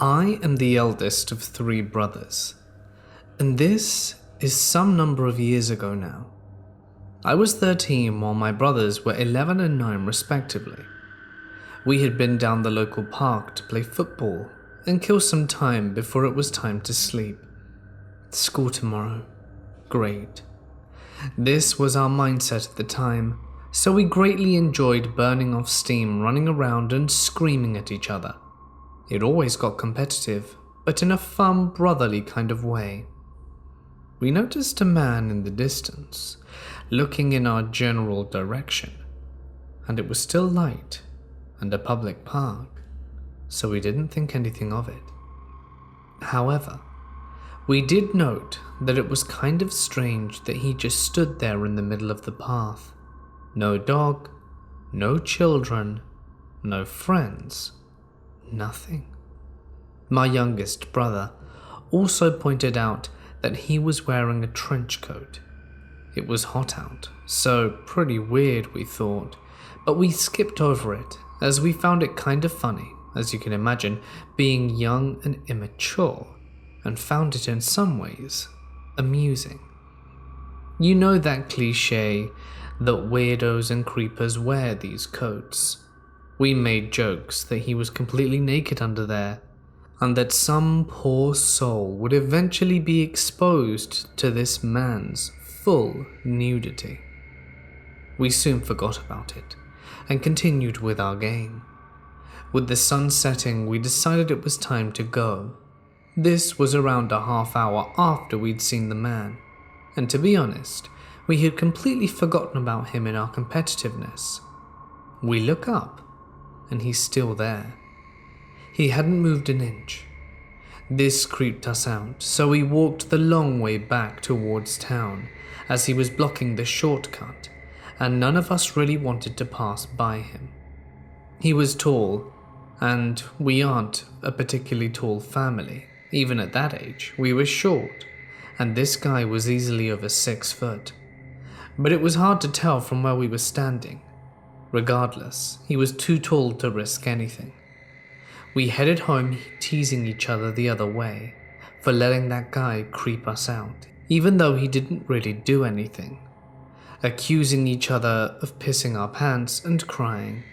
I am the eldest of 3 brothers, and this is some number of years ago now. I was 13 while my brothers were 11 and 9 respectively. We had been down the local park to play football and kill some time before it was time to sleep. School tomorrow. Great. This was our mindset at the time, so we greatly enjoyed burning off steam, running around and screaming at each other. It always got competitive, but in a fun, brotherly kind of way. We noticed a man in the distance, looking in our general direction, and it was still light and a public park, so we didn't think anything of it. However, we did note that it was kind of strange that he just stood there in the middle of the path. No dog, no children, no friends, nothing. My youngest brother also pointed out that he was wearing a trench coat. It was hot out, so pretty weird we thought, but we skipped over it as we found it kind of funny, as you can imagine, being young and immature, and found it in some ways amusing. You know that cliche that weirdos and creepers wear these coats. We made jokes that he was completely naked under there, and that some poor soul would eventually be exposed to this man's full nudity. We soon forgot about it and continued with our game. With the sun setting, we decided it was time to go. This was around a half hour after we'd seen the man, and to be honest, we had completely forgotten about him in our competitiveness. We look up, and he's still there. He hadn't moved an inch. This creeped us out, so we walked the long way back towards town, as he was blocking the shortcut, and none of us really wanted to pass by him. He was tall, and we aren't a particularly tall family. Even at that age, we were short, and this guy was easily over 6 foot. But it was hard to tell from where we were standing. Regardless, he was too tall to risk anything. We headed home teasing each other the other way for letting that guy creep us out, even though he didn't really do anything. Accusing each other of pissing our pants and crying.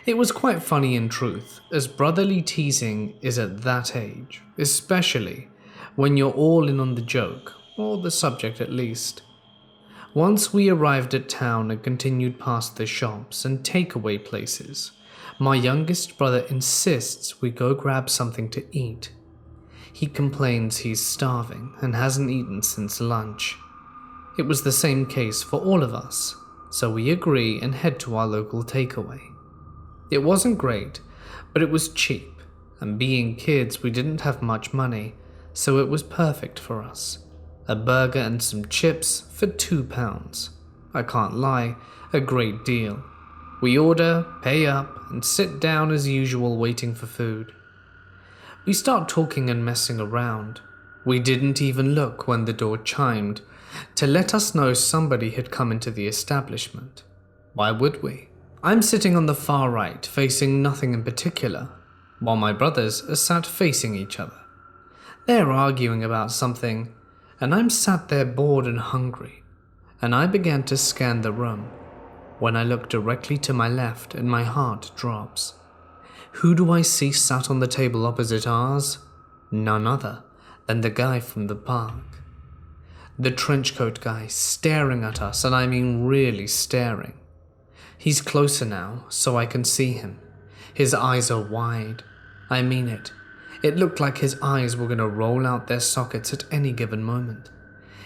It was quite funny in truth, as brotherly teasing is at that age, especially when you're all in on the joke, or the subject at least. Once we arrived at town and continued past the shops and takeaway places, my youngest brother insists we go grab something to eat. He complains he's starving and hasn't eaten since lunch. It was the same case for all of us, so we agree and head to our local takeaway. It wasn't great, but it was cheap, and being kids we didn't have much money, so it was perfect for us. A burger and some chips for £2. I can't lie, a great deal. We order, pay up, and sit down as usual waiting for food. We start talking and messing around. We didn't even look when the door chimed to let us know somebody had come into the establishment. Why would we? I'm sitting on the far right, facing nothing in particular, while my brothers are sat facing each other. They're arguing about something, and I'm sat there bored and hungry, and I began to scan the room, when I look directly to my left and my heart drops. Who do I see sat on the table opposite ours? None other than the guy from the park. The trenchcoat guy staring at us, and I mean really staring. He's closer now, so I can see him. His eyes are wide. I mean it. It looked like his eyes were going to roll out their sockets at any given moment.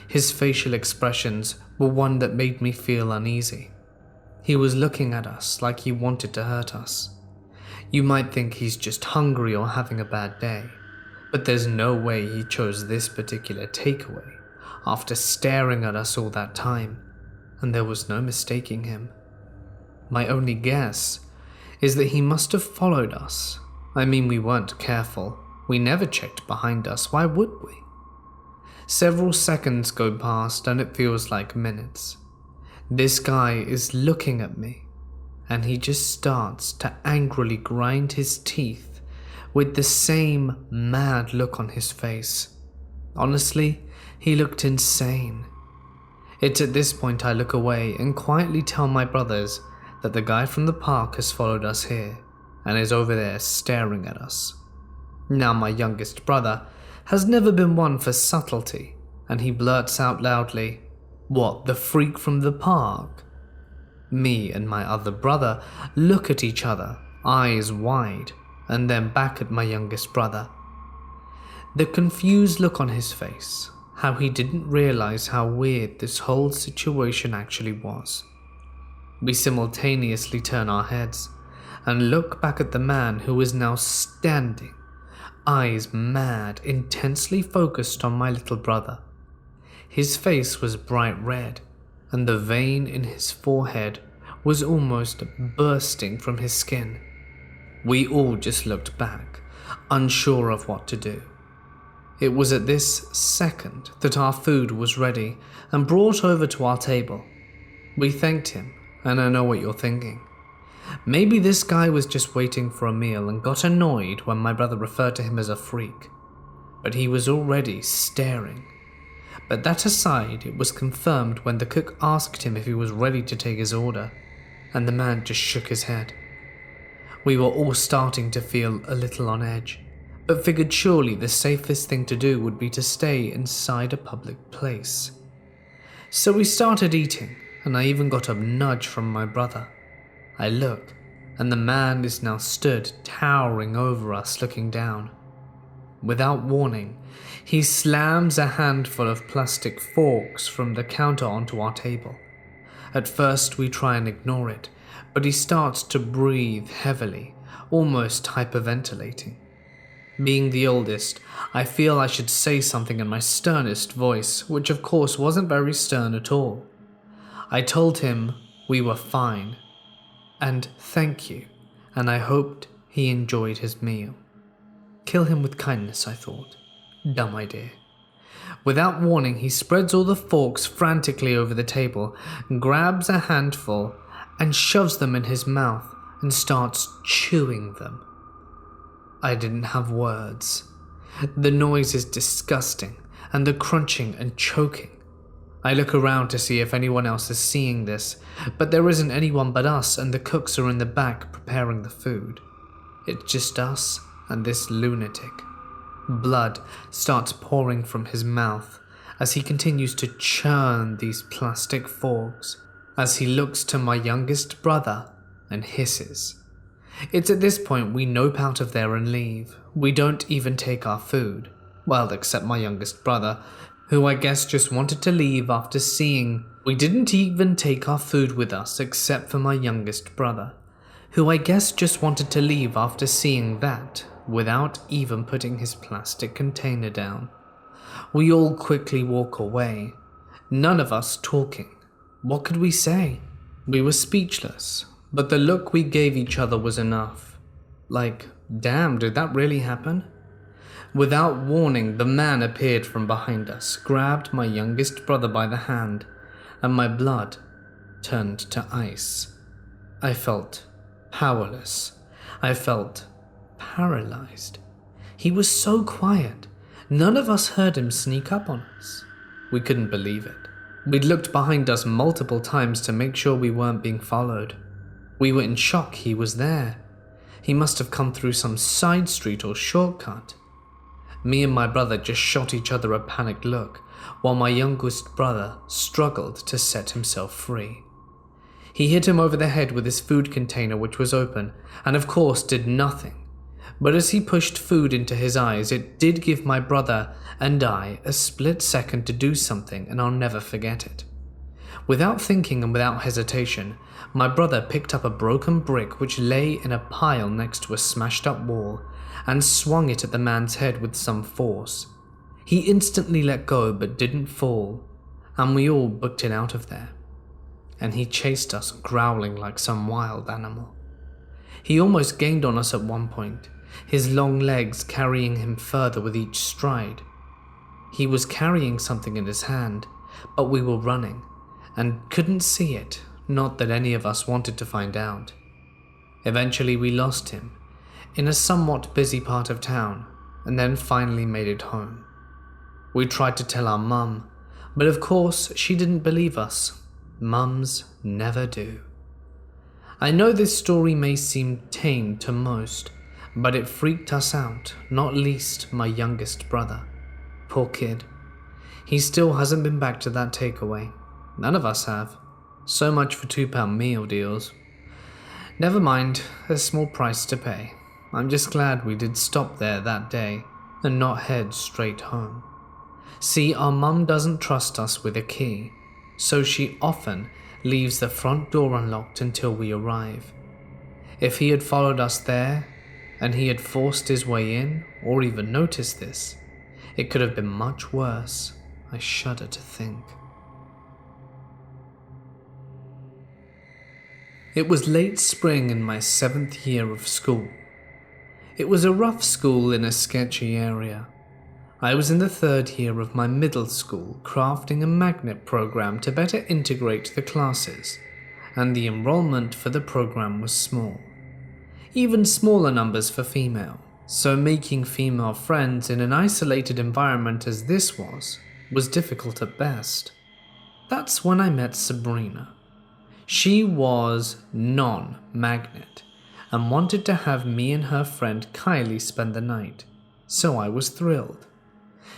His facial expressions were one that made me feel uneasy. He was looking at us like he wanted to hurt us. You might think he's just hungry or having a bad day, but there's no way he chose this particular takeaway after staring at us all that time, and there was no mistaking him. My only guess is that he must have followed us. I mean, we weren't careful. We never checked behind us. Why would we? Several seconds go past and it feels like minutes. This guy is looking at me, and he just starts to angrily grind his teeth with the same mad look on his face. Honestly, he looked insane. It's at this point I look away and quietly tell my brothers that the guy from the park has followed us here and is over there staring at us. Now my youngest brother has never been one for subtlety, and he blurts out loudly, "What, the freak from the park?" Me and my other brother look at each other, eyes wide, and then back at my youngest brother. The confused look on his face, how he didn't realize how weird this whole situation actually was. We simultaneously turn our heads and look back at the man who is now standing, eyes mad, intensely focused on my little brother. His face was bright red, and the vein in his forehead was almost bursting from his skin. We all just looked back, unsure of what to do. It was at this second that our food was ready and brought over to our table. We thanked him, and I know what you're thinking. Maybe this guy was just waiting for a meal and got annoyed when my brother referred to him as a freak. But he was already staring. But that aside, it was confirmed when the cook asked him if he was ready to take his order, and the man just shook his head. We were all starting to feel a little on edge, but figured surely the safest thing to do would be to stay inside a public place. So we started eating, and I even got a nudge from my brother. I look, and the man is now stood towering over us looking down. Without warning, he slams a handful of plastic forks from the counter onto our table. At first we try and ignore it, but he starts to breathe heavily, almost hyperventilating. Being the oldest, I feel I should say something in my sternest voice, which of course wasn't very stern at all. I told him we were fine, and thank you, and I hoped he enjoyed his meal. Kill him with kindness, I thought. Dumb idea. Without warning, he spreads all the forks frantically over the table, grabs a handful, and shoves them in his mouth and starts chewing them. I didn't have words. The noise is disgusting, and the crunching and choking. I look around to see if anyone else is seeing this, but there isn't anyone but us, and the cooks are in the back preparing the food. It's just us and this lunatic. Blood starts pouring from his mouth as he continues to churn these plastic forks, as he looks to my youngest brother and hisses. It's at this point we nope out of there and leave. We don't even take our food. Well, except my youngest brother, who I guess just wanted to leave after seeing. We didn't even take our food with us except for my youngest brother, who I guess just wanted to leave after seeing that, without even putting his plastic container down. We all quickly walk away, none of us talking. What could we say? We were speechless, but the look we gave each other was enough. Like, damn, did that really happen? Without warning, the man appeared from behind us, grabbed my youngest brother by the hand, and my blood turned to ice. I felt powerless. I felt paralyzed. He was so quiet. None of us heard him sneak up on us. We couldn't believe it. We'd looked behind us multiple times to make sure we weren't being followed. We were in shock he was there. He must have come through some side street or shortcut. Me and my brother just shot each other a panicked look, while my youngest brother struggled to set himself free. He hit him over the head with his food container, which was open, and of course did nothing. But as he pushed food into his eyes, it did give my brother and I a split second to do something, and I'll never forget it. Without thinking and without hesitation, my brother picked up a broken brick which lay in a pile next to a smashed up wall and swung it at the man's head with some force. He instantly let go but didn't fall, and we all booked it out of there. And he chased us, growling like some wild animal. He almost gained on us at one point, his long legs carrying him further with each stride. He was carrying something in his hand, but we were running, and couldn't see it, not that any of us wanted to find out. Eventually we lost him. in a somewhat busy part of town, and then finally made it home. We tried to tell our mum, but of course she didn't believe us. Mums never do. I know this story may seem tame to most, but it freaked us out, not least my youngest brother. Poor kid. He still hasn't been back to that takeaway. None of us have. So much for £2 meal deals. Never mind, a small price to pay. I'm just glad we did stop there that day and not head straight home. See, our mum doesn't trust us with a key, so she often leaves the front door unlocked until we arrive. If he had followed us there, and he had forced his way in, or even noticed this, it could have been much worse. I shudder to think. It was late spring in my 7th year of school. It was a rough school in a sketchy area. I was in the 3rd year of my middle school, crafting a magnet program to better integrate the classes, and the enrollment for the program was small. Even smaller numbers for female, so making female friends in an isolated environment as this was difficult at best. That's when I met Sabrina. She was non-magnet and wanted to have me and her friend Kylie spend the night, so I was thrilled.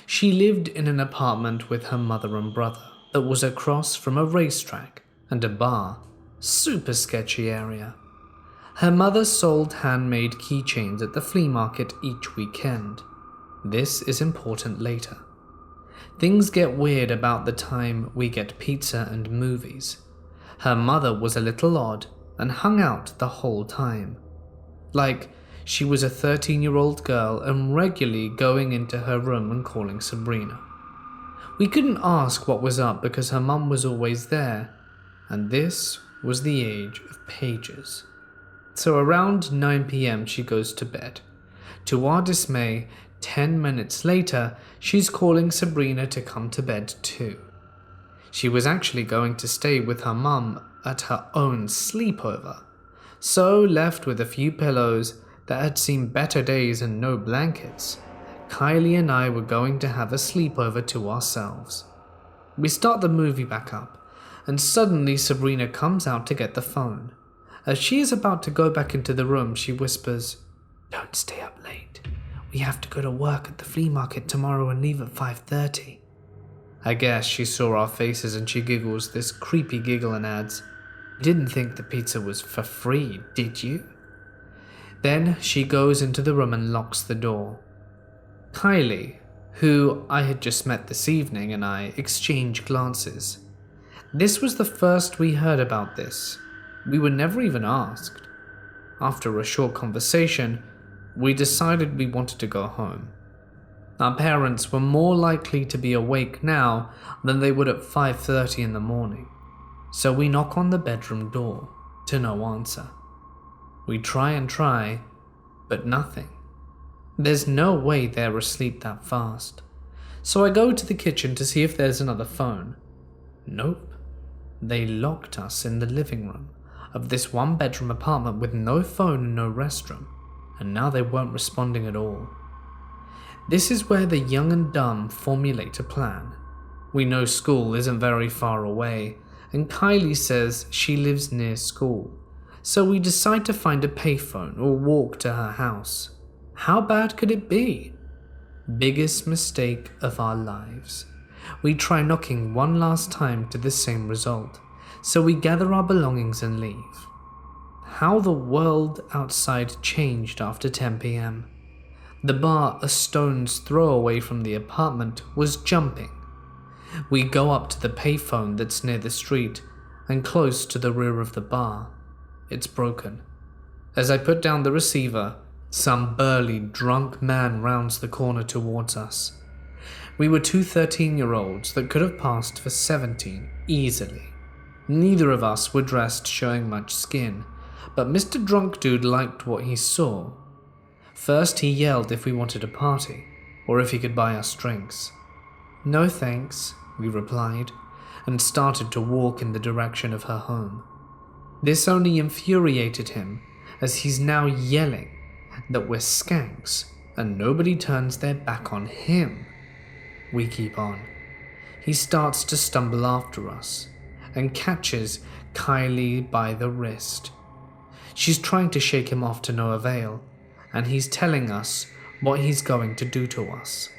She lived in an apartment with her mother and brother that was across from a racetrack and a bar. Super sketchy area. Her mother sold handmade keychains at the flea market each weekend. This is important later. Things get weird about the time we get pizza and movies. Her mother was a little odd and hung out the whole time. Like, she was a 13-year-old girl and regularly going into her room and calling Sabrina. We couldn't ask what was up because her mum was always there, and this was the age of pages. So around 9 p.m. she goes to bed. To our dismay, 10 minutes later, she's calling Sabrina to come to bed too. She was actually going to stay with her mum at her own sleepover, so left with a few pillows that had seen better days and no blankets, Kylie and I were going to have a sleepover to ourselves. We start the movie back up, and suddenly Sabrina comes out to get the phone. As she is about to go back into the room, she whispers, "Don't stay up late. We have to go to work at the flea market tomorrow and leave at 5:30. I guess she saw our faces and she giggles this creepy giggle and adds, "Didn't think the pizza was for free, did you?" Then she goes into the room and locks the door. Kylie, who I had just met this evening, and I exchange glances. This was the first we heard about this. We were never even asked. After a short conversation, we decided we wanted to go home. Our parents were more likely to be awake now than they would at 5:30 in the morning, so we knock on the bedroom door, to no answer. We try and try, but nothing. There's no way they're asleep that fast, so I go to the kitchen to see if there's another phone. Nope. They locked us in the living room of this one-bedroom apartment with no phone and no restroom, and now they weren't responding at all. This is where the young and dumb formulate a plan. We know school isn't very far away, and Kylie says she lives near school, so we decide to find a payphone or walk to her house. How bad could it be? Biggest mistake of our lives. We try knocking one last time to the same result, so we gather our belongings and leave. How the world outside changed after 10 p.m. The bar a stone's throw away from the apartment was jumping. We go up to the payphone that's near the street and close to the rear of the bar. It's broken. As I put down the receiver, some burly, drunk man rounds the corner towards us. We were two 13-year-olds that could have passed for 17 easily. Neither of us were dressed showing much skin, but Mr. Drunk Dude liked what he saw. First he yelled if we wanted a party, or if he could buy us drinks. "No thanks," we replied, and started to walk in the direction of her home. This only infuriated him, as he's now yelling, that we're skanks and nobody turns their back on him. We keep on. He starts to stumble after us and catches Kylie by the wrist. She's trying to shake him off to no avail, and he's telling us what he's going to do to us.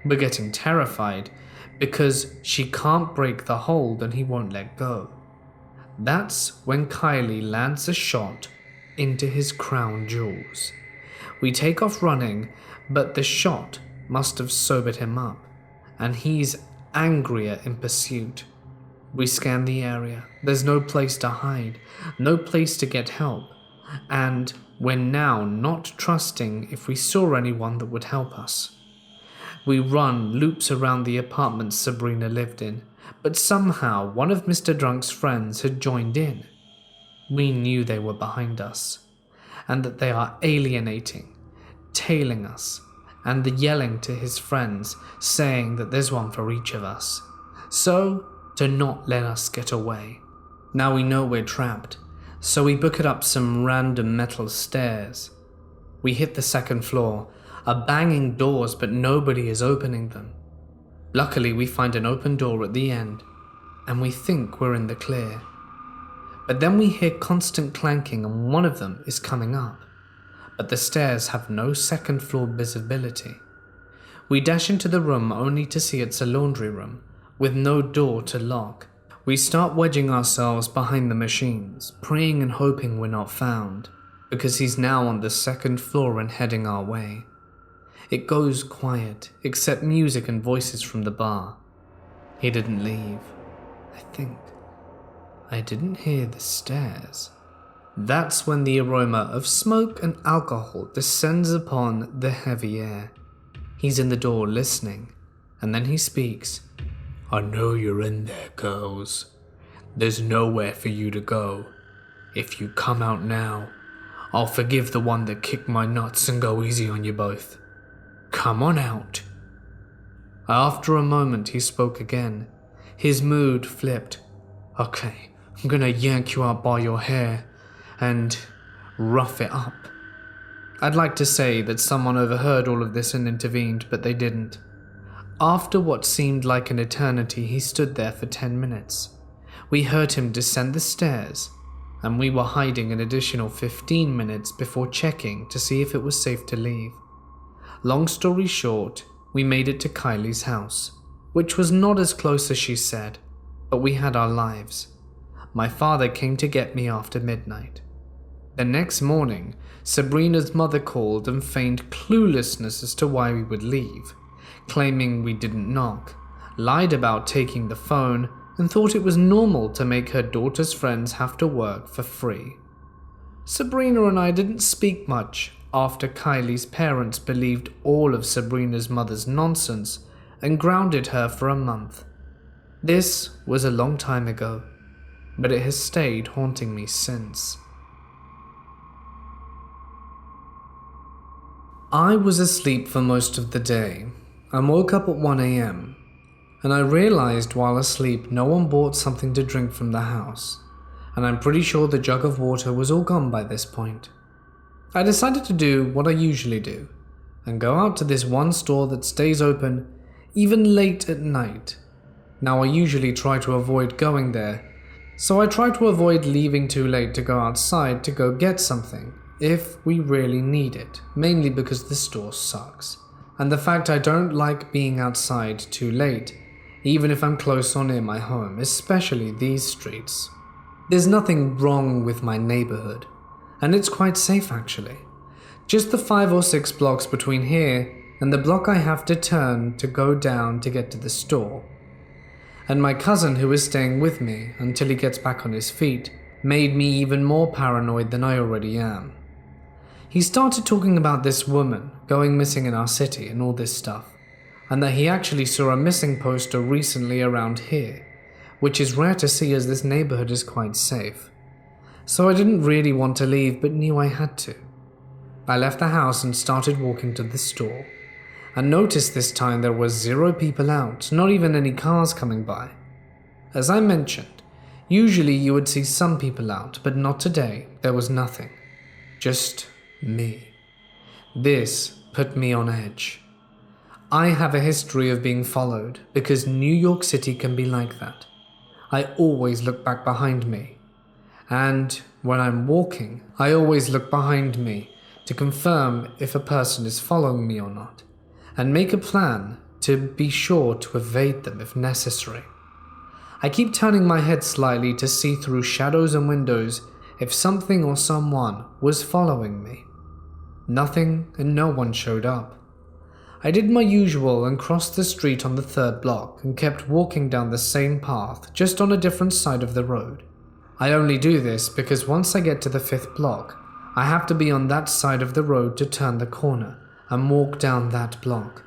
We're getting terrified because she can't break the hold and he won't let go. That's when Kylie lands a shot into his crown jewels. We take off running, but the shot must have sobered him up, and he's angrier in pursuit. We scan the area. There's no place to hide, no place to get help, and we're now not trusting if we saw anyone that would help us. We run loops around the apartment Sabrina lived in, but somehow one of Mr. Drunk's friends had joined in. We knew they were behind us, and that they are alienating, tailing us, and yelling to his friends, saying that there's one for each of us. So, to not let us get away. Now we know we're trapped, so we book it up some random metal stairs. We hit the second floor, are banging doors, but nobody is opening them. Luckily, we find an open door at the end, and we think we're in the clear. But then we hear constant clanking and one of them is coming up, but the stairs have no second floor visibility. We dash into the room only to see it's a laundry room, with no door to lock. We start wedging ourselves behind the machines, praying and hoping we're not found, because he's now on the second floor and heading our way. It goes quiet, except music and voices from the bar. He didn't leave, I think. I didn't hear the stairs. That's when the aroma of smoke and alcohol descends upon the heavy air. He's in the door listening, and then he speaks. I know you're in there, girls. There's nowhere for you to go. If you come out now, I'll forgive the one that kicked my nuts and go easy on you both. Come on out. After a moment, he spoke again. His mood flipped. Okay, I'm gonna yank you out by your hair and rough it up. I'd like to say that someone overheard all of this and intervened, but they didn't. After what seemed like an eternity, he stood there for 10 minutes. We heard him descend the stairs, and we were hiding an additional 15 minutes before checking to see if it was safe to leave. Long story short, we made it to Kylie's house, which was not as close as she said, but we had our lives. My father came to get me after midnight. The next morning, Sabrina's mother called and feigned cluelessness as to why we would leave, claiming we didn't knock, lied about taking the phone, and thought it was normal to make her daughter's friends have to work for free. Sabrina and I didn't speak much after Kylie's parents believed all of Sabrina's mother's nonsense and grounded her for a month. This was a long time ago, but it has stayed haunting me since. I was asleep for most of the day and woke up at 1 a.m. and I realized while asleep no one bought something to drink from the house, and I'm pretty sure the jug of water was all gone by this point. I decided to do what I usually do and go out to this one store that stays open even late at night. Now I usually try to avoid going there, so I try to avoid leaving too late to go outside to go get something if we really need it, mainly because the store sucks, and the fact I don't like being outside too late, even if I'm close or near my home, especially these streets. There's nothing wrong with my neighborhood, and it's quite safe actually. Just the 5 or 6 blocks between here and the block I have to turn to go down to get to the store. And my cousin, who is staying with me until he gets back on his feet, made me even more paranoid than I already am. He started talking about this woman going missing in our city and all this stuff, and that he actually saw a missing poster recently around here, which is rare to see as this neighborhood is quite safe. So I didn't really want to leave but knew I had to. I left the house and started walking to the store, and noticed this time there were 0 people out, not even any cars coming by. As I mentioned, usually you would see some people out, but not today. There was nothing. Just me. This put me on edge. I have a history of being followed because New York City can be like that. I always look back behind me. And when I'm walking, I always look behind me to confirm if a person is following me or not, and make a plan to be sure to evade them if necessary. I keep turning my head slightly to see through shadows and windows if something or someone was following me. Nothing and no one showed up. I did my usual and crossed the street on the 3rd block and kept walking down the same path, just on a different side of the road. I only do this because once I get to the 5th block, I have to be on that side of the road to turn the corner and walk down that block.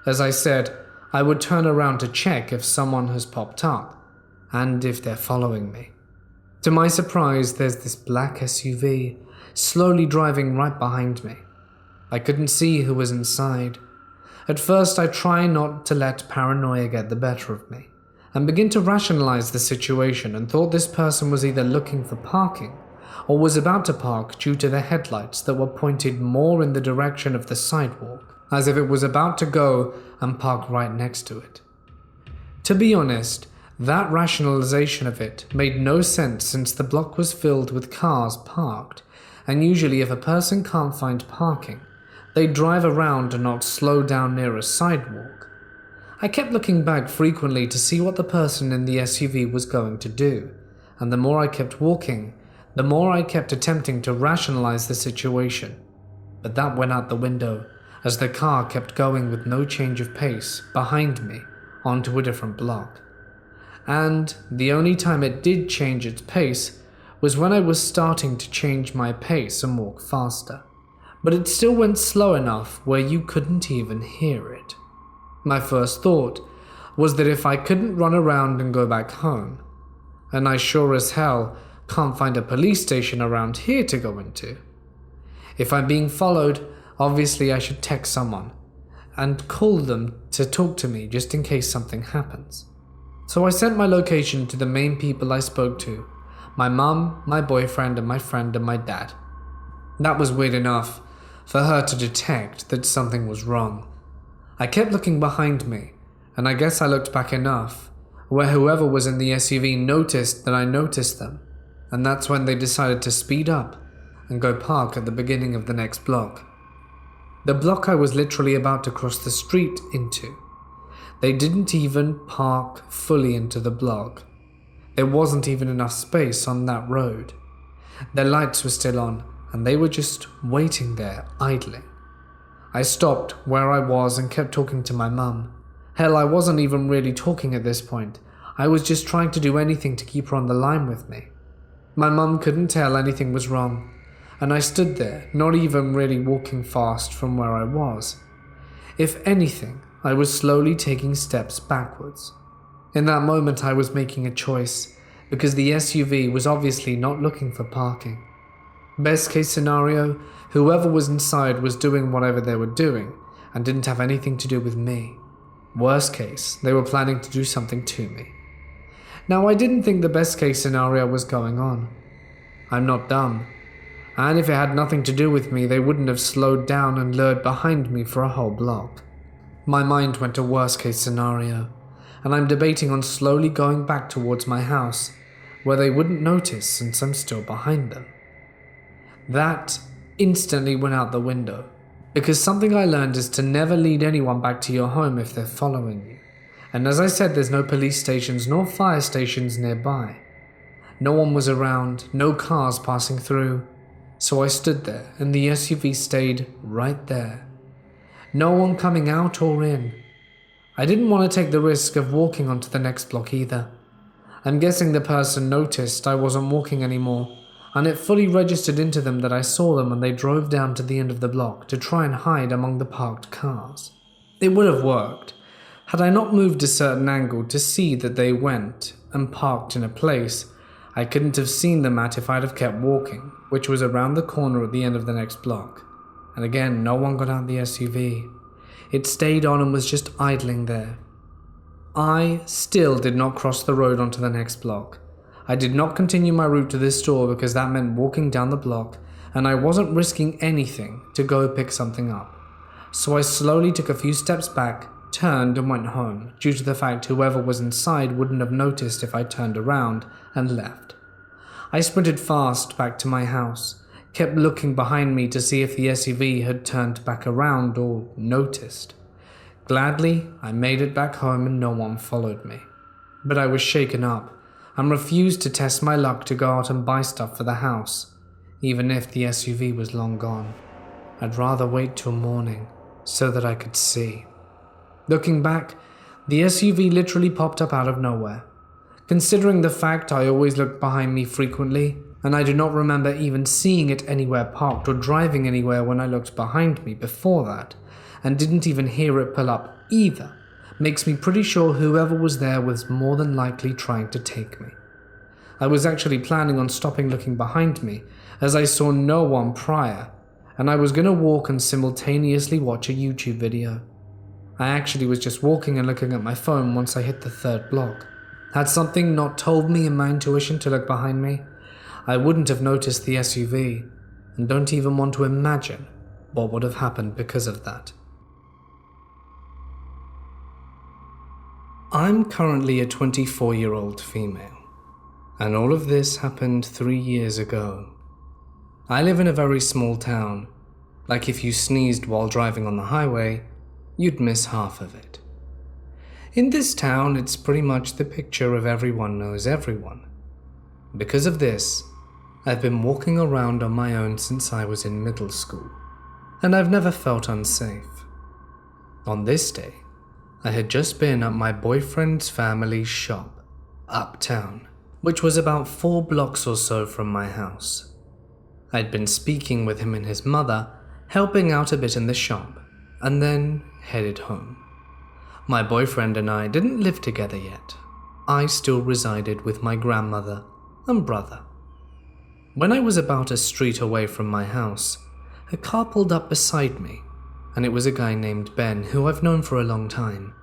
As I said, I would turn around to check if someone has popped up and if they're following me. To my surprise, there's this black SUV slowly driving right behind me. I couldn't see who was inside. At first, I try not to let paranoia get the better of me and begin to rationalize the situation and thought this person was either looking for parking or was about to park due to the headlights that were pointed more in the direction of the sidewalk, as if it was about to go and park right next to it. To be honest, that rationalization of it made no sense since the block was filled with cars parked, and usually if a person can't find parking, they drive around and not slow down near a sidewalk. I kept looking back frequently to see what the person in the SUV was going to do, and the more I kept walking, the more I kept attempting to rationalize the situation. But that went out the window as the car kept going with no change of pace behind me onto a different block. And the only time it did change its pace was when I was starting to change my pace and walk faster. But it still went slow enough where you couldn't even hear it. My first thought was that if I couldn't run around and go back home, and I sure as hell can't find a police station around here to go into. If I'm being followed, obviously I should text someone and call them to talk to me just in case something happens. So I sent my location to the main people I spoke to, my mum, my boyfriend, and my friend and my dad. That was weird enough for her to detect that something was wrong. I kept looking behind me, and I guess I looked back enough where whoever was in the SUV noticed that I noticed them, and that's when they decided to speed up and go park at the beginning of the next block. The block I was literally about to cross the street into. They didn't even park fully into the block. There wasn't even enough space on that road. Their lights were still on, and they were just waiting there, idling. I stopped where I was and kept talking to my mum. Hell, I wasn't even really talking at this point. I was just trying to do anything to keep her on the line with me. My mum couldn't tell anything was wrong, and I stood there, not even really walking fast from where I was. If anything, I was slowly taking steps backwards. In that moment, I was making a choice, because the SUV was obviously not looking for parking. Best case scenario, whoever was inside was doing whatever they were doing and didn't have anything to do with me. Worst case, they were planning to do something to me. Now, I didn't think the best case scenario was going on. I'm not dumb. And if it had nothing to do with me, they wouldn't have slowed down and lured behind me for a whole block. My mind went to worst case scenario, and I'm debating on slowly going back towards my house, where they wouldn't notice since I'm still behind them. That instantly went out the window, because something I learned is to never lead anyone back to your home if they're following you. And as I said, there's no police stations nor fire stations nearby. No one was around, no cars passing through, so I stood there and the SUV stayed right there. No one coming out or in. I didn't want to take the risk of walking onto the next block either. I'm guessing the person noticed I wasn't walking anymore, and it fully registered into them that I saw them when they drove down to the end of the block to try and hide among the parked cars. It would have worked had I not moved a certain angle to see that they went and parked in a place I couldn't have seen them at if I'd have kept walking, which was around the corner at the end of the next block. And again, no one got out the SUV. It stayed on and was just idling there. I still did not cross the road onto the next block. I did not continue my route to this store because that meant walking down the block and I wasn't risking anything to go pick something up. So I slowly took a few steps back, turned and went home, due to the fact whoever was inside wouldn't have noticed if I turned around and left. I sprinted fast back to my house, kept looking behind me to see if the SUV had turned back around or noticed. Gladly, I made it back home and no one followed me. But I was shaken up and refused to test my luck to go out and buy stuff for the house, even if the SUV was long gone. I'd rather wait till morning so that I could see. Looking back, the SUV literally popped up out of nowhere. Considering the fact I always looked behind me frequently, and I do not remember even seeing it anywhere parked or driving anywhere when I looked behind me before that, and didn't even hear it pull up either, makes me pretty sure whoever was there was more than likely trying to take me. I was actually planning on stopping looking behind me, as I saw no one prior, and I was going to walk and simultaneously watch a YouTube video. I actually was just walking and looking at my phone once I hit the third block. Had something not told me in my intuition to look behind me, I wouldn't have noticed the SUV, and don't even want to imagine what would have happened because of that. I'm currently a 24-year-old female, and all of this happened 3 years ago. I live in a very small town. Like if you sneezed while driving on the highway, you'd miss half of it. In this town, it's pretty much the picture of everyone knows everyone. Because of this, I've been walking around on my own since I was in middle school, and I've never felt unsafe. On this day, I had just been at my boyfriend's family's shop, uptown, which was about 4 blocks or so from my house. I'd been speaking with him and his mother, helping out a bit in the shop, and then headed home. My boyfriend and I didn't live together yet. I still resided with my grandmother and brother. When I was about a street away from my house, a car pulled up beside me, and it was a guy named Ben who I've known for a long time.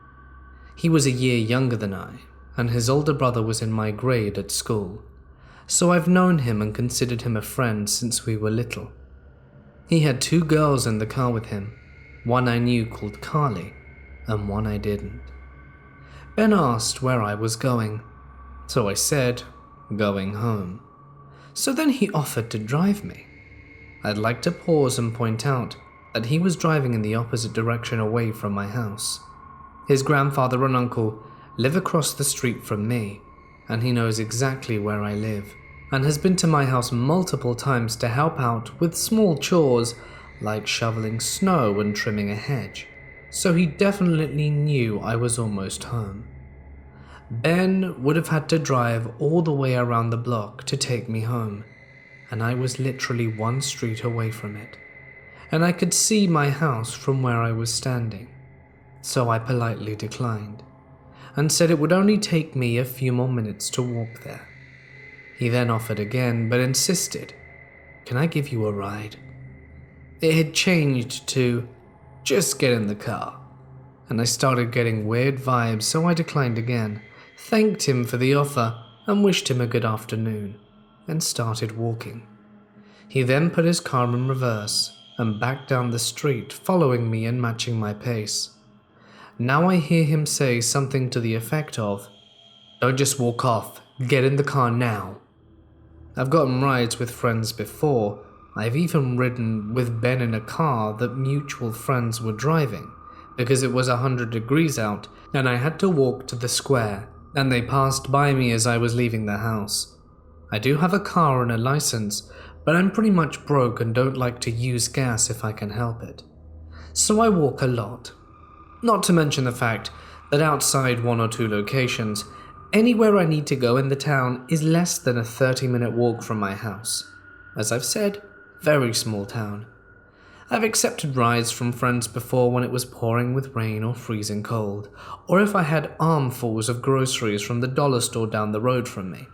He was a year younger than I, and his older brother was in my grade at school, so I've known him and considered him a friend since we were little. He had 2 girls in the car with him, one I knew called Carly, and one I didn't. Ben asked where I was going, so I said, going home. So then he offered to drive me. I'd like to pause and point out that he was driving in the opposite direction away from my house. His grandfather and uncle live across the street from me, and he knows exactly where I live, and has been to my house multiple times to help out with small chores like shoveling snow and trimming a hedge, so he definitely knew I was almost home. Ben would have had to drive all the way around the block to take me home, and I was literally 1 street away from it, and I could see my house from where I was standing, so I politely declined, and said it would only take me a few more minutes to walk there. He then offered again, but insisted, "Can I give you a ride?" It had changed to, "Just get in the car," and I started getting weird vibes, so I declined again, thanked him for the offer, and wished him a good afternoon, and started walking. He then put his car in reverse and backed down the street, following me and matching my pace. Now I hear him say something to the effect of, "Don't just walk off, get in the car now." I've gotten rides with friends before. I've even ridden with Ben in a car that mutual friends were driving, because it was 100 degrees out and I had to walk to the square, and they passed by me as I was leaving the house. I do have a car and a license, but I'm pretty much broke and don't like to use gas if I can help it. So I walk a lot. Not to mention the fact that outside 1 or 2 locations, anywhere I need to go in the town is less than a 30-minute walk from my house. As I've said, very small town. I've accepted rides from friends before when it was pouring with rain or freezing cold, or if I had armfuls of groceries from the dollar store down the road from me.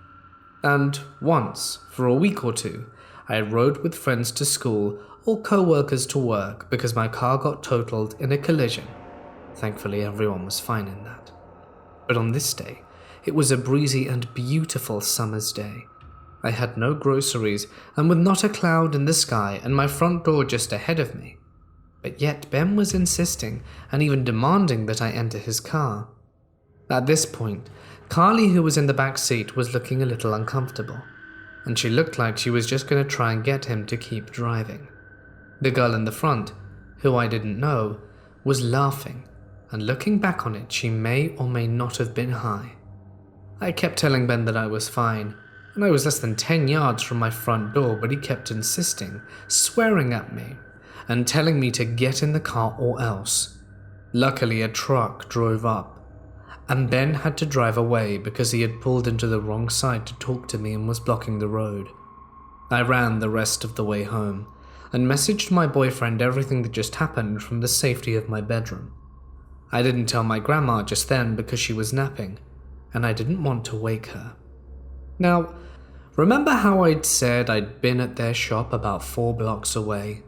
And once, for a week or 2, I rode with friends to school or co-workers to work because my car got totaled in a collision. Thankfully, everyone was fine in that. But on this day, it was a breezy and beautiful summer's day. I had no groceries, and with not a cloud in the sky and my front door just ahead of me. But yet Ben was insisting and even demanding that I enter his car. At this point, Carly, who was in the back seat, was looking a little uncomfortable, and she looked like she was just going to try and get him to keep driving. The girl in the front, who I didn't know, was laughing, and looking back on it, she may or may not have been high. I kept telling Ben that I was fine, and I was less than 10 yards from my front door, but he kept insisting, swearing at me, and telling me to get in the car or else. Luckily, a truck drove up, and Ben had to drive away because he had pulled into the wrong side to talk to me and was blocking the road. I ran the rest of the way home, and messaged my boyfriend everything that just happened from the safety of my bedroom. I didn't tell my grandma just then because she was napping, and I didn't want to wake her. Now, remember how I'd said I'd been at their shop about 4 blocks away?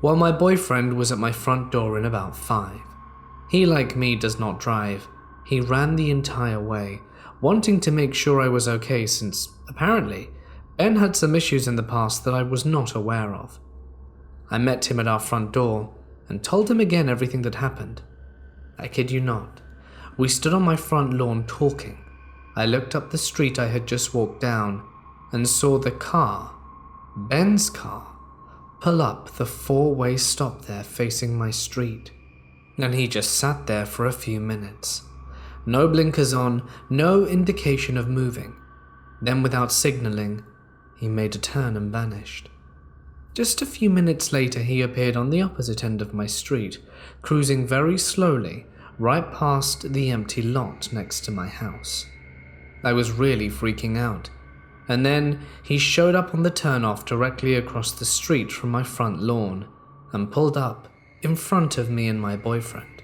Well, my boyfriend was at my front door in about 5. He, like me, does not drive. He ran the entire way, wanting to make sure I was okay since, apparently, Ben had some issues in the past that I was not aware of. I met him at our front door and told him again everything that happened. I kid you not. We stood on my front lawn talking. I looked up the street I had just walked down and saw the car, Ben's car, pull up the 4-way stop there facing my street. And he just sat there for a few minutes. No blinkers on, no indication of moving. Then without signaling, he made a turn and vanished. Just a few minutes later, he appeared on the opposite end of my street, cruising very slowly, right past the empty lot next to my house. I was really freaking out. And then he showed up on the turnoff directly across the street from my front lawn and pulled up in front of me and my boyfriend.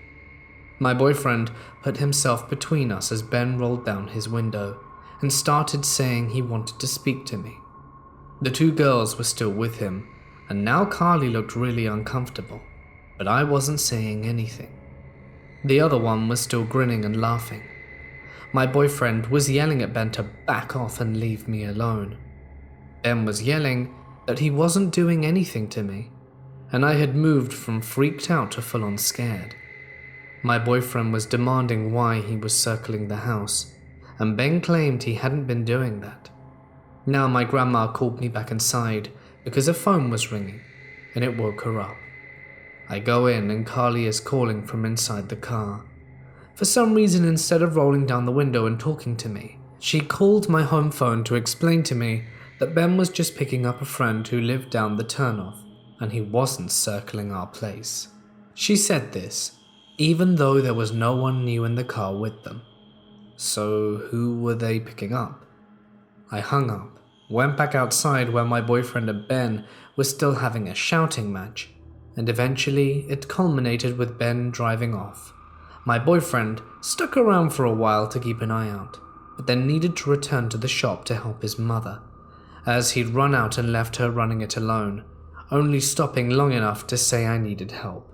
My boyfriend put himself between us as Ben rolled down his window and started saying he wanted to speak to me. The 2 girls were still with him, and now Carly looked really uncomfortable, but I wasn't saying anything. The other one was still grinning and laughing. My boyfriend was yelling at Ben to back off and leave me alone. Ben was yelling that he wasn't doing anything to me, and I had moved from freaked out to full-on scared. My boyfriend was demanding why he was circling the house, and Ben claimed he hadn't been doing that. Now my grandma called me back inside because her phone was ringing, and it woke her up. I go in and Carly is calling from inside the car. For some reason, instead of rolling down the window and talking to me, she called my home phone to explain to me that Ben was just picking up a friend who lived down the turnoff, and he wasn't circling our place. She said this even though there was no one new in the car with them. So who were they picking up? I hung up, went back outside where my boyfriend and Ben were still having a shouting match, and eventually it culminated with Ben driving off. My boyfriend stuck around for a while to keep an eye out, but then needed to return to the shop to help his mother, as he'd run out and left her running it alone, only stopping long enough to say I needed help.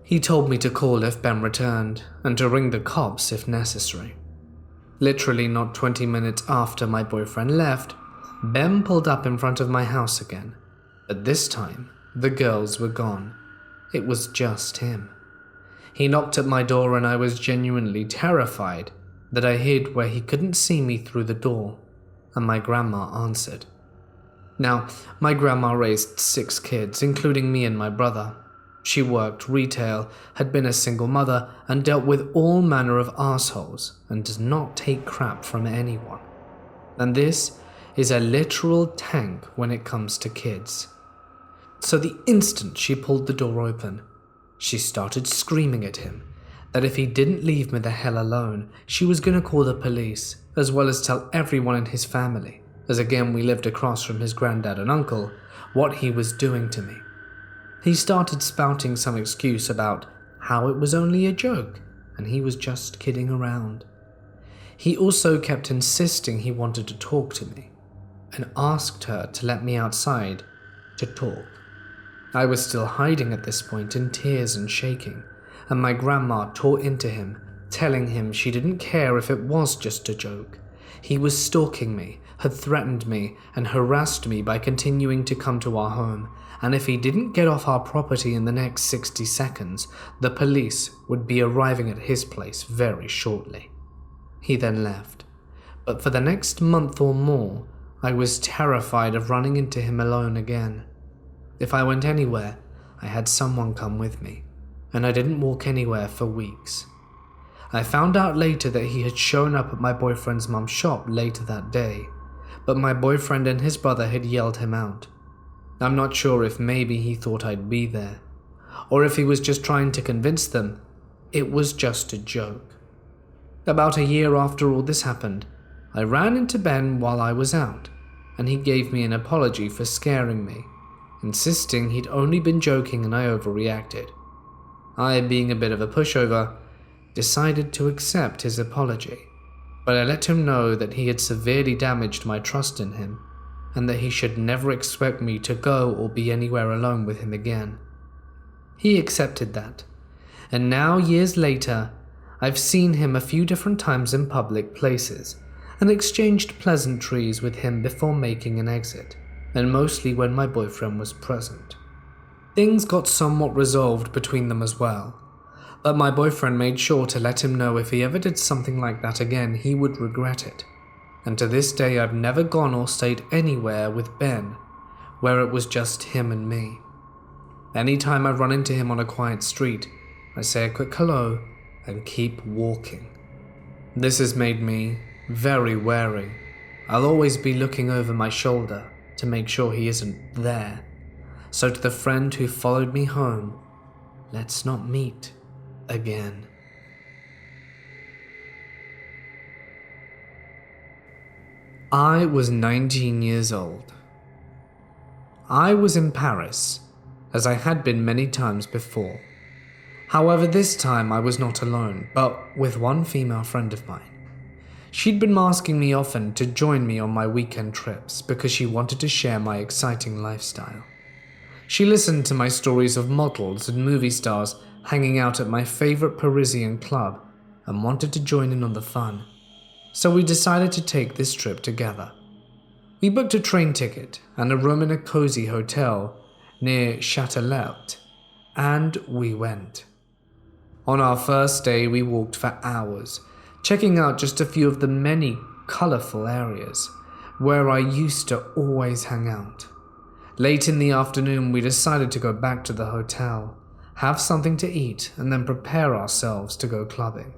He told me to call if Ben returned, and to ring the cops if necessary. Literally not 20 minutes after my boyfriend left, Ben pulled up in front of my house again, but this time the girls were gone. It was just him. He knocked at my door and I was genuinely terrified that I hid where he couldn't see me through the door, and my grandma answered. Now, my grandma raised 6 kids, including me and my brother. She worked retail, had been a single mother, and dealt with all manner of assholes, and does not take crap from anyone. And this is a literal tank when it comes to kids. So the instant she pulled the door open, she started screaming at him that if he didn't leave me the hell alone, she was going to call the police, as well as tell everyone in his family, as again we lived across from his granddad and uncle, what he was doing to me. He started spouting some excuse about how it was only a joke and he was just kidding around. He also kept insisting he wanted to talk to me and asked her to let me outside to talk. I was still hiding at this point in tears and shaking, and my grandma tore into him, telling him she didn't care if it was just a joke. He was stalking me, had threatened me and harassed me by continuing to come to our home, and if he didn't get off our property in the next 60 seconds, the police would be arriving at his place very shortly. He then left, but for the next month or more, I was terrified of running into him alone again. If I went anywhere, I had someone come with me, and I didn't walk anywhere for weeks. I found out later that he had shown up at my boyfriend's mum's shop later that day, but my boyfriend and his brother had yelled him out. I'm not sure if maybe he thought I'd be there, or if he was just trying to convince them it was just a joke. About a year after all this happened, I ran into Ben while I was out, and he gave me an apology for scaring me, insisting he'd only been joking and I overreacted. I, being a bit of a pushover, decided to accept his apology, but I let him know that he had severely damaged my trust in him, and that he should never expect me to go or be anywhere alone with him again. He accepted that, and now, years later, I've seen him a few different times in public places, and exchanged pleasantries with him before making an exit, and mostly when my boyfriend was present. Things got somewhat resolved between them as well, but my boyfriend made sure to let him know if he ever did something like that again, he would regret it. And to this day, I've never gone or stayed anywhere with Ben where it was just him and me. Anytime I run into him on a quiet street, I say a quick hello and keep walking. This has made me very wary. I'll always be looking over my shoulder to make sure he isn't there. So to the friend who followed me home, let's not meet again. I was 19 years old. I was in Paris, as I had been many times before. However, this time I was not alone, but with one female friend of mine. She'd been asking me often to join me on my weekend trips because she wanted to share my exciting lifestyle. She listened to my stories of models and movie stars hanging out at my favorite Parisian club and wanted to join in on the fun. So we decided to take this trip together. We booked a train ticket and a room in a cozy hotel near Châtelet, and we went. On our first day, we walked for hours, checking out just a few of the many colorful areas where I used to always hang out. Late in the afternoon, we decided to go back to the hotel, have something to eat, and then prepare ourselves to go clubbing.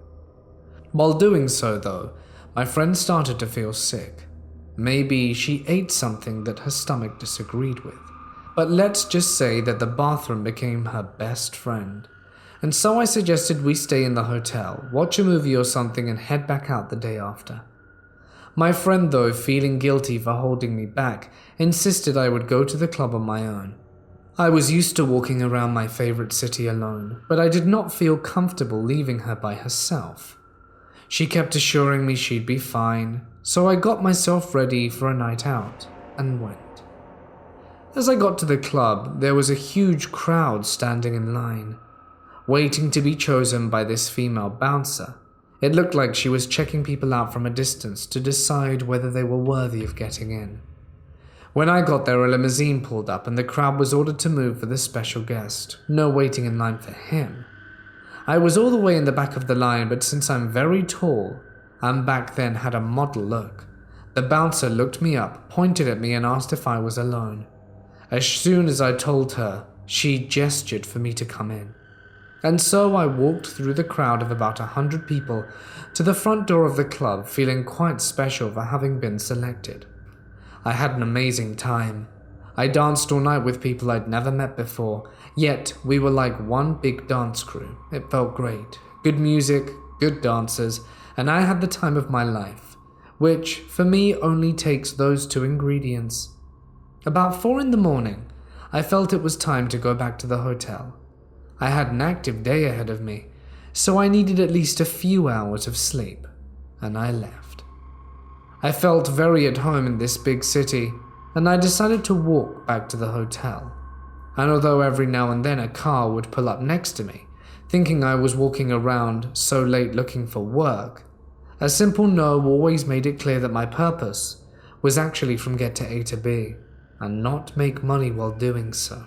While doing so, though, my friend started to feel sick. Maybe she ate something that her stomach disagreed with. But let's just say that the bathroom became her best friend. And so I suggested we stay in the hotel, watch a movie or something, and head back out the day after. My friend, though, feeling guilty for holding me back, insisted I would go to the club on my own. I was used to walking around my favorite city alone, but I did not feel comfortable leaving her by herself. She kept assuring me she'd be fine, so I got myself ready for a night out and went. As I got to the club, there was a huge crowd standing in line, waiting to be chosen by this female bouncer. It looked like she was checking people out from a distance to decide whether they were worthy of getting in. When I got there, a limousine pulled up and the crowd was ordered to move for the special guest. No waiting in line for him. I was all the way in the back of the line, but since I'm very tall and back then had a model look, the bouncer looked me up, pointed at me and asked if I was alone. As soon as I told her, she gestured for me to come in. And so I walked through the crowd of about 100 people to the front door of the club, feeling quite special for having been selected. I had an amazing time. I danced all night with people I'd never met before, yet we were like one big dance crew. It felt great. Good music, good dancers, and I had the time of my life, which for me only takes those two ingredients. About 4 a.m, I felt it was time to go back to the hotel. I had an active day ahead of me, so I needed at least a few hours of sleep, and I left. I felt very at home in this big city, and I decided to walk back to the hotel. And although every now and then a car would pull up next to me, thinking I was walking around so late looking for work, a simple no always made it clear that my purpose was actually from get to A to B, and not make money while doing so.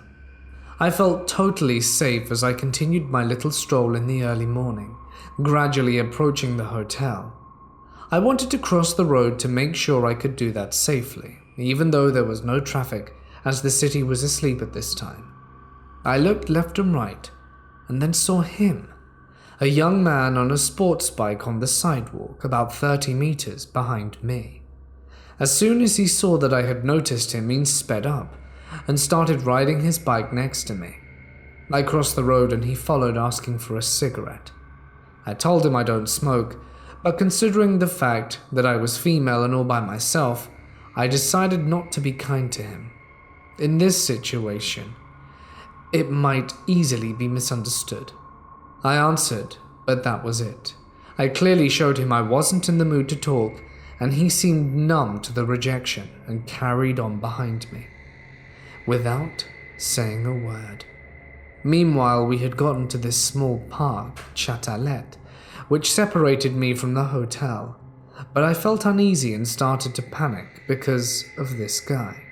I felt totally safe as I continued my little stroll in the early morning, gradually approaching the hotel. I wanted to cross the road to make sure I could do that safely, even though there was no traffic as the city was asleep at this time. I looked left and right, and then saw him, a young man on a sports bike on the sidewalk about 30 meters behind me. As soon as he saw that I had noticed him, he sped up and started riding his bike next to me. I crossed the road and he followed, asking for a cigarette. I told him I don't smoke, but considering the fact that I was female and all by myself, I decided not to be kind to him. In this situation, it might easily be misunderstood. I answered, but that was it. I clearly showed him I wasn't in the mood to talk, and he seemed numb to the rejection and carried on behind me, without saying a word. Meanwhile, we had gotten to this small park, Chatalet, which separated me from the hotel, but I felt uneasy and started to panic because of this guy.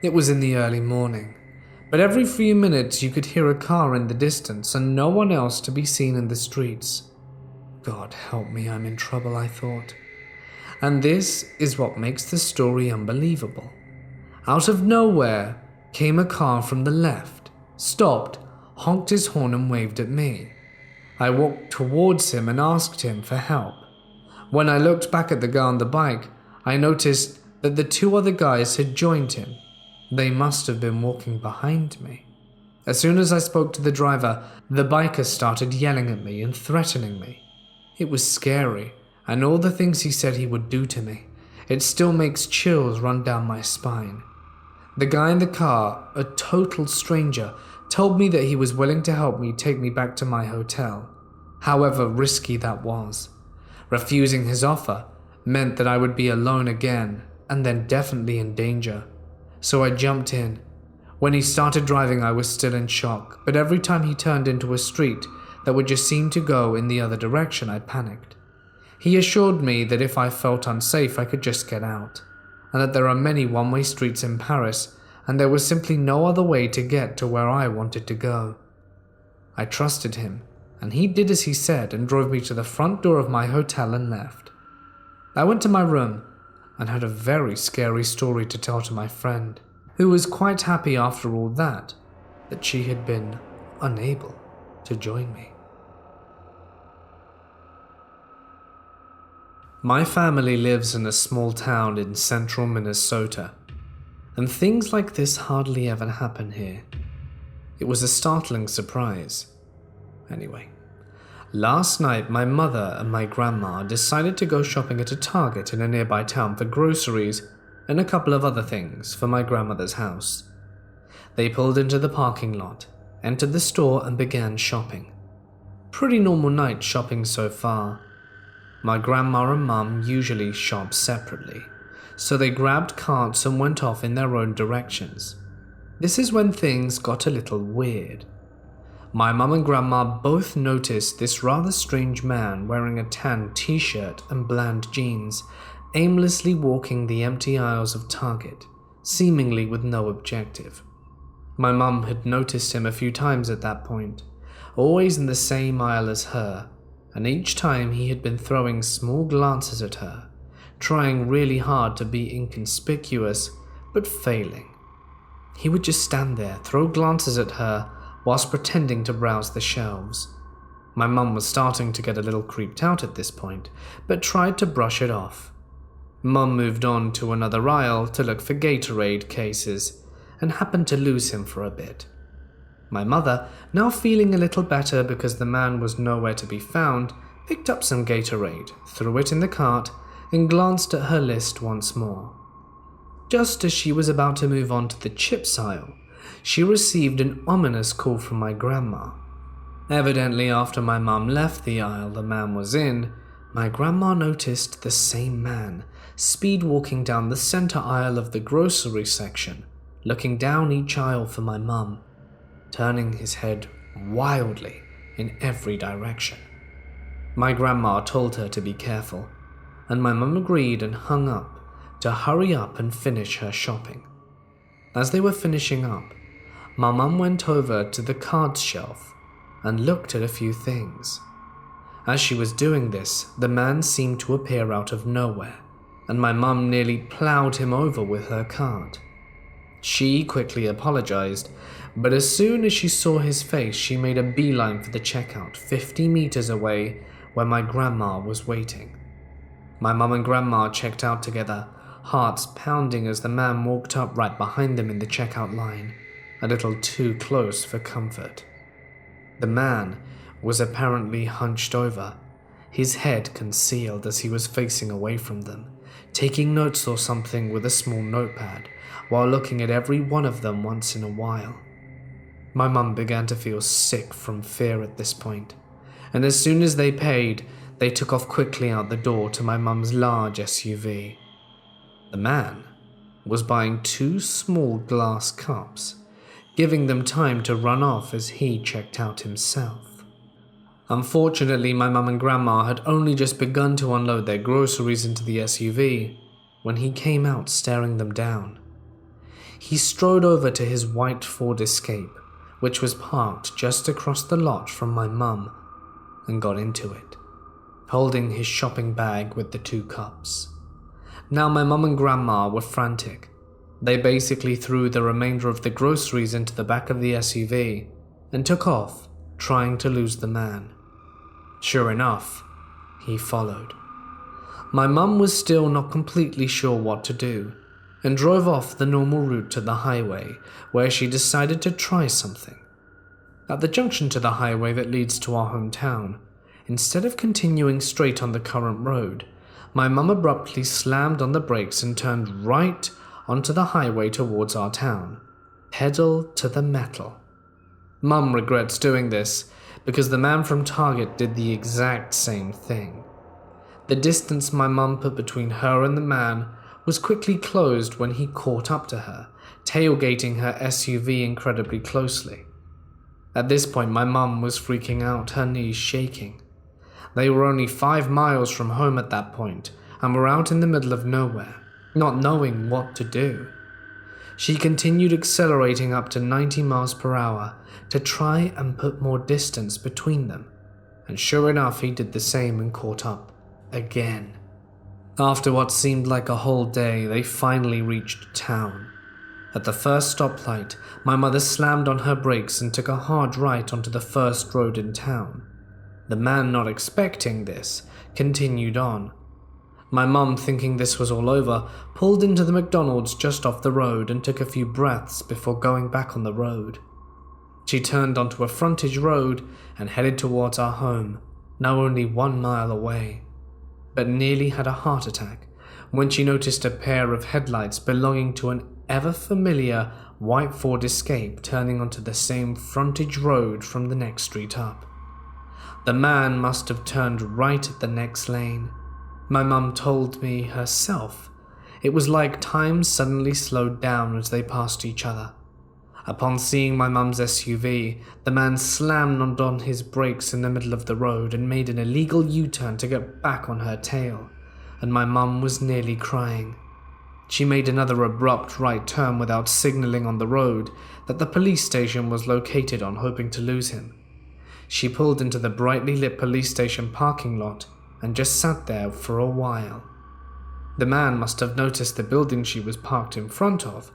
It was in the early morning, but every few minutes you could hear a car in the distance and no one else to be seen in the streets. God help me, I'm in trouble, I thought. And this is what makes the story unbelievable. Out of nowhere came a car from the left, stopped, honked his horn and waved at me. I walked towards him and asked him for help. When I looked back at the guy on the bike, I noticed that the two other guys had joined him. They must have been walking behind me. As soon as I spoke to the driver, the biker started yelling at me and threatening me. It was scary, and all the things he said he would do to me, it still makes chills run down my spine. The guy in the car, a total stranger, told me that he was willing to help me take me back to my hotel, however risky that was. Refusing his offer meant that I would be alone again, and then definitely in danger. So I jumped in. When he started driving, I was still in shock, but every time he turned into a street that would just seem to go in the other direction, I panicked. He assured me that if I felt unsafe, I could just get out, and that there are many one-way streets in Paris, and there was simply no other way to get to where I wanted to go. I trusted him, and he did as he said and drove me to the front door of my hotel and left. I went to my room and had a very scary story to tell to my friend, who was quite happy after all that she had been unable to join me. My family lives in a small town in central Minnesota, and things like this hardly ever happen here. It was a startling surprise. Anyway, last night my mother and my grandma decided to go shopping at a Target in a nearby town for groceries and a couple of other things for my grandmother's house. They pulled into the parking lot, entered the store and began shopping. Pretty normal night shopping so far. My grandma and mum usually shop separately, so they grabbed carts and went off in their own directions. This is when things got a little weird. My mum and grandma both noticed this rather strange man wearing a tan t-shirt and bland jeans, aimlessly walking the empty aisles of Target, seemingly with no objective. My mum had noticed him a few times at that point, always in the same aisle as her, and each time he had been throwing small glances at her, trying really hard to be inconspicuous, but failing. He would just stand there, throw glances at her, whilst pretending to browse the shelves. My mum was starting to get a little creeped out at this point, but tried to brush it off. Mum moved on to another aisle to look for Gatorade cases, and happened to lose him for a bit. My mother, now feeling a little better because the man was nowhere to be found, picked up some Gatorade, threw it in the cart, and glanced at her list once more. Just as she was about to move on to the chips aisle, she received an ominous call from my grandma. Evidently, after my mum left the aisle the man was in, my grandma noticed the same man speed walking down the center aisle of the grocery section, looking down each aisle for my mum, turning his head wildly in every direction. My grandma told her to be careful, and my mum agreed and hung up to hurry up and finish her shopping. As they were finishing up, my mum went over to the cards shelf and looked at a few things. As she was doing this, the man seemed to appear out of nowhere, and my mum nearly plowed him over with her cart. She quickly apologized, but as soon as she saw his face, she made a beeline for the checkout 50 meters away where my grandma was waiting. My mum and grandma checked out together, hearts pounding as the man walked up right behind them in the checkout line, a little too close for comfort. The man was apparently hunched over, his head concealed as he was facing away from them, taking notes or something with a small notepad, while looking at every one of them once in a while. My mum began to feel sick from fear at this point, and as soon as they paid, they took off quickly out the door to my mum's large SUV. The man was buying 2 small glass cups, giving them time to run off as he checked out himself. Unfortunately, my mum and grandma had only just begun to unload their groceries into the SUV when he came out staring them down. He strode over to his white Ford Escape, which was parked just across the lot from my mum, and got into it, holding his shopping bag with the 2 cups. Now my mum and grandma were frantic. They basically threw the remainder of the groceries into the back of the SUV and took off, trying to lose the man. Sure enough, he followed. My mum was still not completely sure what to do, and drove off the normal route to the highway, where she decided to try something. At the junction to the highway that leads to our hometown, instead of continuing straight on the current road, my mum abruptly slammed on the brakes and turned right onto the highway towards our town, pedal to the metal. Mum regrets doing this because the man from Target did the exact same thing. The distance my mum put between her and the man was quickly closed when he caught up to her, tailgating her SUV incredibly closely. At this point, my mum was freaking out, her knees shaking. They were only 5 miles from home at that point, and were out in the middle of nowhere, not knowing what to do. She continued accelerating up to 90 miles per hour to try and put more distance between them, and sure enough, he did the same and caught up again. After what seemed like a whole day, they finally reached town. At the first stoplight, my mother slammed on her brakes and took a hard right onto the first road in town. The man, not expecting this, continued on. My mum, thinking this was all over, pulled into the McDonald's just off the road and took a few breaths before going back on the road. She turned onto a frontage road and headed towards our home, now only 1 mile away, but nearly had a heart attack when she noticed a pair of headlights belonging to an ever-familiar white Ford Escape turning onto the same frontage road from the next street up. The man must have turned right at the next lane. My mum told me herself. It was like time suddenly slowed down as they passed each other. Upon seeing my mum's SUV, the man slammed on his brakes in the middle of the road and made an illegal U-turn to get back on her tail, and my mum was nearly crying. She made another abrupt right turn without signaling on the road that the police station was located on, hoping to lose him. She pulled into the brightly lit police station parking lot and just sat there for a while. The man must have noticed the building she was parked in front of,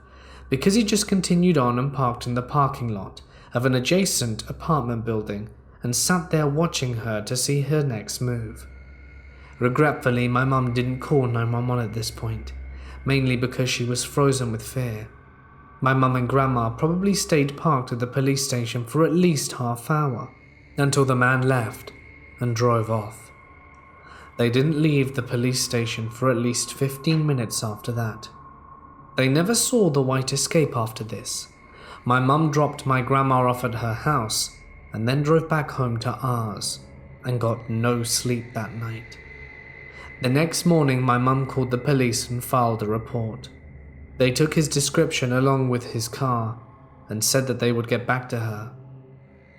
because he just continued on and parked in the parking lot of an adjacent apartment building and sat there watching her to see her next move. Regretfully, my mum didn't call 911 at this point, mainly because she was frozen with fear. My mum and grandma probably stayed parked at the police station for at least half hour, until the man left and drove off. They didn't leave the police station for at least 15 minutes after that. They never saw the white Escape after this. My mum dropped my grandma off at her house and then drove back home to ours and got no sleep that night. The next morning, my mum called the police and filed a report. They took his description along with his car and said that they would get back to her.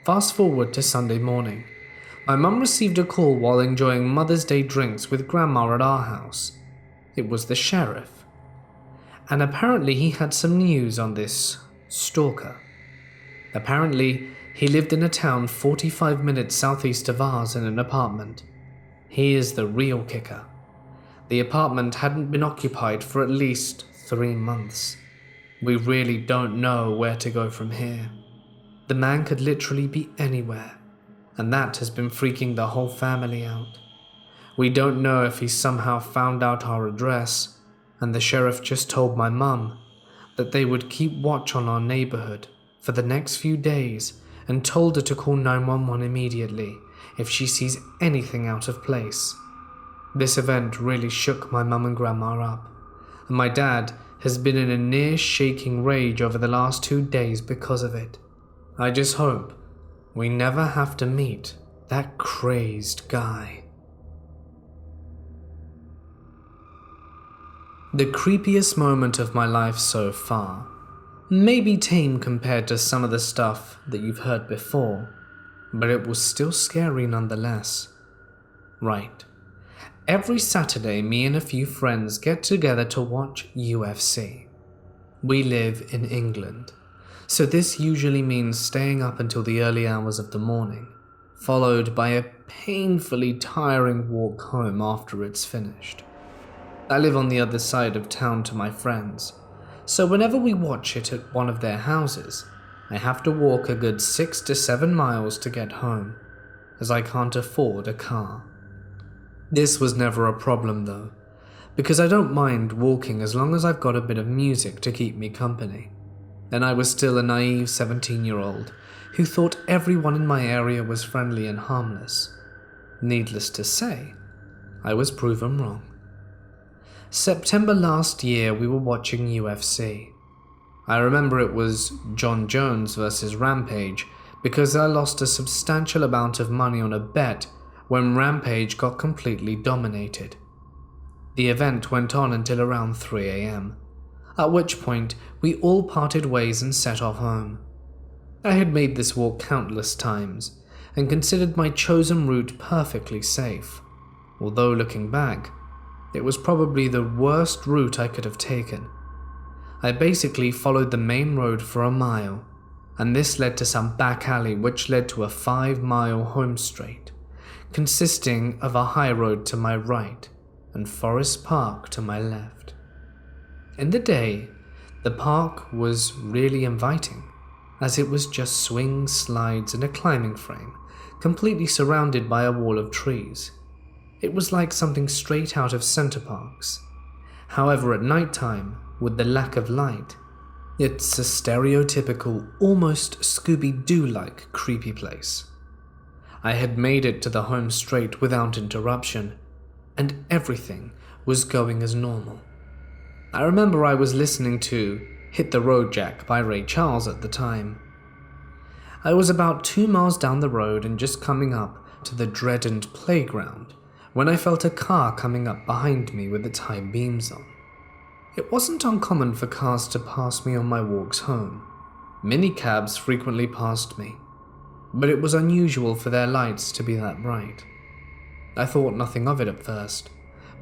Fast forward to Sunday morning. My mum received a call while enjoying Mother's Day drinks with Grandma at our house. It was the sheriff. and apparently he had some news on this stalker. Apparently, he lived in a town 45 minutes southeast of ours in an apartment. He is the real kicker. The apartment hadn't been occupied for at least 3 months. We really don't know where to go from here. The man could literally be anywhere, and that has been freaking the whole family out. We don't know if he somehow found out our address, and the sheriff just told my mum that they would keep watch on our neighborhood for the next few days and told her to call 911 immediately if she sees anything out of place. This event really shook my mum and grandma up, and my dad has been in a near shaking rage over the last 2 days because of it. I just hope we never have to meet that crazed guy. The creepiest moment of my life so far may be tame compared to some of the stuff that you've heard before, but it was still scary nonetheless. Right. Every Saturday, me and a few friends get together to watch UFC. We live in England, so this usually means staying up until the early hours of the morning, followed by a painfully tiring walk home after it's finished. I live on the other side of town to my friends, so whenever we watch it at one of their houses, I have to walk a good 6 to 7 miles to get home, as I can't afford a car. This was never a problem though, because I don't mind walking as long as I've got a bit of music to keep me company, and I was still a naive 17-year-old who thought everyone in my area was friendly and harmless. Needless to say, I was proven wrong. September last year, we were watching UFC. I remember it was John Jones versus Rampage because I lost a substantial amount of money on a bet when Rampage got completely dominated. The event went on until around 3 a.m., at which point we all parted ways and set off home. I had made this walk countless times and considered my chosen route perfectly safe, although looking back, it was probably the worst route I could have taken. I basically followed the main road for a mile, and this led to some back alley which led to a 5-mile home straight, consisting of a high road to my right and Forest Park to my left. In the day, the park was really inviting, as it was just swings, slides, and a climbing frame, completely surrounded by a wall of trees. It was like something straight out of Center Parks. However, at night time, with the lack of light, it's a stereotypical, almost Scooby-Doo-like creepy place. I had made it to the home straight without interruption, and everything was going as normal. I remember I was listening to Hit the Road Jack by Ray Charles at the time. I was about 2 miles down the road and just coming up to the dreaded playground when I felt a car coming up behind me with its high beams on. It wasn't uncommon for cars to pass me on my walks home. Minicabs frequently passed me, but it was unusual for their lights to be that bright. I thought nothing of it at first,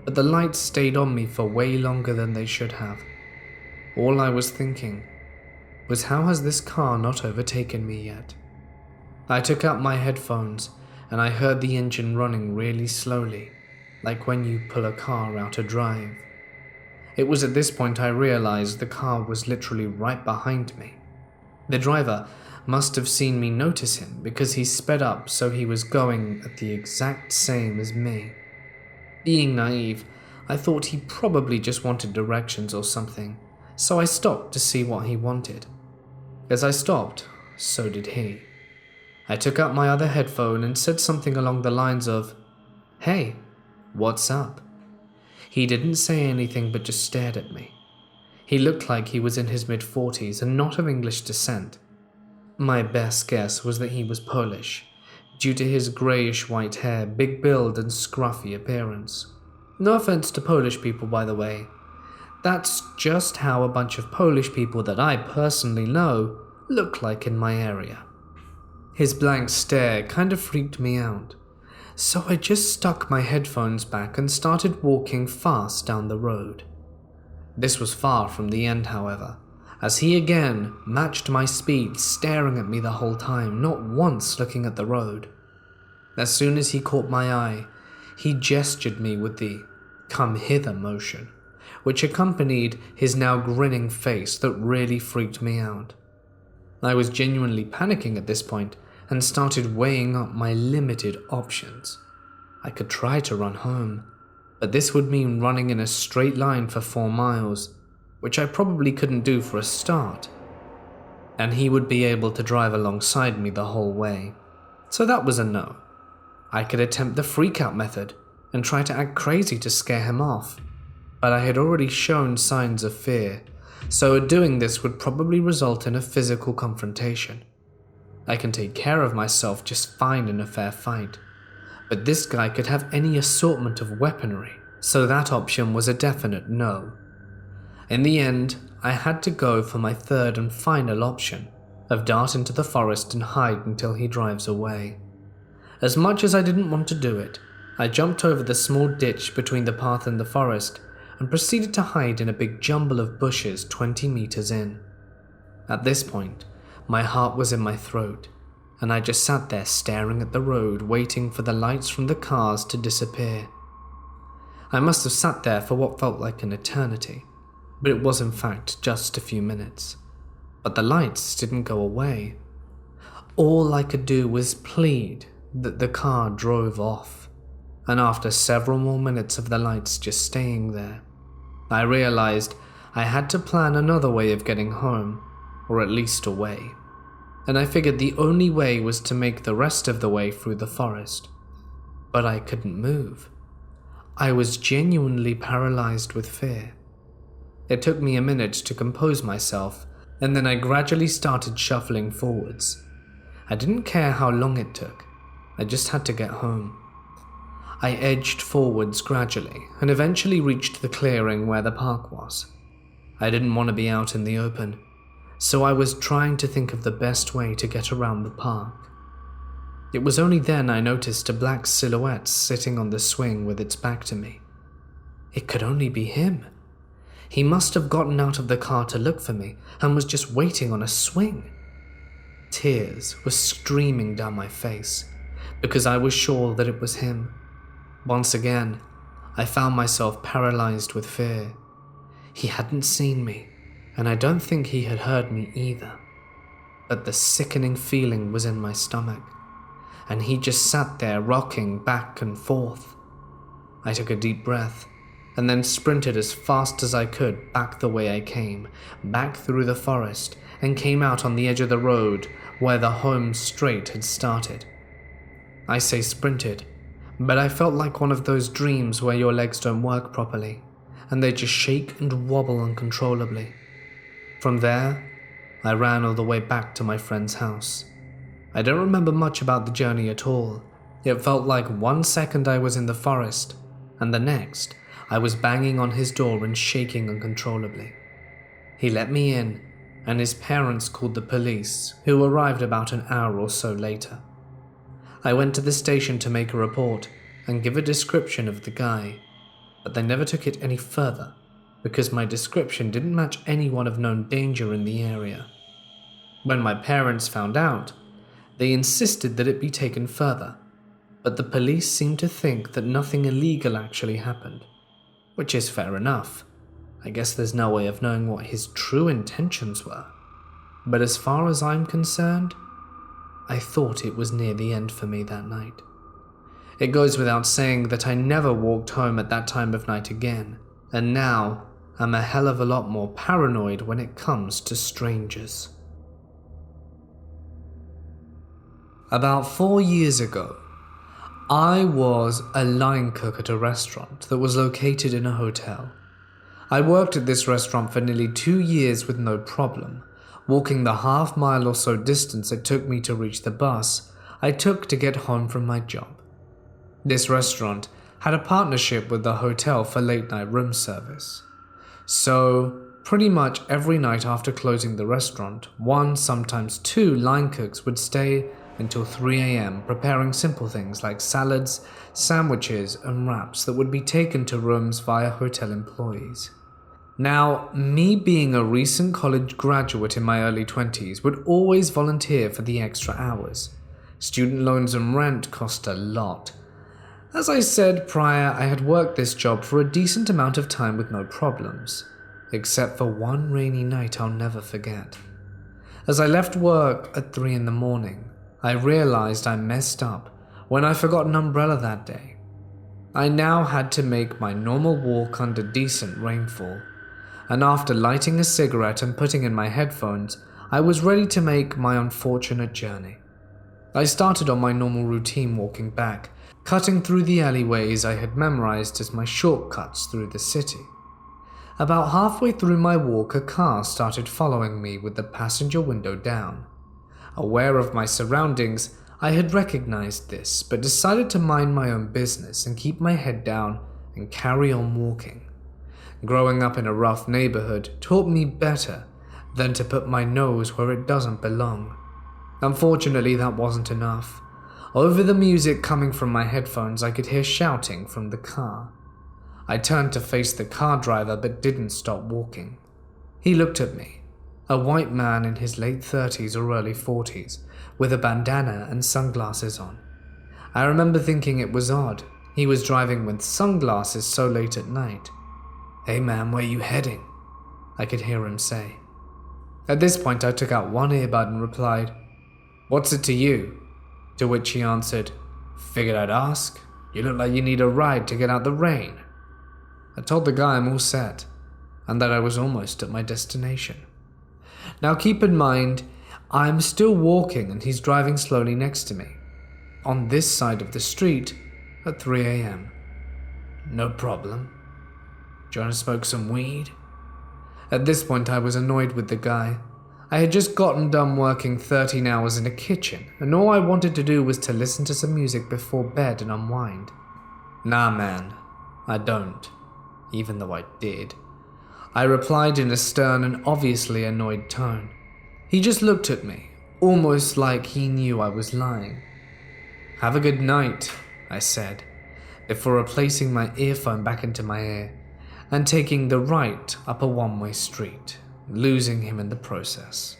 but the lights stayed on me for way longer than they should have. All I was thinking was, how has this car not overtaken me yet? I took out my headphones and I heard the engine running really slowly, like when you pull a car out a drive. It was at this point I realized the car was literally right behind me. The driver must have seen me notice him because he sped up, so he was going at the exact same as me. Being naive, I thought he probably just wanted directions or something, so I stopped to see what he wanted. As I stopped, so did he. I took out my other headphone and said something along the lines of, "Hey, what's up?" He didn't say anything but just stared at me. He looked like he was in his mid-40s and not of English descent. My best guess was that he was Polish, due to his greyish-white hair, big build, and scruffy appearance. No offense to Polish people, by the way. That's just how a bunch of Polish people that I personally know look like in my area. His blank stare kind of freaked me out, so I just stuck my headphones back and started walking fast down the road. This was far from the end, however, as he again matched my speed, staring at me the whole time, not once looking at the road. As soon as he caught my eye, he gestured me with the "come hither" motion, which accompanied his now grinning face that really freaked me out. I was genuinely panicking at this point and started weighing up my limited options. I could try to run home, but this would mean running in a straight line for 4 miles, which I probably couldn't do for a start. And he would be able to drive alongside me the whole way. So that was a no. I could attempt the freak-out method and try to act crazy to scare him off, but I had already shown signs of fear, so doing this would probably result in a physical confrontation. I can take care of myself just fine in a fair fight, but this guy could have any assortment of weaponry, so that option was a definite no. In the end, I had to go for my third and final option of dart into the forest and hide until he drives away. As much as I didn't want to do it, I jumped over the small ditch between the path and the forest and proceeded to hide in a big jumble of bushes 20 meters in. At this point, my heart was in my throat, and I just sat there staring at the road, waiting for the lights from the cars to disappear. I must have sat there for what felt like an eternity, but it was in fact just a few minutes. But the lights didn't go away. All I could do was plead that the car drove off, and after several more minutes of the lights just staying there, I realized I had to plan another way of getting home, or at least away, and I figured the only way was to make the rest of the way through the forest. But I couldn't move. I was genuinely paralyzed with fear. It took me a minute to compose myself, and then I gradually started shuffling forwards. I didn't care how long it took, I just had to get home. I edged forwards gradually and eventually reached the clearing where the park was. I didn't want to be out in the open, so I was trying to think of the best way to get around the park. It was only then I noticed a black silhouette sitting on the swing with its back to me. It could only be him. He must have gotten out of the car to look for me and was just waiting on a swing. Tears were streaming down my face because I was sure that it was him. Once again, I found myself paralyzed with fear. He hadn't seen me, and I don't think he had heard me either. But the sickening feeling was in my stomach, and he just sat there rocking back and forth. I took a deep breath, and then sprinted as fast as I could back the way I came, back through the forest, and came out on the edge of the road where the home straight had started. I say sprinted, but I felt like one of those dreams where your legs don't work properly, and they just shake and wobble uncontrollably. From there, I ran all the way back to my friend's house. I don't remember much about the journey at all. It felt like 1 second I was in the forest, and the next, I was banging on his door and shaking uncontrollably. He let me in, and his parents called the police, who arrived about an hour or so later. I went to the station to make a report and give a description of the guy, but they never took it any further because my description didn't match anyone of known danger in the area. When my parents found out, they insisted that it be taken further, but the police seemed to think that nothing illegal actually happened, which is fair enough. I guess there's no way of knowing what his true intentions were, but as far as I'm concerned, I thought it was near the end for me that night. It goes without saying that I never walked home at that time of night again, and now I'm a hell of a lot more paranoid when it comes to strangers. About 4 years ago, I was a line cook at a restaurant that was located in a hotel. I worked at this restaurant for nearly 2 years with no problem, walking the half-mile or so distance it took me to reach the bus I took to get home from my job. This restaurant had a partnership with the hotel for late-night room service. So, pretty much every night after closing the restaurant, 1, sometimes 2 line cooks would stay until 3 a.m. preparing simple things like salads, sandwiches, and wraps that would be taken to rooms via hotel employees. Now, me being a recent college graduate in my early 20s would always volunteer for the extra hours. Student loans and rent cost a lot. As I said prior, I had worked this job for a decent amount of time with no problems, except for one rainy night I'll never forget. As I left work at 3 in the morning, I realized I messed up when I forgot an umbrella that day. I now had to make my normal walk under decent rainfall, and after lighting a cigarette and putting in my headphones, I was ready to make my unfortunate journey. I started on my normal routine walking back, cutting through the alleyways I had memorized as my shortcuts through the city. About halfway through my walk, a car started following me with the passenger window down. Aware of my surroundings, I had recognized this, but decided to mind my own business and keep my head down and carry on walking. Growing up in a rough neighborhood taught me better than to put my nose where it doesn't belong. Unfortunately, that wasn't enough. Over the music coming from my headphones, I could hear shouting from the car. I turned to face the car driver but didn't stop walking. He looked at me, a white man in his late 30s or early 40s, with a bandana and sunglasses on. I remember thinking it was odd. He was driving with sunglasses so late at night. "Hey man, where you heading?" I could hear him say. At this point, I took out one earbud and replied, "What's it to you?" To which he answered, "Figured I'd ask. You look like you need a ride to get out the rain." I told the guy I'm all set, and that I was almost at my destination. Now keep in mind, I'm still walking and he's driving slowly next to me, on this side of the street at 3 a.m. "No problem. Do you want to smoke some weed?" At this point, I was annoyed with the guy. I had just gotten done working 13 hours in a kitchen, and all I wanted to do was to listen to some music before bed and unwind. "Nah man, I don't," even though I did. I replied in a stern and obviously annoyed tone. He just looked at me, almost like he knew I was lying. "Have a good night," I said, before replacing my earphone back into my ear and taking the right up a one-way street, losing him in the process.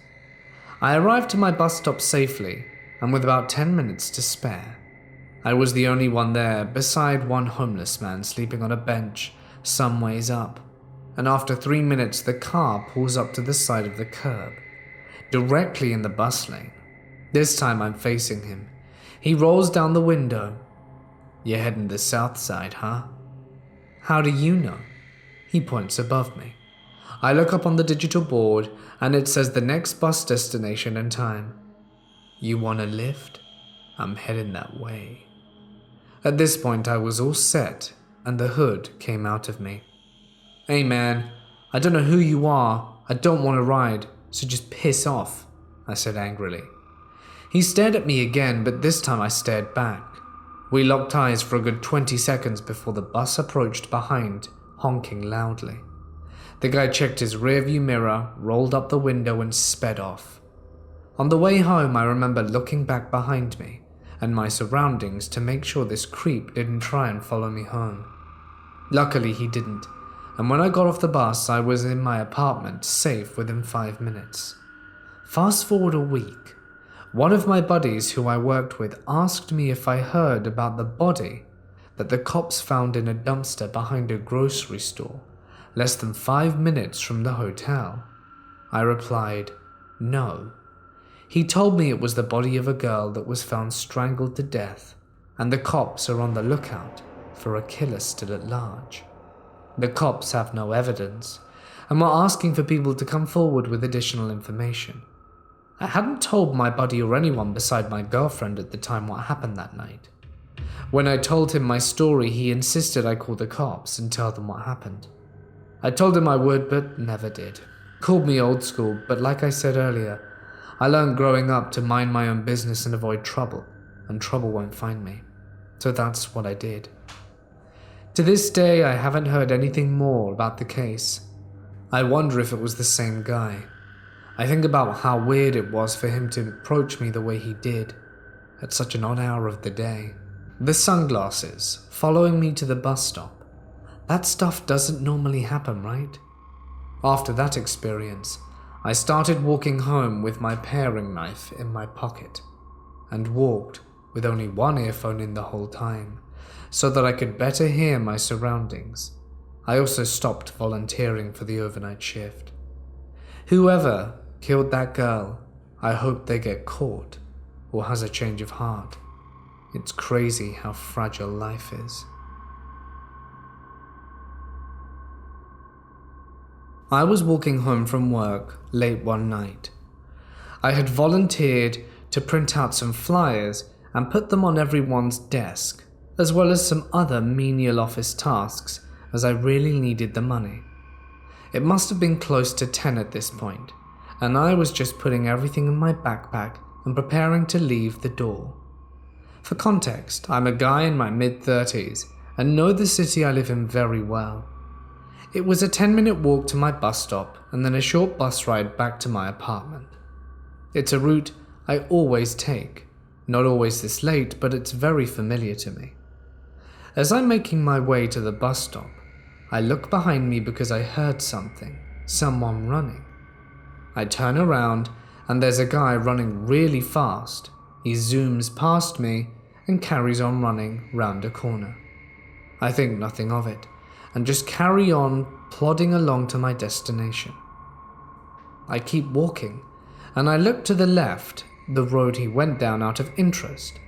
I arrived to my bus stop safely, and with about 10 minutes to spare. I was the only one there, beside one homeless man sleeping on a bench some ways up, and after 3 minutes the car pulls up to the side of the curb, directly in the bus lane. This time I'm facing him. He rolls down the window. "You're heading the south side, huh?" "How do you know?" He points above me. I look up on the digital board and it says the next bus destination and time. "You want a lift? I'm heading that way." At this point I was all set and the hood came out of me. "Hey man, I don't know who you are. I don't want to ride, so just piss off," I said angrily. He stared at me again, but this time I stared back. We locked eyes for a good 20 seconds before the bus approached behind, honking loudly. The guy checked his rearview mirror, rolled up the window and sped off. On the way home, I remember looking back behind me and my surroundings to make sure this creep didn't try and follow me home. Luckily, he didn't, and when I got off the bus, I was in my apartment, safe within 5 minutes. Fast forward a week. One of my buddies who I worked with asked me if I heard about the body that the cops found in a dumpster behind a grocery store, less than 5 minutes from the hotel. I replied, "No." He told me it was the body of a girl that was found strangled to death, and the cops are on the lookout for a killer still at large. The cops have no evidence, and were asking for people to come forward with additional information. I hadn't told my buddy or anyone beside my girlfriend at the time what happened that night. When I told him my story, he insisted I call the cops and tell them what happened. I told him I would, but never did. Called me old school, but like I said earlier, I learned growing up to mind my own business and avoid trouble, and trouble won't find me. So that's what I did. To this day, I haven't heard anything more about the case. I wonder if it was the same guy. I think about how weird it was for him to approach me the way he did, at such an odd hour of the day. The sunglasses, following me to the bus stop. That stuff doesn't normally happen, right? After that experience, I started walking home with my paring knife in my pocket, and walked with only one earphone in the whole time, so that I could better hear my surroundings. I also stopped volunteering for the overnight shift. Whoever killed that girl, I hope they get caught or has a change of heart. It's crazy how fragile life is. I was walking home from work late one night. I had volunteered to print out some flyers and put them on everyone's desk, as well as some other menial office tasks, as I really needed the money. It must have been close to 10 at this point, and I was just putting everything in my backpack and preparing to leave the door. For context, I'm a guy in my mid-30s and know the city I live in very well. It was a 10-minute walk to my bus stop and then a short bus ride back to my apartment. It's a route I always take, not always this late, but it's very familiar to me. As I'm making my way to the bus stop, I look behind me because I heard someone running. I turn around and there's a guy running really fast. He zooms past me and carries on running round a corner. I think nothing of it and just carry on plodding along to my destination. I keep walking and I look to the left, the road he went down out of interest,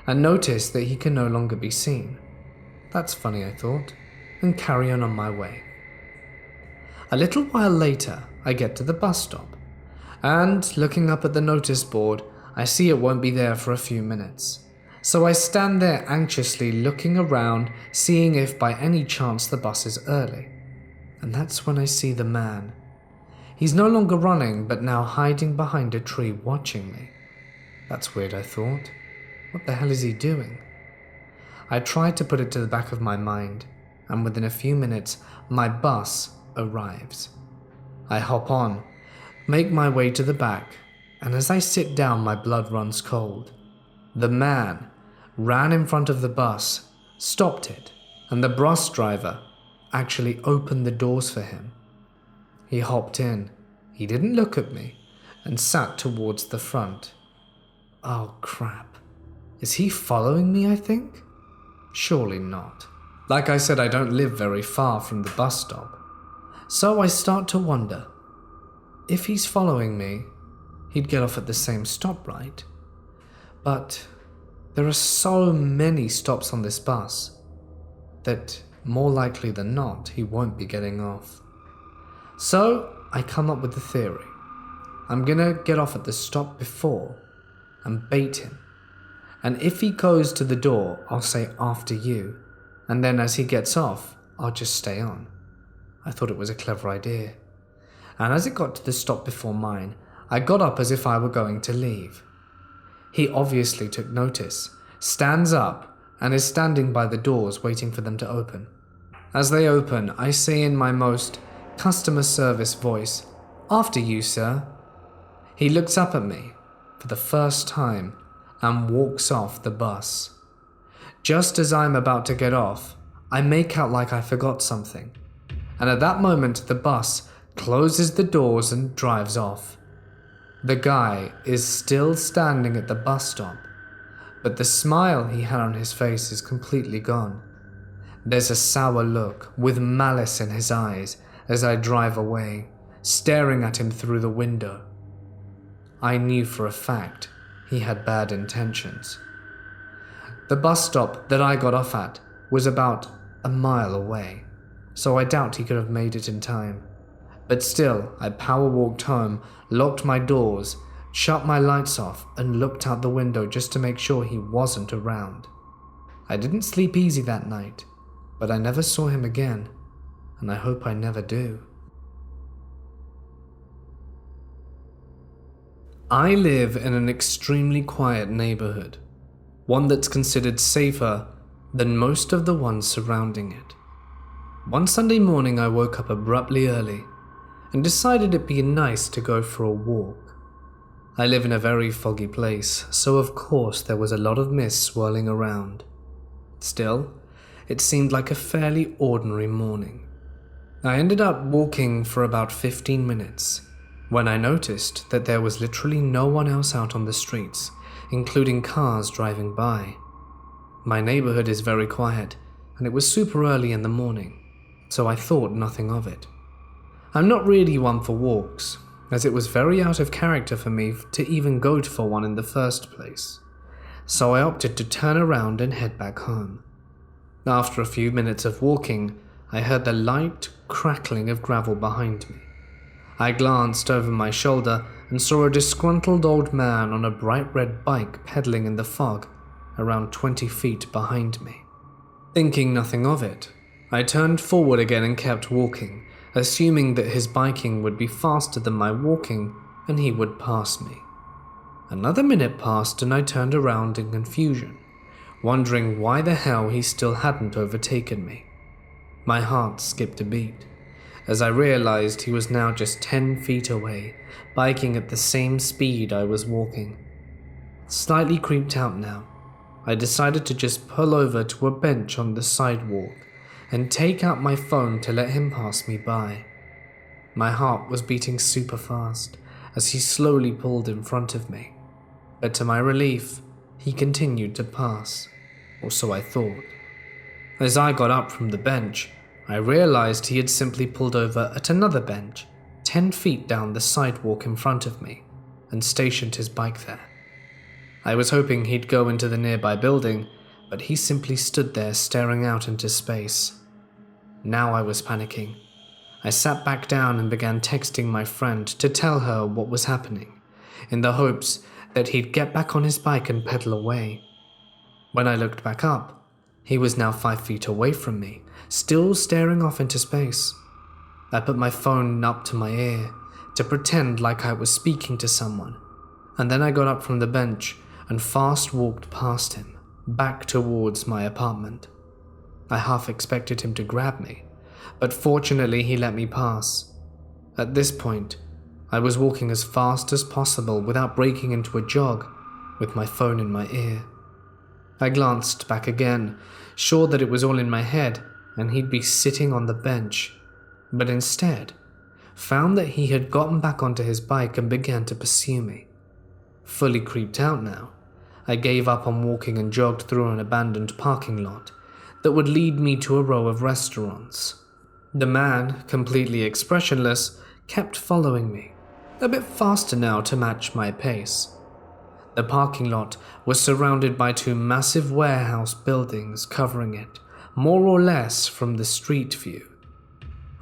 and notice that he can no longer be seen. That's funny, I thought, and carry on my way. A little while later, I get to the bus stop, and looking up at the notice board, I see it won't be there for a few minutes. So I stand there anxiously looking around, seeing if by any chance the bus is early. And that's when I see the man. He's no longer running, but now hiding behind a tree watching me. That's weird, I thought. What the hell is he doing? I tried to put it to the back of my mind, and within a few minutes, my bus arrives. I hop on, make my way to the back, and as I sit down, my blood runs cold. The man ran in front of the bus, stopped it, and the bus driver actually opened the doors for him. He hopped in, he didn't look at me, and sat towards the front. Oh crap. Is he following me, I think? Surely not. Like I said, I don't live very far from the bus stop. So I start to wonder, if he's following me, he'd get off at the same stop, right? But there are so many stops on this bus that more likely than not, he won't be getting off. So I come up with the theory. I'm gonna get off at the stop before and bait him. And if he goes to the door, I'll say after you. And then as he gets off, I'll just stay on. I thought it was a clever idea. And as it got to the stop before mine, I got up as if I were going to leave. He obviously took notice, stands up, and is standing by the doors waiting for them to open. As they open, I say in my most customer service voice, "After you, sir." He looks up at me for the first time and walks off the bus. Just as I'm about to get off, I make out like I forgot something. And at that moment, the bus closes the doors and drives off. The guy is still standing at the bus stop, but the smile he had on his face is completely gone. There's a sour look with malice in his eyes as I drive away, staring at him through the window. I knew for a fact he had bad intentions. The bus stop that I got off at was about a mile away, so I doubt he could have made it in time. But still, I power walked home, locked my doors, shut my lights off, and looked out the window just to make sure he wasn't around. I didn't sleep easy that night, but I never saw him again, and I hope I never do. I live in an extremely quiet neighborhood, one that's considered safer than most of the ones surrounding it. One Sunday morning I woke up abruptly early and decided it'd be nice to go for a walk. I live in a very foggy place, so of course there was a lot of mist swirling around. Still, it seemed like a fairly ordinary morning. I ended up walking for about 15 minutes when I noticed that there was literally no one else out on the streets, including cars driving by. My neighborhood is very quiet, and it was super early in the morning, so I thought nothing of it. I'm not really one for walks, as it was very out of character for me to even go for one in the first place, so I opted to turn around and head back home. After a few minutes of walking, I heard the light crackling of gravel behind me. I glanced over my shoulder and saw a disgruntled old man on a bright red bike pedaling in the fog around 20 feet behind me. Thinking nothing of it, I turned forward again and kept walking, assuming that his biking would be faster than my walking and he would pass me. Another minute passed and I turned around in confusion, wondering why the hell he still hadn't overtaken me. My heart skipped a beat as I realized he was now just 10 feet away, biking at the same speed I was walking. Slightly creeped out now, I decided to just pull over to a bench on the sidewalk and take out my phone to let him pass me by. My heart was beating super fast as he slowly pulled in front of me, but to my relief, he continued to pass, or so I thought. As I got up from the bench, I realized he had simply pulled over at another bench, 10 feet down the sidewalk in front of me, and stationed his bike there. I was hoping he'd go into the nearby building, but he simply stood there staring out into space. Now I was panicking. I sat back down and began texting my friend to tell her what was happening, in the hopes that he'd get back on his bike and pedal away. When I looked back up, he was now 5 feet away from me, still staring off into space. I put my phone up to my ear to pretend like I was speaking to someone, and then I got up from the bench and fast walked past him, back towards my apartment. I half expected him to grab me, but fortunately he let me pass. At this point, I was walking as fast as possible without breaking into a jog, with my phone in my ear. I glanced back again, sure that it was all in my head and he'd be sitting on the bench, but instead found that he had gotten back onto his bike and began to pursue me. Fully creeped out now, I gave up on walking and jogged through an abandoned parking lot that would lead me to a row of restaurants. The man, completely expressionless, kept following me, a bit faster now to match my pace. The parking lot was surrounded by two massive warehouse buildings covering it, more or less from the street view.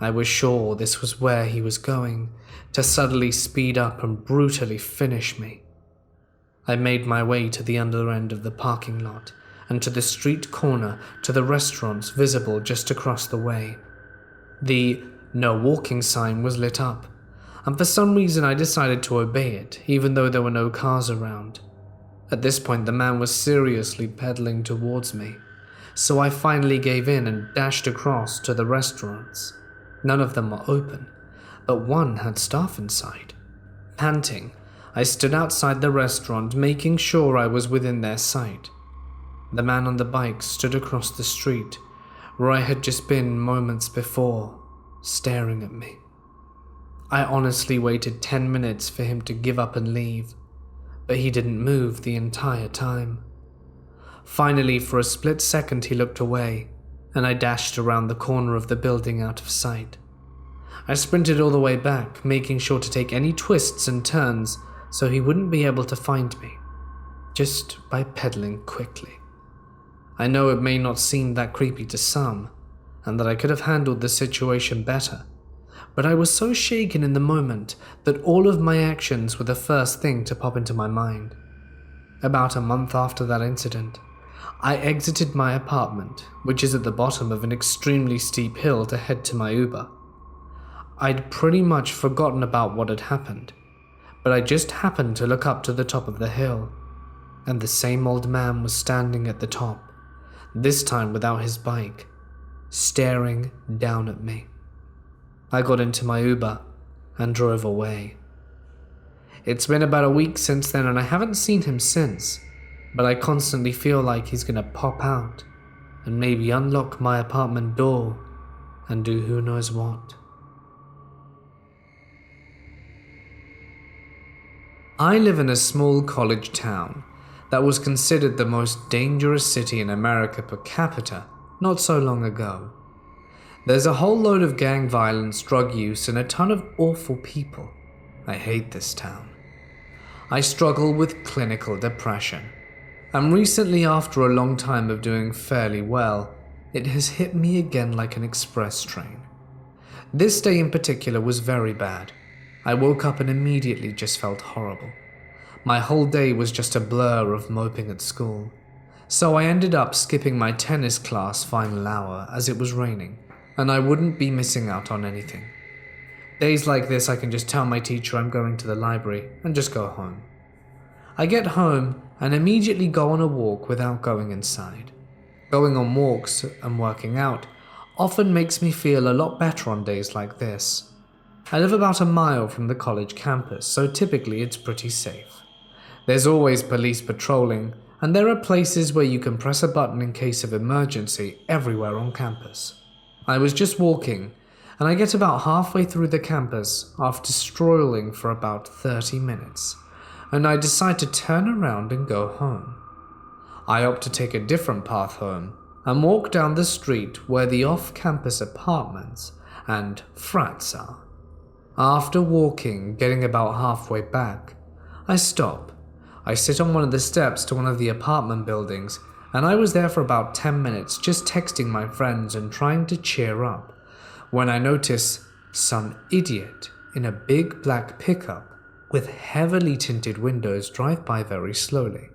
I was sure this was where he was going, to suddenly speed up and brutally finish me. I made my way to the under end of the parking lot and to the street corner to the restaurants visible just across the way. The "no walking" sign was lit up, and for some reason I decided to obey it, even though there were no cars around. At this point, the man was seriously pedaling towards me, so I finally gave in and dashed across to the restaurants. None of them were open, but one had staff inside. Panting, I stood outside the restaurant, making sure I was within their sight. The man on the bike stood across the street, where I had just been moments before, staring at me. I honestly waited 10 minutes for him to give up and leave, but he didn't move the entire time. Finally, for a split second, he looked away, and I dashed around the corner of the building out of sight. I sprinted all the way back, making sure to take any twists and turns so he wouldn't be able to find me, just by pedaling quickly. I know it may not seem that creepy to some, and that I could have handled the situation better, but I was so shaken in the moment that all of my actions were the first thing to pop into my mind. About a month after that incident, I exited my apartment, which is at the bottom of an extremely steep hill, to head to my Uber. I'd pretty much forgotten about what had happened, but I just happened to look up to the top of the hill, and the same old man was standing at the top, this time without his bike, staring down at me. I got into my Uber and drove away. It's been about a week since then and I haven't seen him since, but I constantly feel like he's gonna pop out and maybe unlock my apartment door and do who knows what. I live in a small college town that was considered the most dangerous city in America per capita not so long ago. There's a whole load of gang violence, drug use, and a ton of awful people. I hate this town. I struggle with clinical depression, and recently, after a long time of doing fairly well, it has hit me again like an express train. This day in particular was very bad. I woke up and immediately just felt horrible. My whole day was just a blur of moping at school. So I ended up skipping my tennis class final hour as it was raining, and I wouldn't be missing out on anything. Days like this I can just tell my teacher I'm going to the library and just go home. I get home and immediately go on a walk without going inside. Going on walks and working out often makes me feel a lot better on days like this. I live about a mile from the college campus, so typically it's pretty safe. There's always police patrolling, and there are places where you can press a button in case of emergency everywhere on campus. I was just walking, and I get about halfway through the campus after strolling for about 30 minutes, and I decide to turn around and go home. I opt to take a different path home and walk down the street where the off-campus apartments and frats are. After walking, getting about halfway back, I stop. I sit on one of the steps to one of the apartment buildings, and I was there for about 10 minutes just texting my friends and trying to cheer up, when I notice some idiot in a big black pickup with heavily tinted windows drive by very slowly.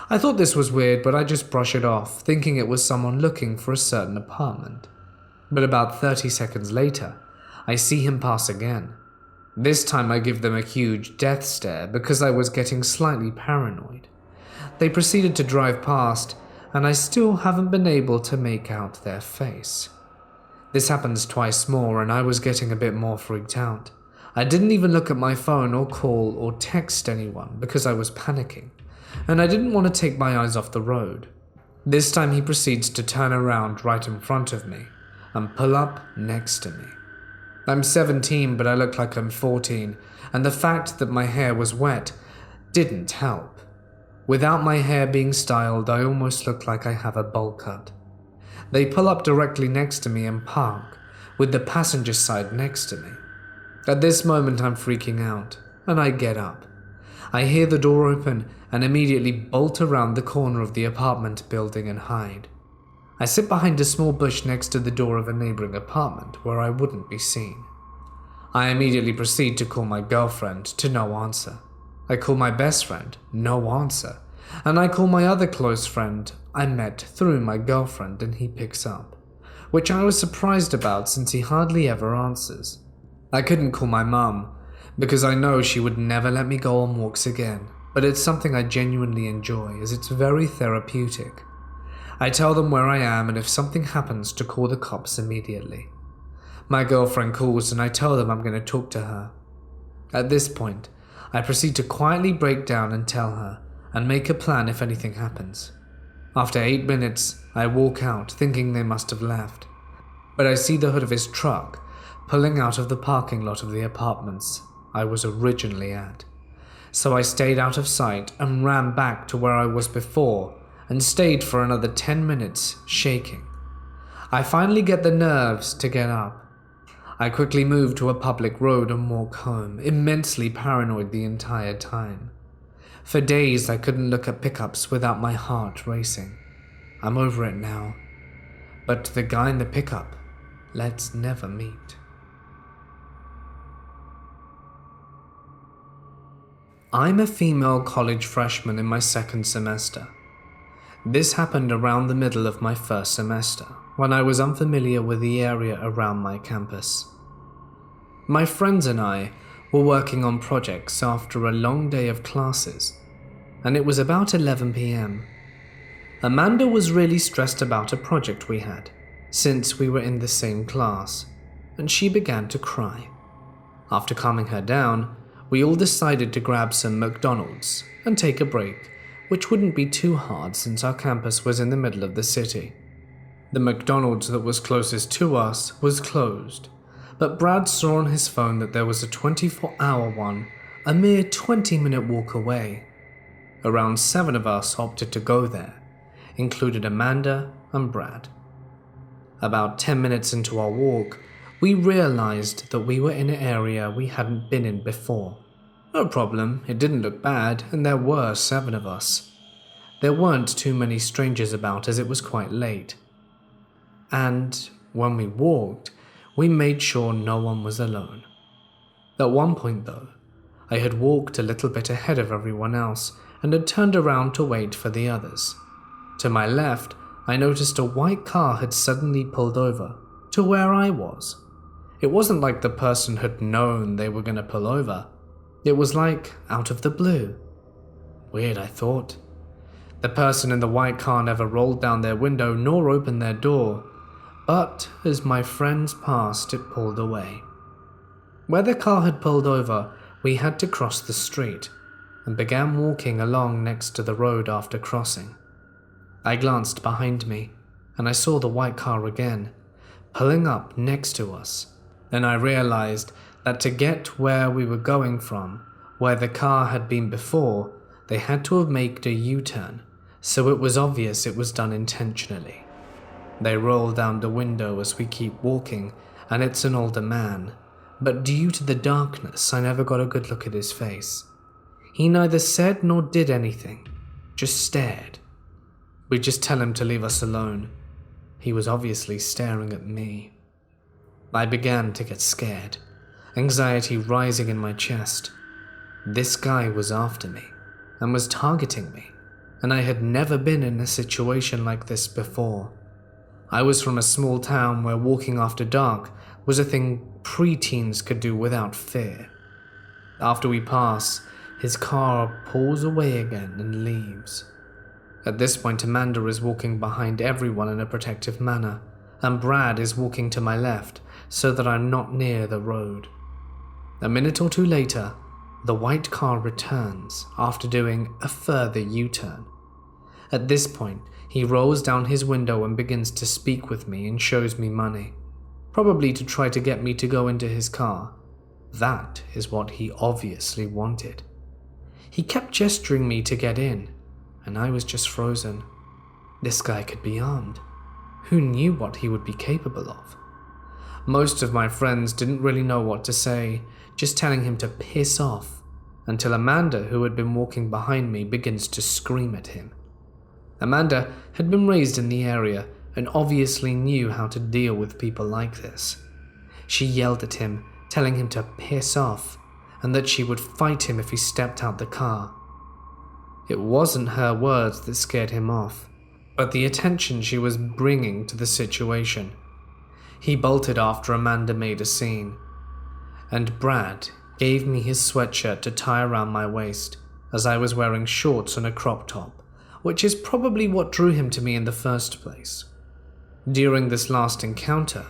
I thought this was weird, but I just brush it off, thinking it was someone looking for a certain apartment. But about 30 seconds later, I see him pass again. This time I give them a huge death stare because I was getting slightly paranoid. They proceeded to drive past, and I still haven't been able to make out their face. This happens twice more, and I was getting a bit more freaked out. I didn't even look at my phone or call or text anyone because I was panicking, and I didn't want to take my eyes off the road. This time he proceeds to turn around right in front of me and pull up next to me. I'm 17, but I look like I'm 14, and the fact that my hair was wet didn't help. Without my hair being styled, I almost look like I have a bowl cut. They pull up directly next to me and park, with the passenger side next to me. At this moment I'm freaking out, and I get up. I hear the door open and immediately bolt around the corner of the apartment building and hide. I sit behind a small bush next to the door of a neighboring apartment where I wouldn't be seen. I immediately proceed to call my girlfriend, to no answer. I call my best friend, no answer. And I call my other close friend I met through my girlfriend, and he picks up, which I was surprised about since he hardly ever answers. I couldn't call my mum because I know she would never let me go on walks again, but it's something I genuinely enjoy as it's very therapeutic. I tell them where I am and if something happens to call the cops immediately. My girlfriend calls and I tell them I'm going to talk to her. At this point, I proceed to quietly break down and tell her and make a plan if anything happens. After 8 minutes, I walk out thinking they must have left, but I see the hood of his truck pulling out of the parking lot of the apartments I was originally at. So I stayed out of sight and ran back to where I was before and stayed for another 10 minutes, shaking. I finally get the nerves to get up. I quickly move to a public road and walk home, immensely paranoid the entire time. For days I couldn't look at pickups without my heart racing. I'm over it now. But the guy in the pickup, let's never meet. I'm a female college freshman in my second semester. This happened around the middle of my first semester, when I was unfamiliar with the area around my campus. My friends and I were working on projects after a long day of classes, and it was about 11 p.m. Amanda was really stressed about a project we had, since we were in the same class, and she began to cry. After calming her down, we all decided to grab some McDonald's and take a break, which wouldn't be too hard since our campus was in the middle of the city. The McDonald's that was closest to us was closed, but Brad saw on his phone that there was a 24-hour one a mere 20-minute walk away. Around 7 of us opted to go there, included Amanda and Brad. About 10 minutes into our walk, we realized that we were in an area we hadn't been in before. No problem, it didn't look bad, and there were 7 of us. There weren't too many strangers about as it was quite late. And when we walked, we made sure no one was alone. At one point though, I had walked a little bit ahead of everyone else and had turned around to wait for the others. To my left, I noticed a white car had suddenly pulled over to where I was. It wasn't like the person had known they were going to pull over. It was like out of the blue. Weird, I thought. The person in the white car never rolled down their window nor opened their door, but as my friends passed, it pulled away. Where the car had pulled over, we had to cross the street and began walking along next to the road after crossing. I glanced behind me and I saw the white car again, pulling up next to us. Then I realized that to get where we were going from, where the car had been before, they had to have made a U-turn, so it was obvious it was done intentionally. They roll down the window as we keep walking, and it's an older man, but due to the darkness, I never got a good look at his face. He neither said nor did anything, just stared. We'd just tell him to leave us alone. He was obviously staring at me. I began to get scared, anxiety rising in my chest. This guy was after me and was targeting me, and I had never been in a situation like this before. I was from a small town where walking after dark was a thing preteens could do without fear. After we pass, his car pulls away again and leaves. At this point, Amanda is walking behind everyone in a protective manner, and Brad is walking to my left so that I'm not near the road. A minute or two later, the white car returns after doing a further U-turn. At this point, he rolls down his window and begins to speak with me and shows me money, probably to try to get me to go into his car. That is what he obviously wanted. He kept gesturing me to get in, and I was just frozen. This guy could be armed. Who knew what he would be capable of? Most of my friends didn't really know what to say, just telling him to piss off, until Amanda, who had been walking behind me, begins to scream at him. Amanda had been raised in the area and obviously knew how to deal with people like this. She yelled at him, telling him to piss off, and that she would fight him if he stepped out the car. It wasn't her words that scared him off, but the attention she was bringing to the situation. He bolted after Amanda made a scene, and Brad gave me his sweatshirt to tie around my waist, as I was wearing shorts and a crop top, which is probably what drew him to me in the first place. During this last encounter,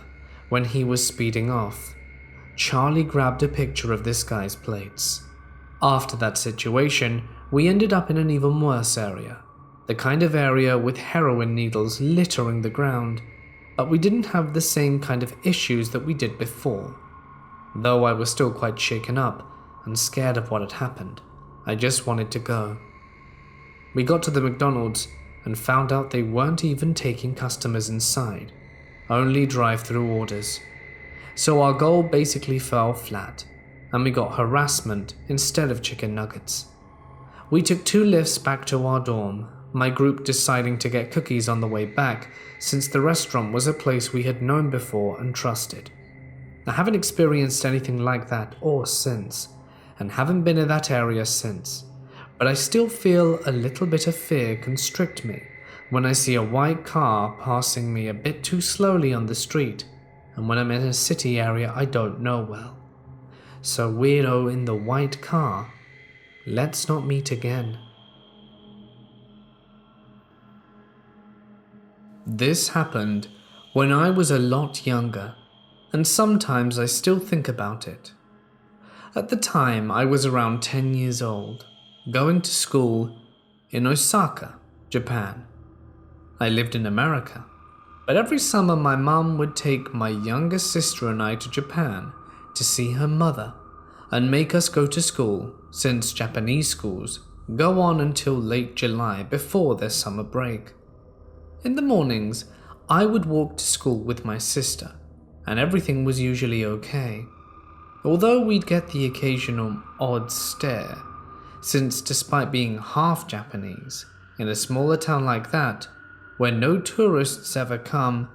when he was speeding off, Charlie grabbed a picture of this guy's plates. After that situation, we ended up in an even worse area, the kind of area with heroin needles littering the ground, but we didn't have the same kind of issues that we did before. Though I was still quite shaken up and scared of what had happened, I just wanted to go. We got to the McDonald's and found out they weren't even taking customers inside, only drive-through orders. So our goal basically fell flat, and we got harassment instead of chicken nuggets. We took 2 lifts back to our dorm, my group deciding to get cookies on the way back since the restaurant was a place we had known before and trusted. I haven't experienced anything like that or since, and haven't been in that area since, but I still feel a little bit of fear constrict me when I see a white car passing me a bit too slowly on the street, and when I'm in a city area I don't know well. So weirdo in the white car, let's not meet again. This happened when I was a lot younger, and sometimes I still think about it. At the time, I was around 10 years old, going to school in Osaka, Japan. I lived in America, But every summer my mum would take my youngest sister and I to Japan to see her mother and make us go to school, since Japanese schools go on until late July before their summer break. In the mornings, I would walk to school with my sister, and everything was usually okay. Although we'd get the occasional odd stare, since despite being half Japanese, in a smaller town like that, where no tourists ever come,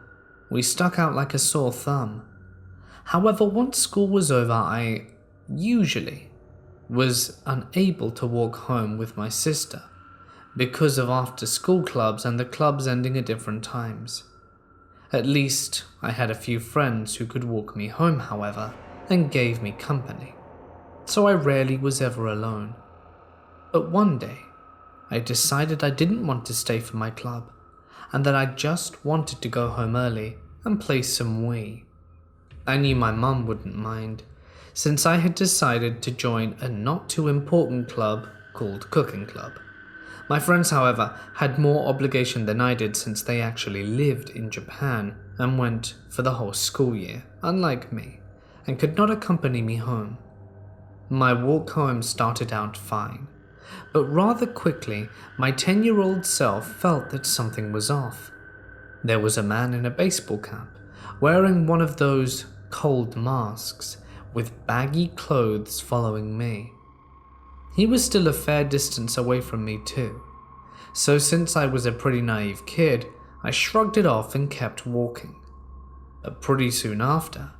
we stuck out like a sore thumb. However, once school was over, I usually was unable to walk home with my sister because of after-school clubs and the clubs ending at different times. At least, I had a few friends who could walk me home, however, and gave me company, so I rarely was ever alone. But one day, I decided I didn't want to stay for my club, and that I just wanted to go home early and play some Wii. I knew my mum wouldn't mind, since I had decided to join a not-too-important club called Cooking Club. My friends, however, had more obligation than I did, since they actually lived in Japan and went for the whole school year, unlike me, and could not accompany me home. My walk home started out fine, but rather quickly my 10-year-old self felt that something was off. There was a man in a baseball cap, wearing one of those cold masks, with baggy clothes following me. He was still a fair distance away from me too, so since I was a pretty naive kid, I shrugged it off and kept walking. But pretty soon after,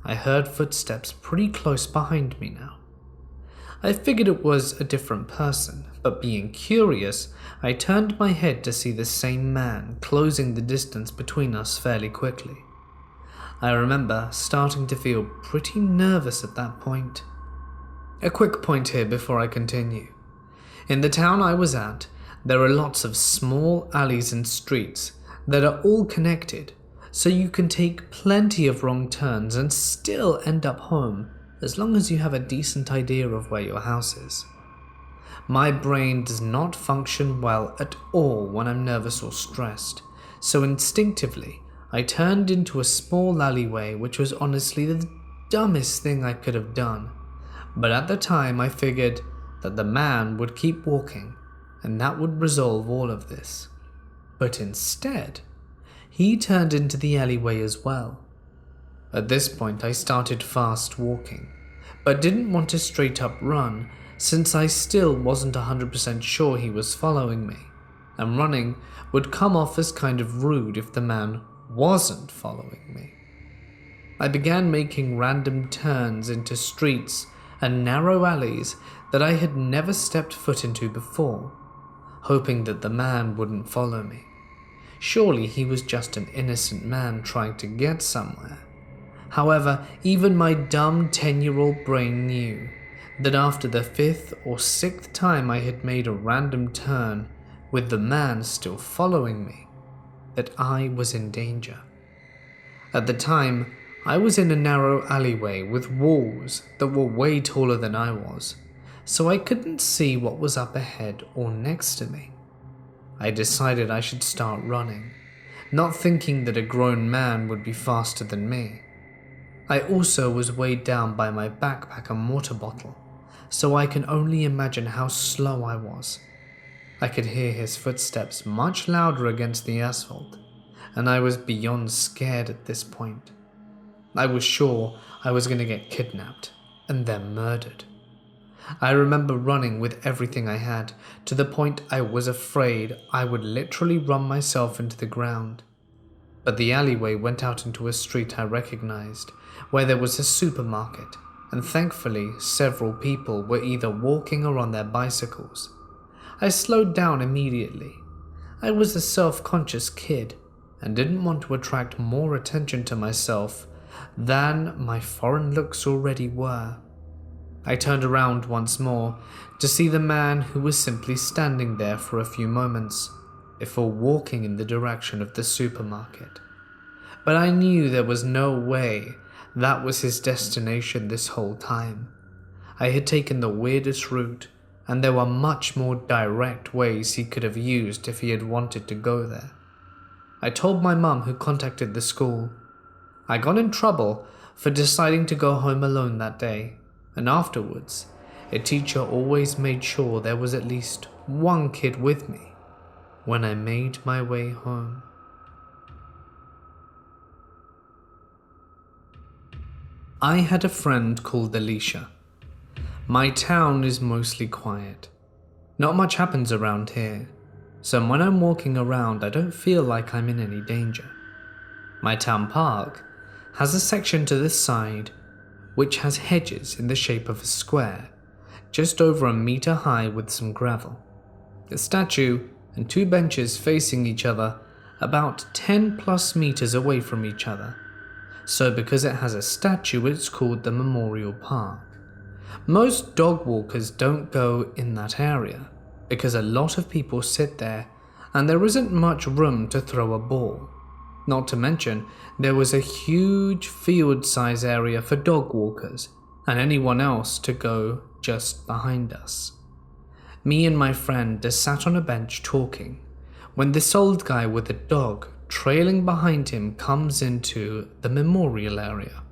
I heard footsteps pretty close behind me now. I figured it was a different person, but being curious, I turned my head to see the same man closing the distance between us fairly quickly. I remember starting to feel pretty nervous at that point. A quick point here before I continue. In the town I was at, there are lots of small alleys and streets that are all connected, so you can take plenty of wrong turns and still end up home as long as you have a decent idea of where your house is. My brain does not function well at all when I'm nervous or stressed, so instinctively I turned into a small alleyway, which was honestly the dumbest thing I could have done. But at the time I figured that the man would keep walking and that would resolve all of this. But instead, he turned into the alleyway as well. At this point I started fast walking, but didn't want to straight up run, since I still wasn't 100% sure he was following me, and running would come off as kind of rude if the man wasn't following me. I began making random turns into streets and narrow alleys that I had never stepped foot into before, hoping that the man wouldn't follow me. Surely he was just an innocent man trying to get somewhere. However, even my dumb 10-year-old brain knew that after the 5th or 6th time I had made a random turn with the man still following me, that I was in danger. At the time, I was in a narrow alleyway with walls that were way taller than I was, so I couldn't see what was up ahead or next to me. I decided I should start running, not thinking that a grown man would be faster than me. I also was weighed down by my backpack and water bottle, so I can only imagine how slow I was. I could hear his footsteps much louder against the asphalt, and I was beyond scared at this point. I was sure I was going to get kidnapped and then murdered. I remember running with everything I had, to the point I was afraid I would literally run myself into the ground. But the alleyway went out into a street I recognized, where there was a supermarket, and thankfully several people were either walking or on their bicycles. I slowed down immediately. I was a self-conscious kid and didn't want to attract more attention to myself than my foreign looks already were. I turned around once more to see the man who was simply standing there for a few moments before walking in the direction of the supermarket. But I knew there was no way that was his destination this whole time. I had taken the weirdest route, and there were much more direct ways he could have used if he had wanted to go there. I told my mum, who contacted the school. I got in trouble for deciding to go home alone that day, and afterwards, a teacher always made sure there was at least one kid with me when I made my way home. I had a friend called Alicia. My town is mostly quiet. Not much happens around here, so when I'm walking around, I don't feel like I'm in any danger. My town park has a section to this side which has hedges in the shape of a square, just over a meter high with some gravel. A statue and two benches facing each other about 10 plus meters away from each other. So because it has a statue, it's called the Memorial Park. Most dog walkers don't go in that area because a lot of people sit there and there isn't much room to throw a ball. Not to mention, there was a huge field-size area for dog walkers and anyone else to go just behind us. Me and my friend just sat on a bench talking when this old guy with a dog trailing behind him comes into the memorial area.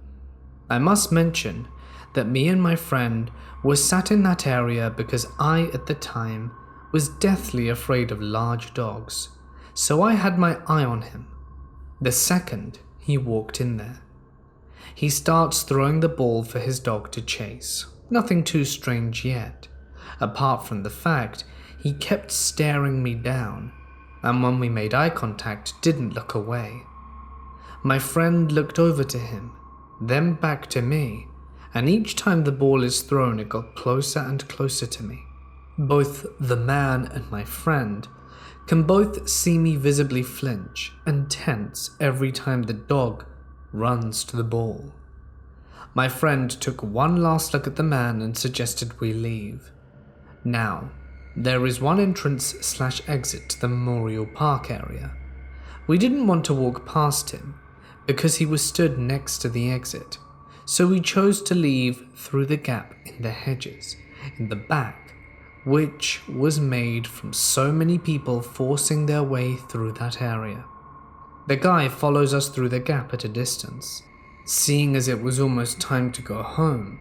I must mention that me and my friend were sat in that area because I, at the time, was deathly afraid of large dogs, so I had my eye on him. The second he walked in there, he starts throwing the ball for his dog to chase. Nothing too strange yet, apart from the fact he kept staring me down, and when we made eye contact, didn't look away. My friend looked over to him, then back to me, and each time the ball is thrown, it got closer and closer to me. Both the man and my friend can both see me visibly flinch and tense every time the dog runs to the ball. My friend took one last look at the man and suggested we leave. Now, there is one entrance/exit to the Memorial Park area. We didn't want to walk past him because he was stood next to the exit, so we chose to leave through the gap in the hedges in the back, which was made from so many people forcing their way through that area. The guy follows us through the gap at a distance. Seeing as it was almost time to go home,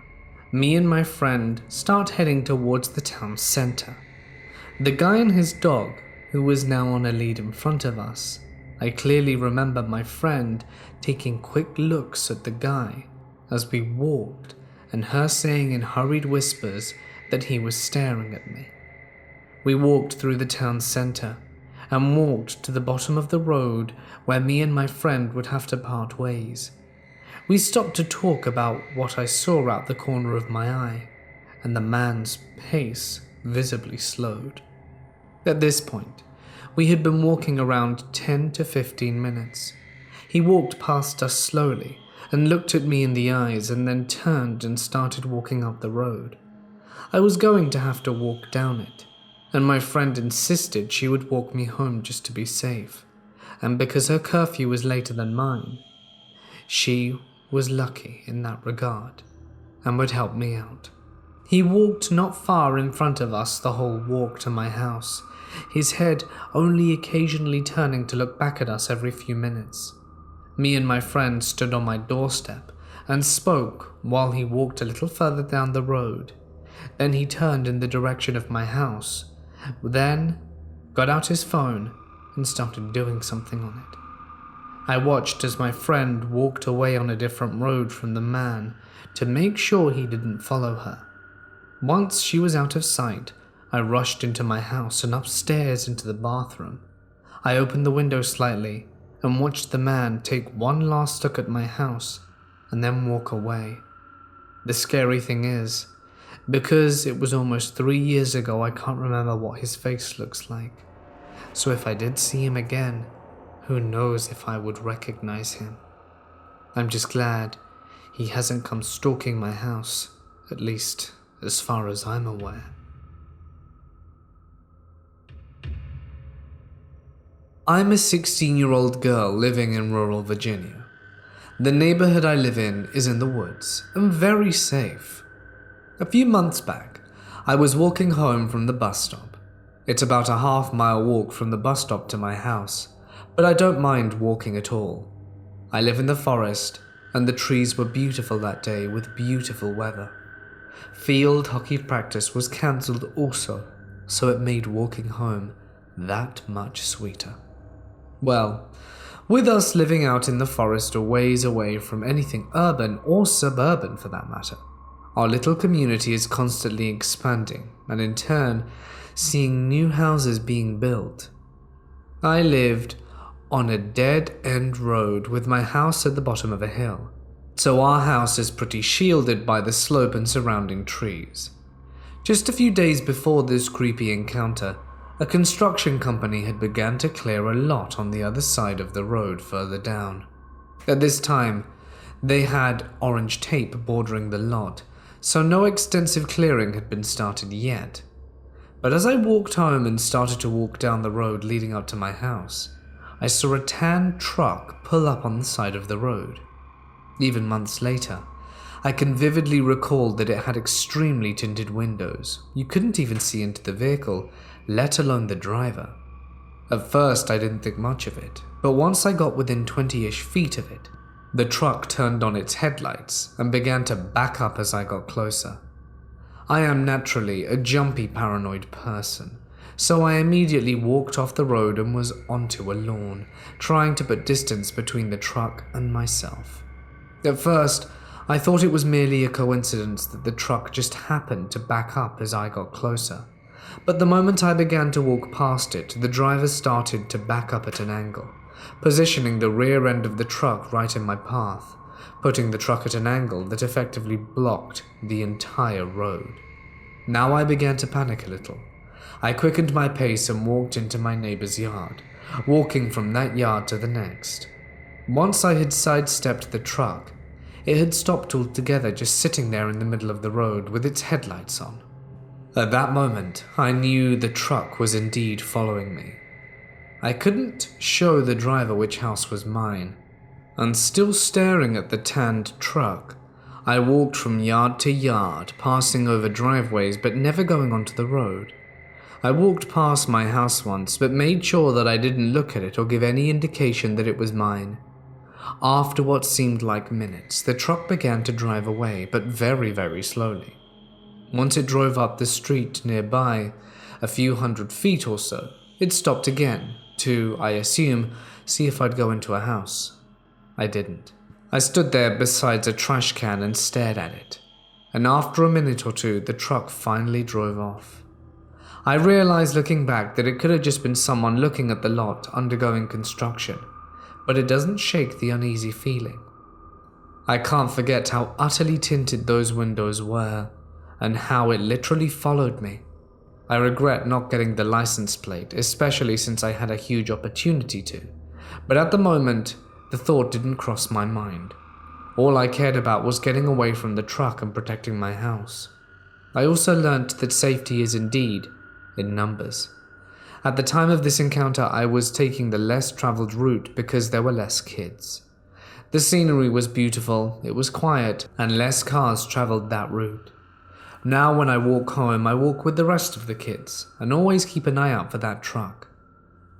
me and my friend start heading towards the town center. The guy and his dog, who was now on a lead in front of us, I clearly remember my friend taking quick looks at the guy as we walked, and her saying in hurried whispers that he was staring at me. We walked through the town center and walked to the bottom of the road where me and my friend would have to part ways. We stopped to talk about what I saw out the corner of my eye, and the man's pace visibly slowed. At this point, we had been walking around 10 to 15 minutes. He walked past us slowly and looked at me in the eyes and then turned and started walking up the road. I was going to have to walk down it, and my friend insisted she would walk me home just to be safe, and because her curfew was later than mine, she was lucky in that regard and would help me out. He walked not far in front of us the whole walk to my house, his head only occasionally turning to look back at us every few minutes. Me and my friend stood on my doorstep and spoke while he walked a little further down the road. Then he turned in the direction of my house, then got out his phone and started doing something on it. I watched as my friend walked away on a different road from the man to make sure he didn't follow her. Once she was out of sight, I rushed into my house and upstairs into the bathroom. I opened the window slightly and watched the man take one last look at my house and then walk away. The scary thing is, because it was almost 3 years ago, I can't remember what his face looks like. So if I did see him again, who knows if I would recognize him. I'm just glad he hasn't come stalking my house, at least as far as I'm aware. I'm a 16-year-old girl living in rural Virginia. The neighborhood I live in is in the woods and very safe. A few months back, I was walking home from the bus stop. It's about a half-mile walk from the bus stop to my house, but I don't mind walking at all. I live in the forest, and the trees were beautiful that day with beautiful weather. Field hockey practice was cancelled also, so it made walking home that much sweeter. Well, with us living out in the forest a ways away from anything urban or suburban for that matter, our little community is constantly expanding and in turn seeing new houses being built. I lived on a dead-end road with my house at the bottom of a hill, so our house is pretty shielded by the slope and surrounding trees. Just a few days before this creepy encounter, a construction company had begun to clear a lot on the other side of the road further down. At this time, they had orange tape bordering the lot, so no extensive clearing had been started yet. But as I walked home and started to walk down the road leading up to my house, I saw a tan truck pull up on the side of the road. Even months later, I can vividly recall that it had extremely tinted windows. You couldn't even see into the vehicle, let alone the driver. At first, I didn't think much of it, but once I got within 20-ish feet of it, the truck turned on its headlights and began to back up as I got closer. I am naturally a jumpy, paranoid person, so I immediately walked off the road and was onto a lawn, trying to put distance between the truck and myself. At first, I thought it was merely a coincidence that the truck just happened to back up as I got closer. But the moment I began to walk past it, the driver started to back up at an angle, positioning the rear end of the truck right in my path, putting the truck at an angle that effectively blocked the entire road. Now I began to panic a little. I quickened my pace and walked into my neighbor's yard, walking from that yard to the next. Once I had sidestepped the truck, it had stopped altogether, just sitting there in the middle of the road with its headlights on. At that moment, I knew the truck was indeed following me. I couldn't show the driver which house was mine, and still staring at the tanned truck, I walked from yard to yard, passing over driveways but never going onto the road. I walked past my house once, but made sure that I didn't look at it or give any indication that it was mine. After what seemed like minutes, the truck began to drive away, but very, very slowly. Once it drove up the street nearby, a few hundred feet or so, it stopped again to, I assume, see if I'd go into a house. I didn't. I stood there beside a trash can and stared at it, and after a minute or two, the truck finally drove off. I realized looking back that it could have just been someone looking at the lot undergoing construction, but it doesn't shake the uneasy feeling. I can't forget how utterly tinted those windows were, and how it literally followed me. I regret not getting the license plate, especially since I had a huge opportunity to, but at the moment, the thought didn't cross my mind. All I cared about was getting away from the truck and protecting my house. I also learnt that safety is indeed in numbers. At the time of this encounter, I was taking the less traveled route because there were less kids. The scenery was beautiful, it was quiet, and less cars traveled that route. Now when I walk home, I walk with the rest of the kids and always keep an eye out for that truck.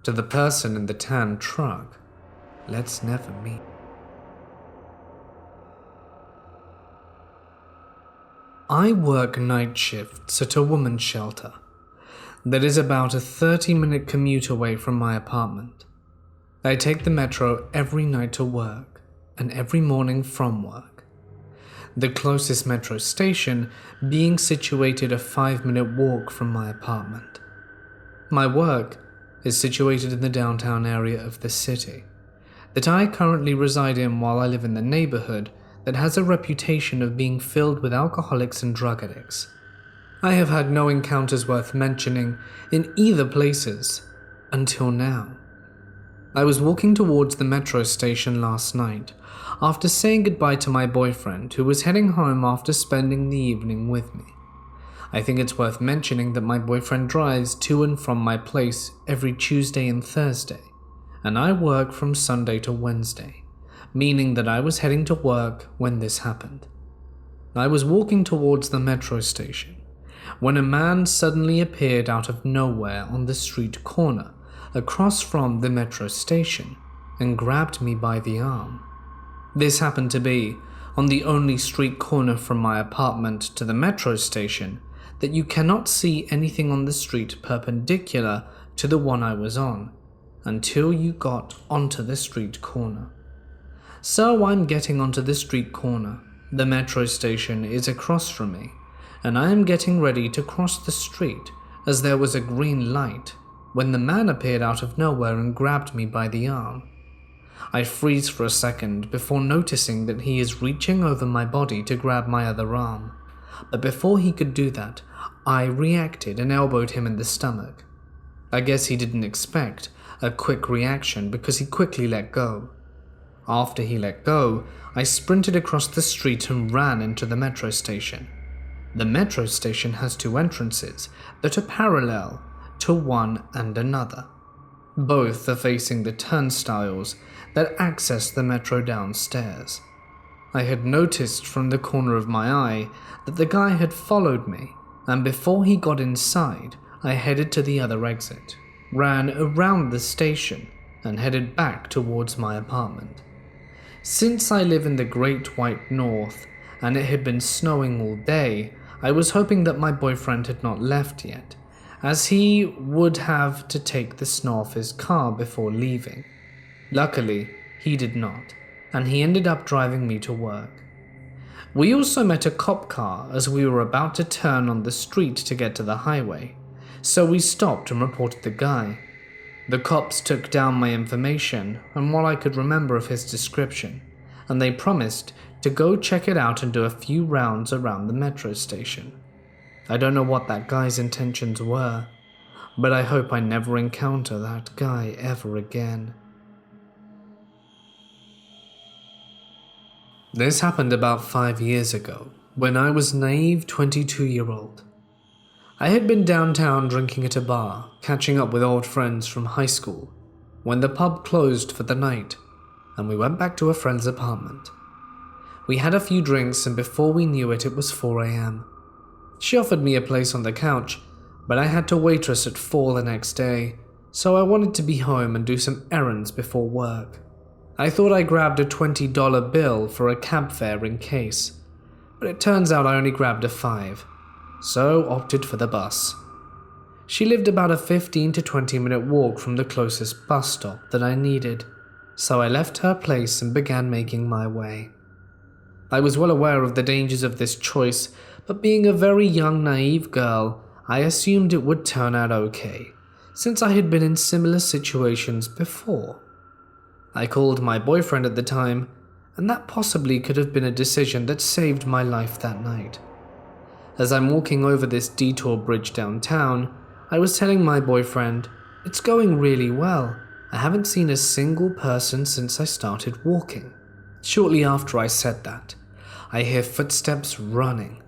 To the person in the tan truck, let's never meet. I work night shifts at a woman's shelter that is about a 30-minute commute away from my apartment. I take the metro every night to work and every morning from work. The closest metro station being situated a 5-minute walk from my apartment. My work is situated in the downtown area of the city that I currently reside in while I live in the neighborhood that has a reputation of being filled with alcoholics and drug addicts. I have had no encounters worth mentioning in either places until now. I was walking towards the metro station last night after saying goodbye to my boyfriend who was heading home after spending the evening with me. I think it's worth mentioning that my boyfriend drives to and from my place every Tuesday and Thursday, and I work from Sunday to Wednesday, meaning that I was heading to work when this happened. I was walking towards the metro station when a man suddenly appeared out of nowhere on the street corner, across from the metro station and grabbed me by the arm. This happened to be on the only street corner from my apartment to the metro station that you cannot see anything on the street perpendicular to the one I was on until you got onto the street corner. So I'm getting onto the street corner. The metro station is across from me, and I am getting ready to cross the street as there was a green light when the man appeared out of nowhere and grabbed me by the arm. I freeze for a second before noticing that he is reaching over my body to grab my other arm, but before he could do that, I reacted and elbowed him in the stomach. I guess he didn't expect a quick reaction because he quickly let go. After he let go, I sprinted across the street and ran into the metro station. The metro station has two entrances that are parallel to one and another. Both are facing the turnstiles that access the metro downstairs. I had noticed from the corner of my eye that the guy had followed me, and before he got inside, I headed to the other exit, ran around the station, and headed back towards my apartment. Since I live in the Great White North, and it had been snowing all day, I was hoping that my boyfriend had not left yet, as he would have to take the snow off his car before leaving. Luckily, he did not, and he ended up driving me to work. We also met a cop car as we were about to turn on the street to get to the highway, so we stopped and reported the guy. The cops took down my information and what I could remember of his description, and they promised to go check it out and do a few rounds around the metro station. I don't know what that guy's intentions were, but I hope I never encounter that guy ever again. This happened about 5 years ago, when I was a naive 22-year-old. I had been downtown drinking at a bar, catching up with old friends from high school, when the pub closed for the night, and we went back to a friend's apartment. We had a few drinks, and before we knew it, it was 4 a.m. She offered me a place on the couch, but I had to waitress at 4 the next day, so I wanted to be home and do some errands before work. I thought I grabbed a $20 bill for a cab fare in case, but it turns out I only grabbed a $5, so opted for the bus. She lived about a 15 to 20 minute walk from the closest bus stop that I needed, so I left her place and began making my way. I was well aware of the dangers of this choice, but being a very young, naive girl, I assumed it would turn out okay, since I had been in similar situations before. I called my boyfriend at the time, and that possibly could have been a decision that saved my life that night. As I'm walking over this detour bridge downtown, I was telling my boyfriend, "It's going really well. I haven't seen a single person since I started walking." Shortly after I said that, I hear footsteps running.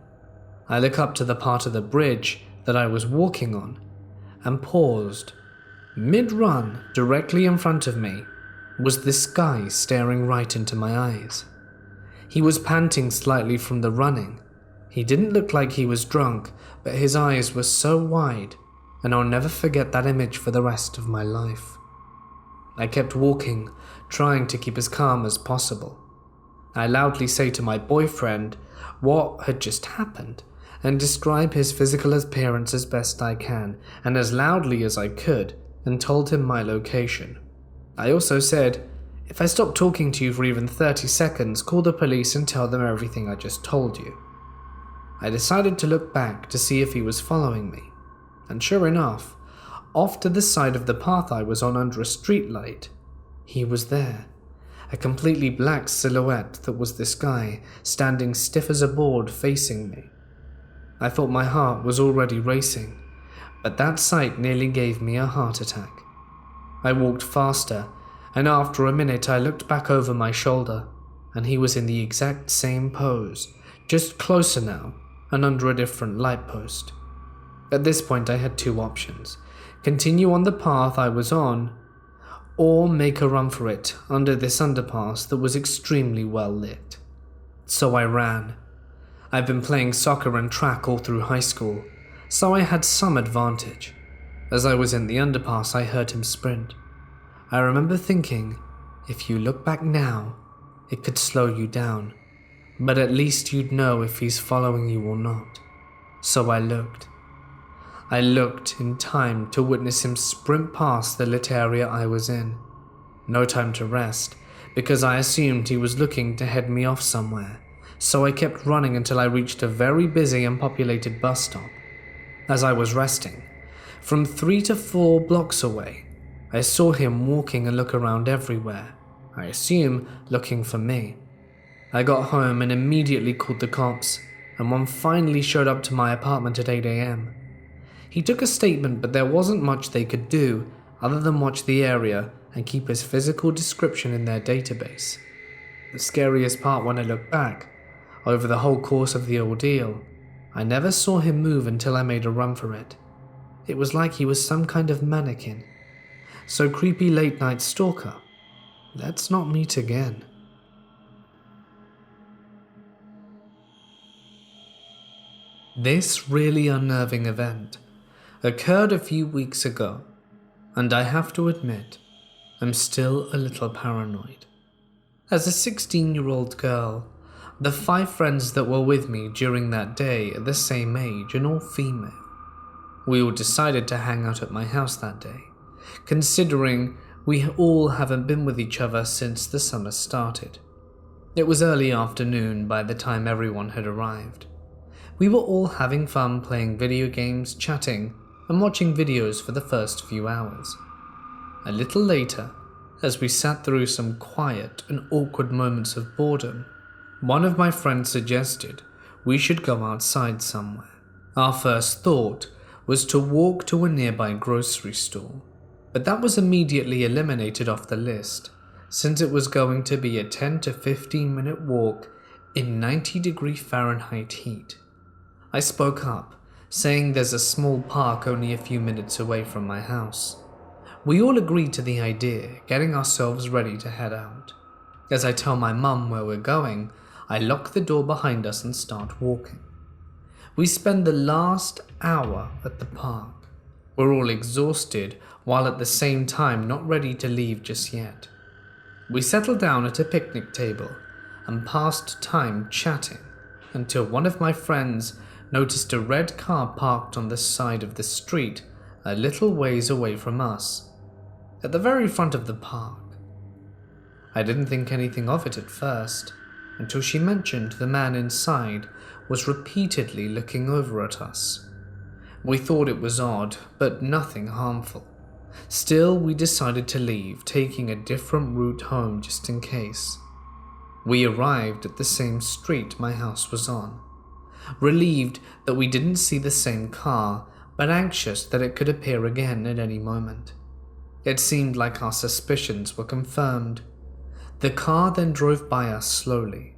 I look up to the part of the bridge that I was walking on and paused. Mid-run, directly in front of me, was this guy staring right into my eyes. He was panting slightly from the running. He didn't look like he was drunk, but his eyes were so wide, and I'll never forget that image for the rest of my life. I kept walking, trying to keep as calm as possible. I loudly say to my boyfriend what had just happened, and describe his physical appearance as best I can, and as loudly as I could, and told him my location. I also said, "If I stop talking to you for even 30 seconds, call the police and tell them everything I just told you." I decided to look back to see if he was following me, and sure enough, off to the side of the path I was on under a streetlight, he was there, a completely black silhouette that was this guy, standing stiff as a board facing me. I thought my heart was already racing, but that sight nearly gave me a heart attack. I walked faster, and after a minute I looked back over my shoulder, and he was in the exact same pose, just closer now, and under a different light post. At this point I had two options: continue on the path I was on, or make a run for it under this underpass that was extremely well lit. So I ran. I've been playing soccer and track all through high school, so I had some advantage. As I was in the underpass, I heard him sprint. I remember thinking, if you look back now, it could slow you down, but at least you'd know if he's following you or not. So I looked. I looked in time to witness him sprint past the lit area I was in. No time to rest, because I assumed he was looking to head me off somewhere, so I kept running until I reached a very busy and populated bus stop. As I was resting, from 3 to 4 blocks away, I saw him walking and look around everywhere, I assume looking for me. I got home and immediately called the cops, and one finally showed up to my apartment at 8 a.m. He took a statement, but there wasn't much they could do other than watch the area and keep his physical description in their database. The scariest part when I look back, over the whole course of the ordeal, I never saw him move until I made a run for it. It was like he was some kind of mannequin. So creepy late night stalker, let's not meet again. This really unnerving event occurred a few weeks ago, and I have to admit, I'm still a little paranoid. As a 16-year-old girl, the 5 friends that were with me during that day are the same age and all female. We all decided to hang out at my house that day, considering we all haven't been with each other since the summer started. It was early afternoon by the time everyone had arrived. We were all having fun playing video games, chatting, and watching videos for the first few hours. A little later, as we sat through some quiet and awkward moments of boredom, one of my friends suggested we should go outside somewhere. Our first thought was to walk to a nearby grocery store, but that was immediately eliminated off the list, since it was going to be a 10 to 15 minute walk in 90-degree Fahrenheit heat. I spoke up, saying there's a small park only a few minutes away from my house. We all agreed to the idea, getting ourselves ready to head out. As I tell my mum where we're going, I lock the door behind us and start walking. We spend the last hour at the park. We're all exhausted, while at the same time not ready to leave just yet. We settle down at a picnic table and passed time chatting until one of my friends noticed a red car parked on the side of the street a little ways away from us, at the very front of the park. I didn't think anything of it at first, until she mentioned the man inside was repeatedly looking over at us. We thought it was odd, but nothing harmful. Still, we decided to leave, taking a different route home just in case. We arrived at the same street my house was on, relieved that we didn't see the same car, but anxious that it could appear again at any moment. It seemed like our suspicions were confirmed. The car then drove by us slowly,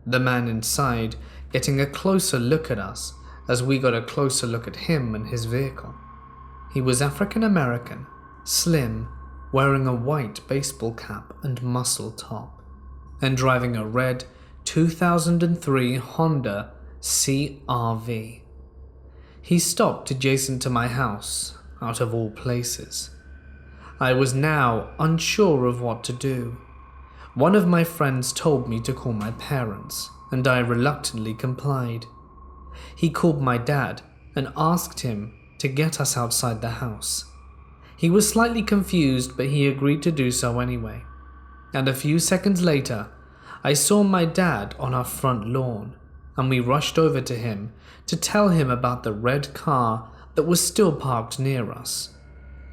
the man inside getting a closer look at us as we got a closer look at him and his vehicle. He was African American, slim, wearing a white baseball cap and muscle top, and driving a red 2003 Honda CR-V. He stopped adjacent to my house, out of all places. I was now unsure of what to do. One of my friends told me to call my parents, and I reluctantly complied. He called my dad and asked him to get us outside the house. He was slightly confused, but he agreed to do so anyway. And a few seconds later, I saw my dad on our front lawn, and we rushed over to him to tell him about the red car that was still parked near us.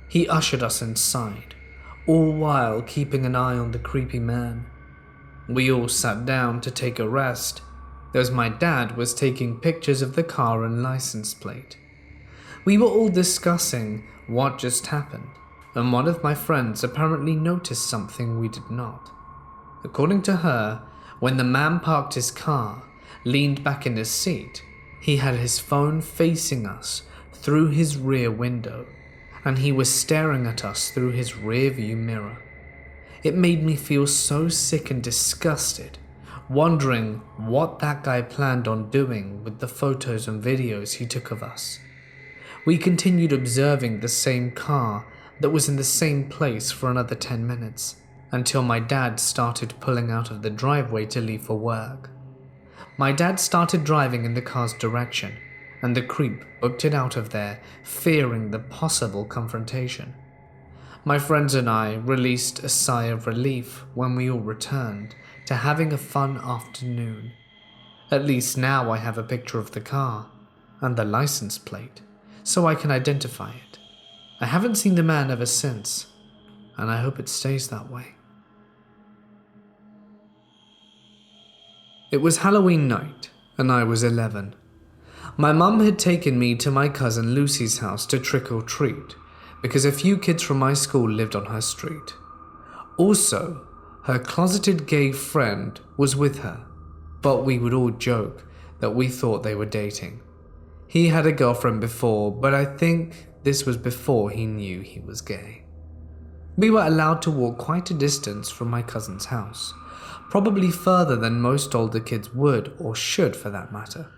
He ushered us inside, all while keeping an eye on the creepy man. We all sat down to take a rest, as my dad was taking pictures of the car and license plate. We were all discussing what just happened, and one of my friends apparently noticed something we did not. According to her, when the man parked his car, leaned back in his seat, he had his phone facing us through his rear window, and he was staring at us through his rear view mirror. It made me feel so sick and disgusted, wondering what that guy planned on doing with the photos and videos he took of us. We continued observing the same car that was in the same place for another 10 minutes, until my dad started pulling out of the driveway to leave for work. My dad started driving in the car's direction, and the creep booked it out of there, fearing the possible confrontation. My friends and I released a sigh of relief when we all returned to having a fun afternoon. At least now I have a picture of the car and the license plate, so I can identify it. I haven't seen the man ever since, and I hope it stays that way. It was Halloween night, and I was 11. My mum had taken me to my cousin Lucy's house to trick or treat, because a few kids from my school lived on her street. Also, her closeted gay friend was with her, but we would all joke that we thought they were dating. He had a girlfriend before, but I think this was before he knew he was gay. We were allowed to walk quite a distance from my cousin's house, probably further than most older kids would or should for that matter.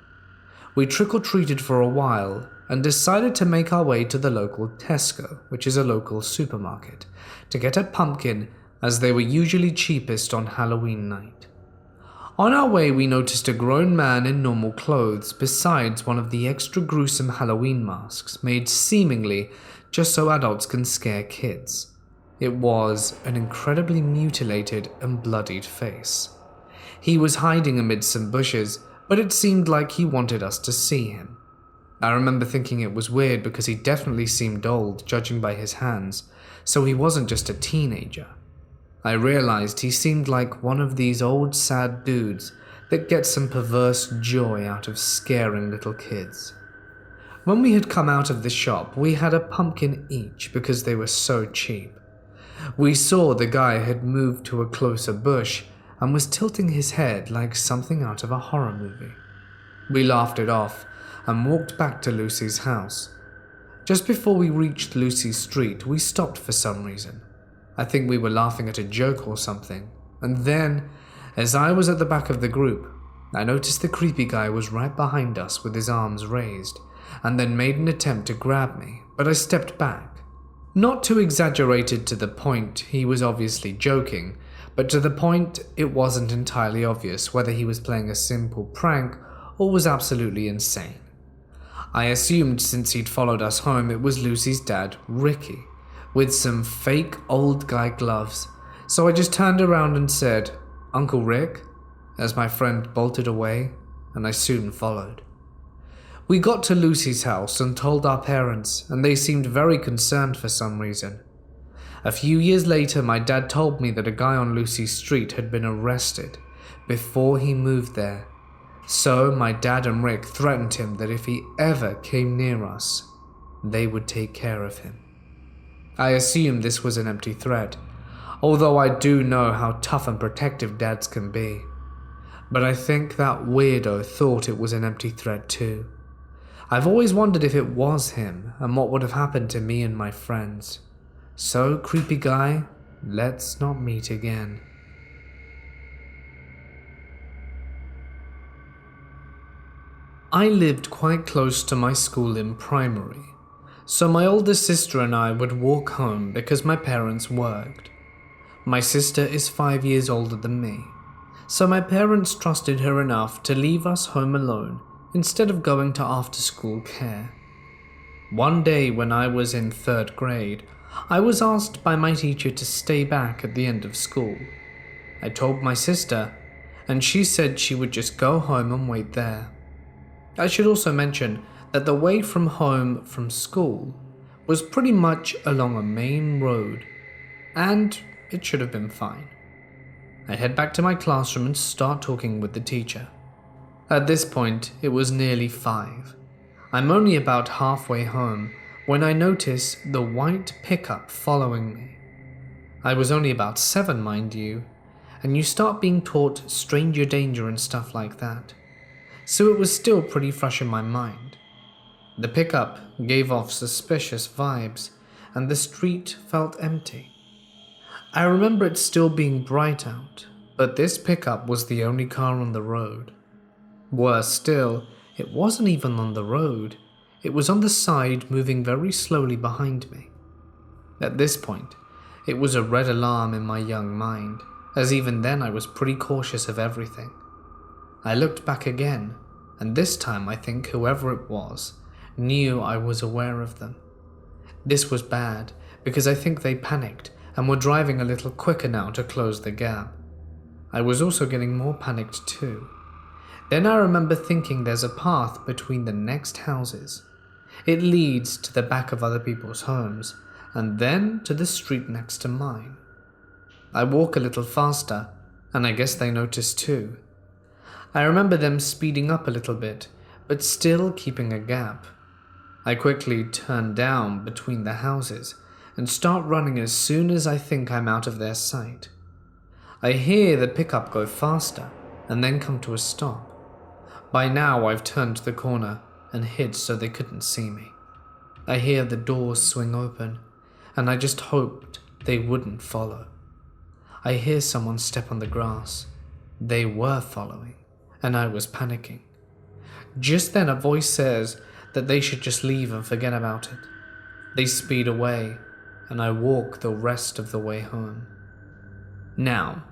We trick-or-treated for a while and decided to make our way to the local Tesco, which is a local supermarket, to get a pumpkin as they were usually cheapest on Halloween night. On our way, we noticed a grown man in normal clothes besides one of the extra gruesome Halloween masks made seemingly just so adults can scare kids. It was an incredibly mutilated and bloodied face. He was hiding amid some bushes, but it seemed like he wanted us to see him. I remember thinking it was weird because he definitely seemed old, judging by his hands, so he wasn't just a teenager. I realized he seemed like one of these old sad dudes that get some perverse joy out of scaring little kids. When we had come out of the shop, we had a pumpkin each because they were so cheap. We saw the guy had moved to a closer bush and was tilting his head like something out of a horror movie. We laughed it off and walked back to Lucy's house. Just before we reached Lucy's street, we stopped for some reason. I think we were laughing at a joke or something, and then, as I was at the back of the group, I noticed the creepy guy was right behind us with his arms raised, and then made an attempt to grab me, but I stepped back. Not too exaggerated to the point he was obviously joking, but to the point it wasn't entirely obvious whether he was playing a simple prank or was absolutely insane. I assumed since he'd followed us home it was Lucy's dad, Ricky, with some fake old guy gloves, so I just turned around and said, "Uncle Rick," as my friend bolted away, and I soon followed. We got to Lucy's house and told our parents, and they seemed very concerned for some reason. A few years later, my dad told me that a guy on Lucy's street had been arrested before he moved there, so my dad and Rick threatened him that if he ever came near us, they would take care of him. I assumed this was an empty threat, although I do know how tough and protective dads can be. But I think that weirdo thought it was an empty threat too. I've always wondered if it was him and what would have happened to me and my friends. So, creepy guy, let's not meet again. I lived quite close to my school in primary, so my older sister and I would walk home because my parents worked. My sister is 5 years older than me, so my parents trusted her enough to leave us home alone instead of going to after-school care. One day when I was in 3rd grade, I was asked by my teacher to stay back at the end of school. I told my sister, and she said she would just go home and wait there. I should also mention that the way from home from school was pretty much along a main road, and it should have been fine. I head back to my classroom and start talking with the teacher. At this point, it was nearly 5. I'm only about halfway home when I notice the white pickup following me. I was only about 7, mind you, and you start being taught stranger danger and stuff like that, so it was still pretty fresh in my mind. The pickup gave off suspicious vibes, and the street felt empty. I remember it still being bright out, but this pickup was the only car on the road. Worse still, it wasn't even on the road. It was on the side, moving very slowly behind me. At this point, it was a red alarm in my young mind, as even then I was pretty cautious of everything. I looked back again, and this time I think whoever it was knew I was aware of them. This was bad, because I think they panicked and were driving a little quicker now to close the gap. I was also getting more panicked too. Then I remember thinking there's a path between the next houses. It leads to the back of other people's homes, and then to the street next to mine. I walk a little faster, and I guess they noticed too. I remember them speeding up a little bit, but still keeping a gap. I quickly turn down between the houses and start running as soon as I think I'm out of their sight. I hear the pickup go faster and then come to a stop. By now I've turned the corner and hid so they couldn't see me. I hear the doors swing open, and I just hoped they wouldn't follow. I hear someone step on the grass. They were following, and I was panicking. Just then a voice says that they should just leave and forget about it. They speed away, and I walk the rest of the way home. Now,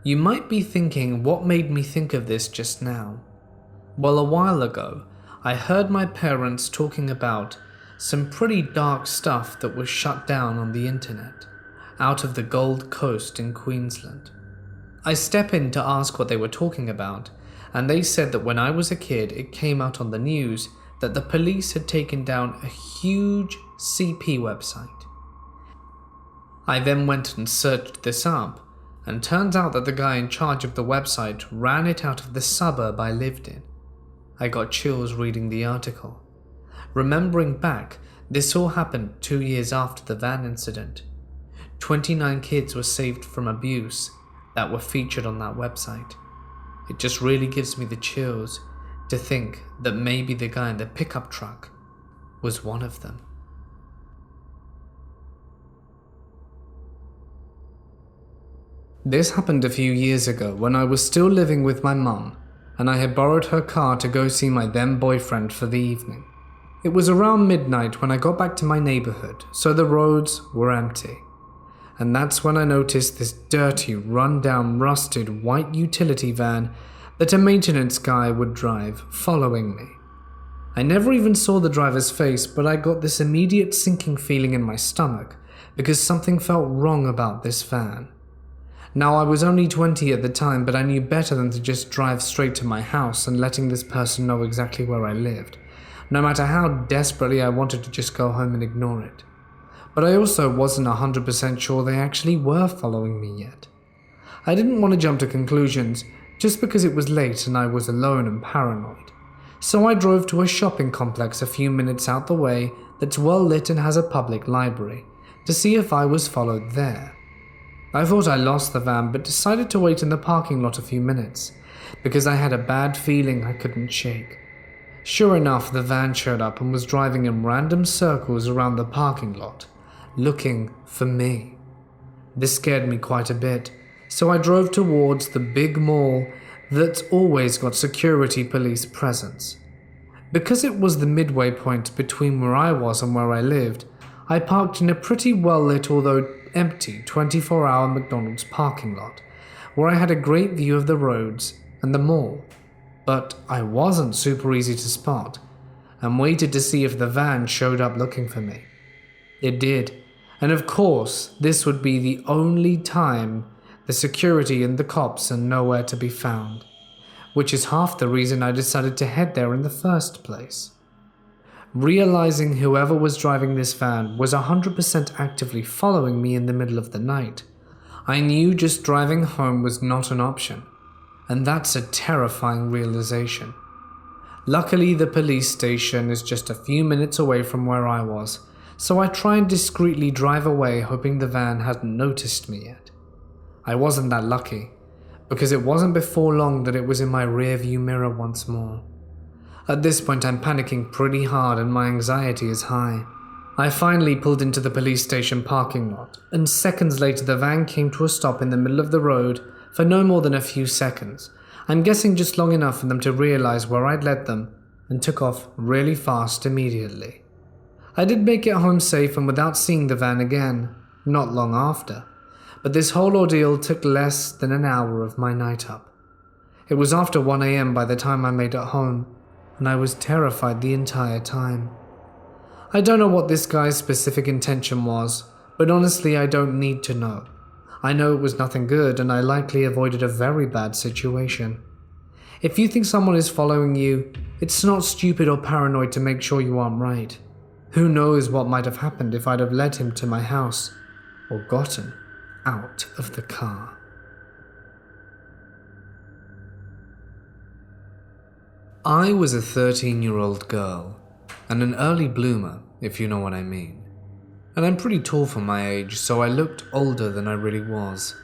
you might be thinking, what made me think of this just now? Well, a while ago, I heard my parents talking about some pretty dark stuff that was shut down on the internet, out of the Gold Coast in Queensland. I step in to ask what they were talking about, and they said that when I was a kid it came out on the news that the police had taken down a huge CP website. I then went and searched this up, and turns out that the guy in charge of the website ran it out of the suburb I lived in. I got chills reading the article. Remembering back, this all happened 2 years after the van incident. 29 kids were saved from abuse that were featured on that website. It just really gives me the chills to think that maybe the guy in the pickup truck was one of them. This happened a few years ago when I was still living with my mum, and I had borrowed her car to go see my then boyfriend for the evening. It was around midnight when I got back to my neighborhood, so the roads were empty. And that's when I noticed this dirty, run-down, rusted white utility van that a maintenance guy would drive, following me. I never even saw the driver's face, but I got this immediate sinking feeling in my stomach because something felt wrong about this van. Now, I was only 20 at the time, but I knew better than to just drive straight to my house and letting this person know exactly where I lived, no matter how desperately I wanted to just go home and ignore it. But I also wasn't 100% sure they actually were following me yet. I didn't want to jump to conclusions just because it was late and I was alone and paranoid. So I drove to a shopping complex a few minutes out the way that's well lit and has a public library to see if I was followed there. I thought I lost the van, but decided to wait in the parking lot a few minutes because I had a bad feeling I couldn't shake. Sure enough, the van showed up and was driving in random circles around the parking lot, looking for me. This scared me quite a bit, so I drove towards the big mall that's always got security police presence. Because it was the midway point between where I was and where I lived, I parked in a pretty well-lit, although empty, 24-hour McDonald's parking lot, where I had a great view of the roads and the mall. But I wasn't super easy to spot, and waited to see if the van showed up looking for me. It did, and of course, this would be the only time the security and the cops are nowhere to be found, which is half the reason I decided to head there in the first place. Realizing whoever was driving this van was 100% actively following me in the middle of the night, I knew just driving home was not an option, and that's a terrifying realization. Luckily, the police station is just a few minutes away from where I was, so I tried and discreetly drive away, hoping the van hadn't noticed me yet. I wasn't that lucky, because it wasn't before long that it was in my rearview mirror once more. At this point, I'm panicking pretty hard and my anxiety is high. I finally pulled into the police station parking lot, and seconds later the van came to a stop in the middle of the road for no more than a few seconds. I'm guessing just long enough for them to realize where I'd led them and took off really fast immediately. I did make it home safe and without seeing the van again, not long after, but this whole ordeal took less than an hour of my night up. It was after 1 a.m. by the time I made it home, and I was terrified the entire time. I don't know what this guy's specific intention was, but honestly I don't need to know. I know it was nothing good and I likely avoided a very bad situation. If you think someone is following you, it's not stupid or paranoid to make sure you aren't right. Who knows what might have happened if I'd have led him to my house or gotten out of the car. I was a 13-year-old girl, and an early bloomer, if you know what I mean. And I'm pretty tall for my age, so I looked older than I really was.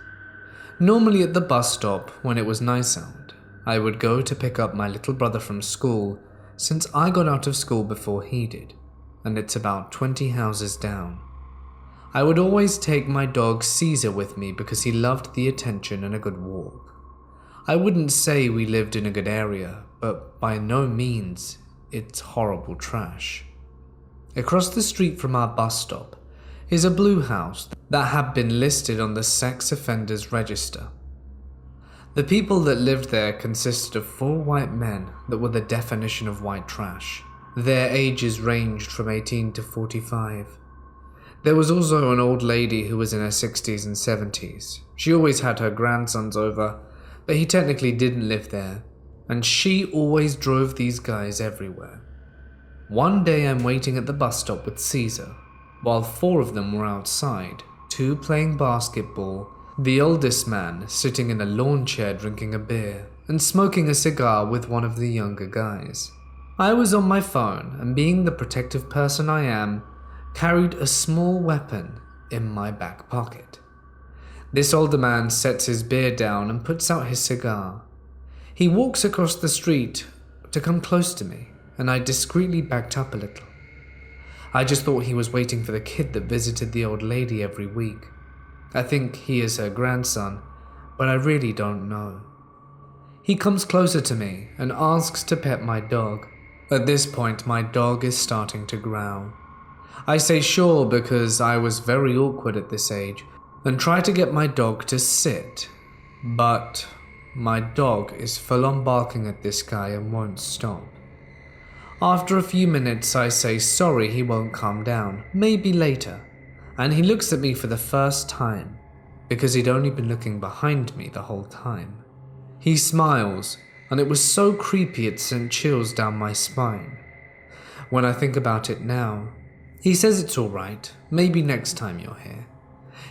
Normally at the bus stop, when it was nice out, I would go to pick up my little brother from school, since I got out of school before he did, and it's about 20 houses down. I would always take my dog Caesar with me because he loved the attention and a good walk. I wouldn't say we lived in a good area, but by no means it's horrible trash. Across the street from our bus stop is a blue house that had been listed on the sex offenders register. The people that lived there consisted of 4 white men that were the definition of white trash. Their ages ranged from 18 to 45. There was also an old lady who was in her 60s and 70s. She always had her grandsons over, but he technically didn't live there, and she always drove these guys everywhere. One day I'm waiting at the bus stop with Caesar, while 4 of them were outside, 2 playing basketball, the oldest man sitting in a lawn chair drinking a beer, and smoking a cigar with one of the younger guys. I was on my phone, and being the protective person I am, carried a small weapon in my back pocket. This older man sets his beer down and puts out his cigar. He walks across the street to come close to me, and I discreetly backed up a little. I just thought he was waiting for the kid that visited the old lady every week. I think he is her grandson, but I really don't know. He comes closer to me and asks to pet my dog. At this point, my dog is starting to growl. I say sure because I was very awkward at this age and try to get my dog to sit, but my dog is full on barking at this guy and won't stop. After a few minutes, I say sorry he won't calm down, maybe later, and he looks at me for the first time because he'd only been looking behind me the whole time. He smiles, and it was so creepy it sent chills down my spine. When I think about it now, he says it's alright, maybe next time you're here.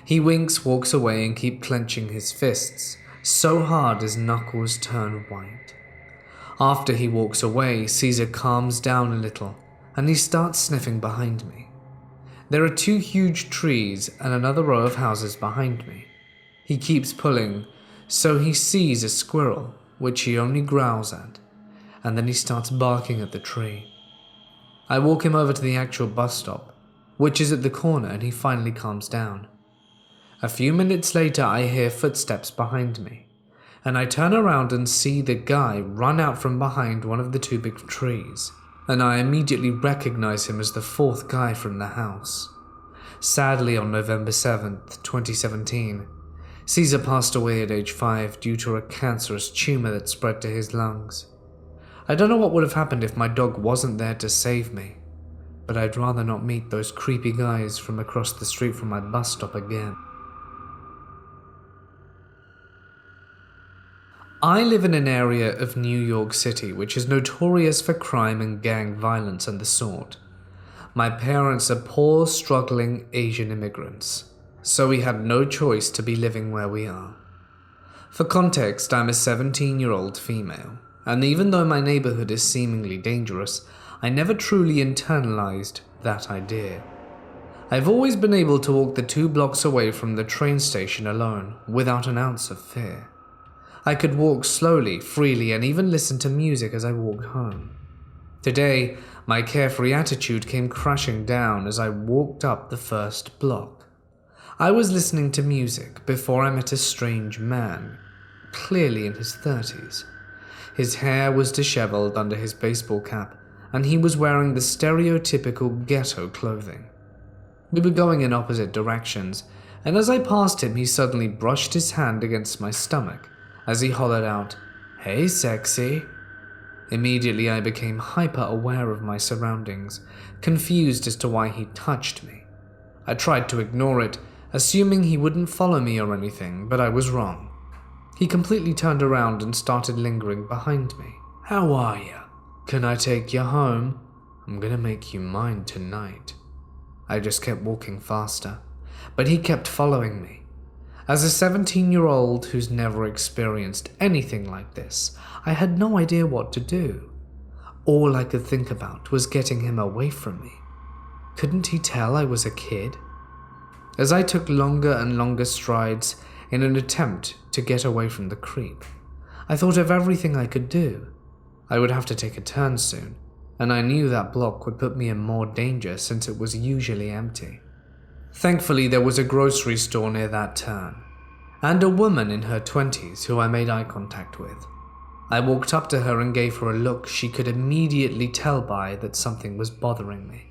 He winks, walks away, and keeps clenching his fists, so hard his knuckles turn white. After he walks away, Caesar calms down a little, and he starts sniffing behind me. There are 2 huge trees and another row of houses behind me. He keeps pulling, so he sees a squirrel, which he only growls at, and then he starts barking at the tree. I walk him over to the actual bus stop, which is at the corner, and he finally calms down. A few minutes later, I hear footsteps behind me, and I turn around and see the guy run out from behind one of the 2 big trees, and I immediately recognize him as the 4th guy from the house. Sadly, on November 7th, 2017, Caesar passed away at age 5 due to a cancerous tumor that spread to his lungs. I don't know what would have happened if my dog wasn't there to save me, but I'd rather not meet those creepy guys from across the street from my bus stop again. I live in an area of New York City which is notorious for crime and gang violence and the sort. My parents are poor, struggling Asian immigrants, so we had no choice to be living where we are. For context, I'm a 17-year-old female, and even though my neighborhood is seemingly dangerous, I never truly internalized that idea. I've always been able to walk the 2 blocks away from the train station alone, without an ounce of fear. I could walk slowly, freely, and even listen to music as I walked home. Today, my carefree attitude came crashing down as I walked up the first block. I was listening to music before I met a strange man, clearly in his 30s. His hair was disheveled under his baseball cap, and he was wearing the stereotypical ghetto clothing. We were going in opposite directions, and as I passed him, he suddenly brushed his hand against my stomach as he hollered out, "Hey, sexy." Immediately, I became hyper-aware of my surroundings, confused as to why he touched me. I tried to ignore it, assuming he wouldn't follow me or anything, but I was wrong. He completely turned around and started lingering behind me. "How are ya? Can I take you home? I'm gonna make you mine tonight." I just kept walking faster, but he kept following me. As a 17-year-old who's never experienced anything like this, I had no idea what to do. All I could think about was getting him away from me. Couldn't he tell I was a kid? As I took longer and longer strides in an attempt to get away from the creep, I thought of everything I could do. I would have to take a turn soon, and I knew that block would put me in more danger since it was usually empty. Thankfully, there was a grocery store near that turn, and a woman in her 20s who I made eye contact with. I walked up to her and gave her a look she could immediately tell by that something was bothering me.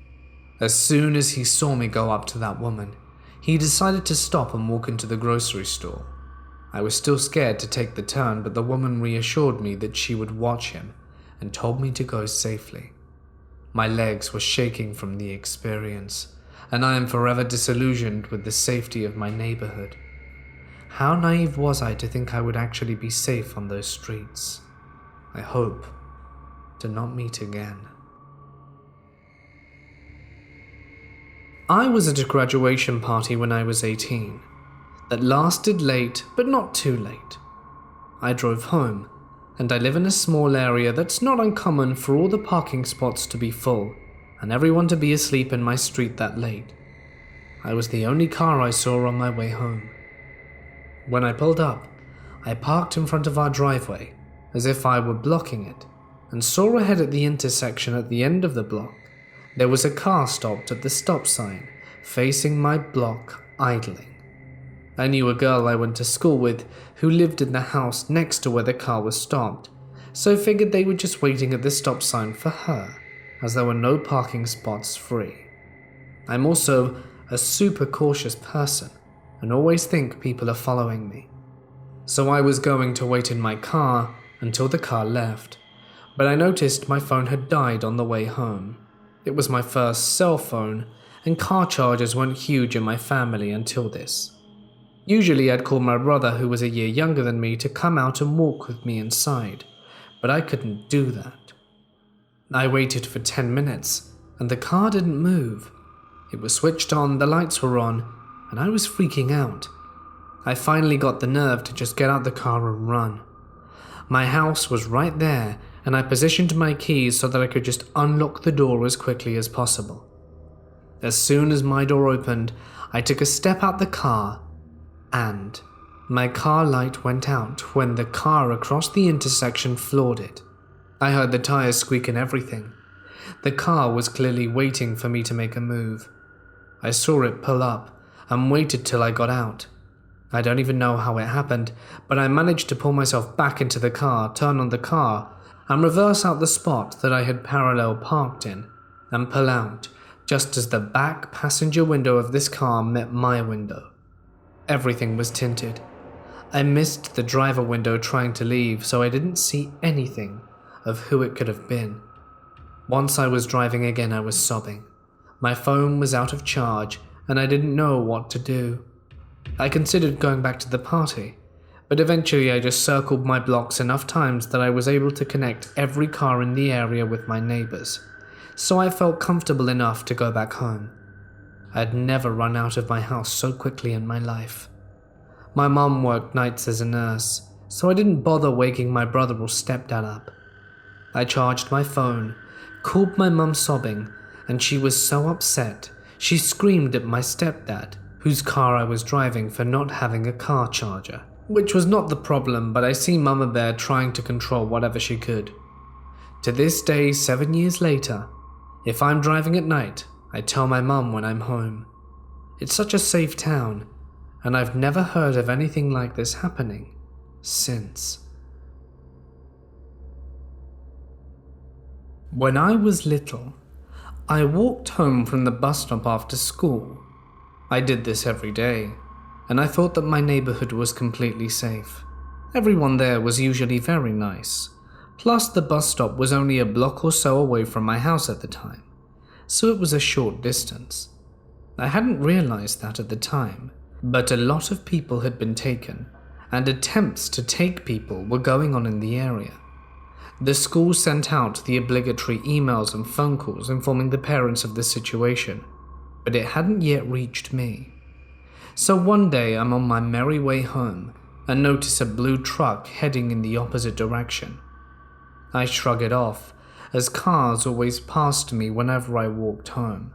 As soon as he saw me go up to that woman, he decided to stop and walk into the grocery store. I was still scared to take the turn, but the woman reassured me that she would watch him and told me to go safely. My legs were shaking from the experience, and I am forever disillusioned with the safety of my neighborhood. How naive was I to think I would actually be safe on those streets? I hope to not meet again. I was at a graduation party when I was 18 that lasted late, but not too late. I drove home, and I live in a small area that's not uncommon for all the parking spots to be full and everyone to be asleep in my street that late. I was the only car I saw on my way home. When I pulled up, I parked in front of our driveway as if I were blocking it, and saw ahead at the intersection at the end of the block. There was a car stopped at the stop sign, facing my block, idling. I knew a girl I went to school with who lived in the house next to where the car was stopped, so figured they were just waiting at the stop sign for her, as there were no parking spots free. I'm also a super cautious person and always think people are following me. So I was going to wait in my car until the car left, but I noticed my phone had died on the way home. It was my first cell phone, and car chargers weren't huge in my family until this. Usually I'd call my brother, who was a year younger than me, to come out and walk with me inside, but I couldn't do that. I waited for 10 minutes, and the car didn't move. It was switched on, the lights were on, and I was freaking out. I finally got the nerve to just get out the car and run. My house was right there, and I positioned my keys so that I could just unlock the door as quickly as possible. As soon as my door opened, I took a step out the car, and my car light went out when the car across the intersection floored it. I heard the tires squeak and everything. The car was clearly waiting for me to make a move. I saw it pull up and waited till I got out. I don't even know how it happened, but I managed to pull myself back into the car, turn on the car, and reverse out the spot that I had parallel parked in, and pull out, just as the back passenger window of this car met my window. Everything was tinted. I missed the driver window trying to leave, so I didn't see anything of who it could have been. Once I was driving again, I was sobbing. My phone was out of charge, and I didn't know what to do. I considered going back to the party, but eventually I just circled my blocks enough times that I was able to connect every car in the area with my neighbors, so I felt comfortable enough to go back home. I'd never run out of my house so quickly in my life. My mom worked nights as a nurse, so I didn't bother waking my brother or stepdad up. I charged my phone, called my mum sobbing, and she was so upset, she screamed at my stepdad, whose car I was driving, for not having a car charger. Which was not the problem, but I see Mama Bear trying to control whatever she could. To this day, 7 years later, if I'm driving at night, I tell my mum when I'm home. It's such a safe town, and I've never heard of anything like this happening since. When I was little, I walked home from the bus stop after school. I did this every day, and I thought that my neighborhood was completely safe. Everyone there was usually very nice. Plus, the bus stop was only a block or so away from my house at the time, so it was a short distance. I hadn't realized that at the time, but a lot of people had been taken, and attempts to take people were going on in the area. The school sent out the obligatory emails and phone calls informing the parents of the situation, but it hadn't yet reached me. So one day I'm on my merry way home and notice a blue truck heading in the opposite direction. I shrug it off, as cars always passed me whenever I walked home.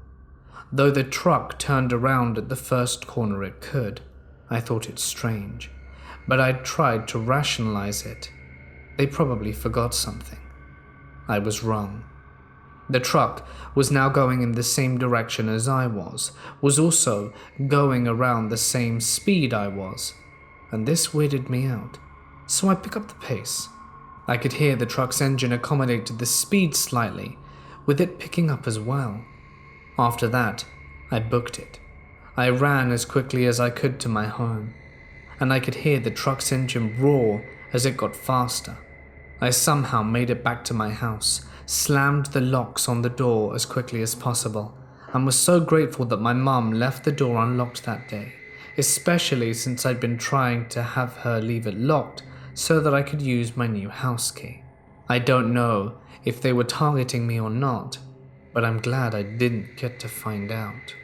Though the truck turned around at the first corner it could, I thought it strange, but I tried to rationalize it. They probably forgot something. I was wrong. The truck was now going in the same direction as I was also going around the same speed I was, and this weirded me out, so I pick up the pace. I could hear the truck's engine accommodated the speed slightly, with it picking up as well. After that, I booked it. I ran as quickly as I could to my home, and I could hear the truck's engine roar as it got faster. I somehow made it back to my house, slammed the locks on the door as quickly as possible, and was so grateful that my mum left the door unlocked that day, especially since I'd been trying to have her leave it locked so that I could use my new house key. I don't know if they were targeting me or not, but I'm glad I didn't get to find out.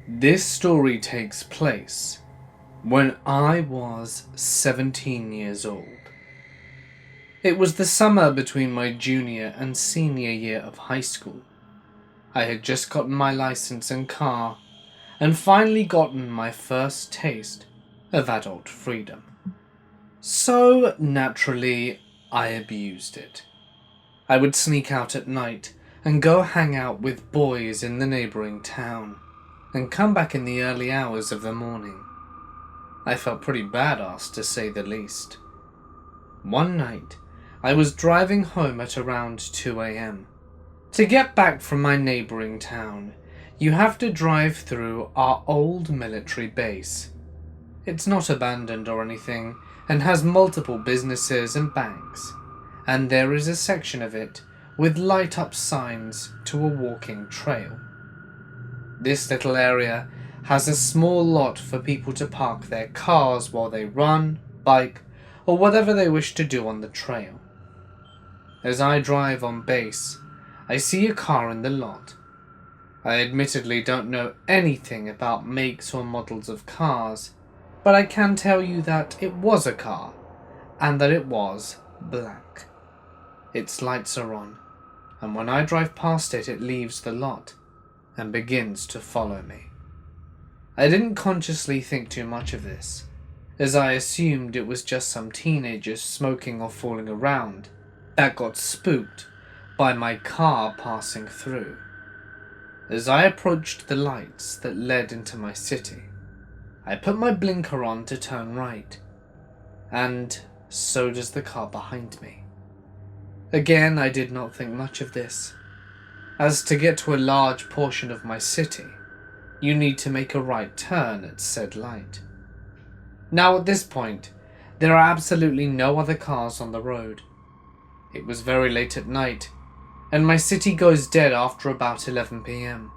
This story takes place when I was 17 years old. It was the summer between my junior and senior year of high school. I had just gotten my license and car, and finally gotten my first taste of adult freedom. So, naturally, I abused it. I would sneak out at night and go hang out with boys in the neighboring town, and come back in the early hours of the morning. I felt pretty badass, to say the least. One night, I was driving home at around 2 a.m. To get back from my neighboring town, you have to drive through our old military base. It's not abandoned or anything, and has multiple businesses and banks, and there is a section of it with light-up signs to a walking trail. This little area has a small lot for people to park their cars while they run, bike, or whatever they wish to do on the trail. As I drive on base, I see a car in the lot. I admittedly don't know anything about makes or models of cars, but I can tell you that it was a car, and that it was black. Its lights are on, and when I drive past it, it leaves the lot and begins to follow me. I didn't consciously think too much of this, as I assumed it was just some teenagers smoking or fooling around that got spooked by my car passing through. As I approached the lights that led into my city, I put my blinker on to turn right, and so does the car behind me. Again, I did not think much of this, as to get to a large portion of my city, you need to make a right turn at said light. Now at this point, there are absolutely no other cars on the road. It was very late at night, and my city goes dead after about 11 p.m.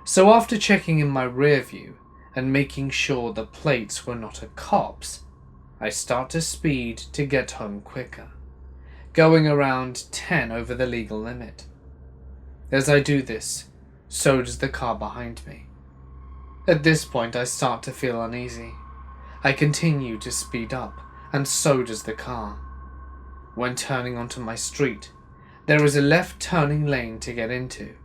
So after checking in my rear view and making sure the plates were not a cop's, I start to speed to get home quicker, going around 10 over the legal limit. As I do this, so does the car behind me. At this point, I start to feel uneasy. I continue to speed up, and so does the car. When turning onto my street, there is a left turning lane to get into.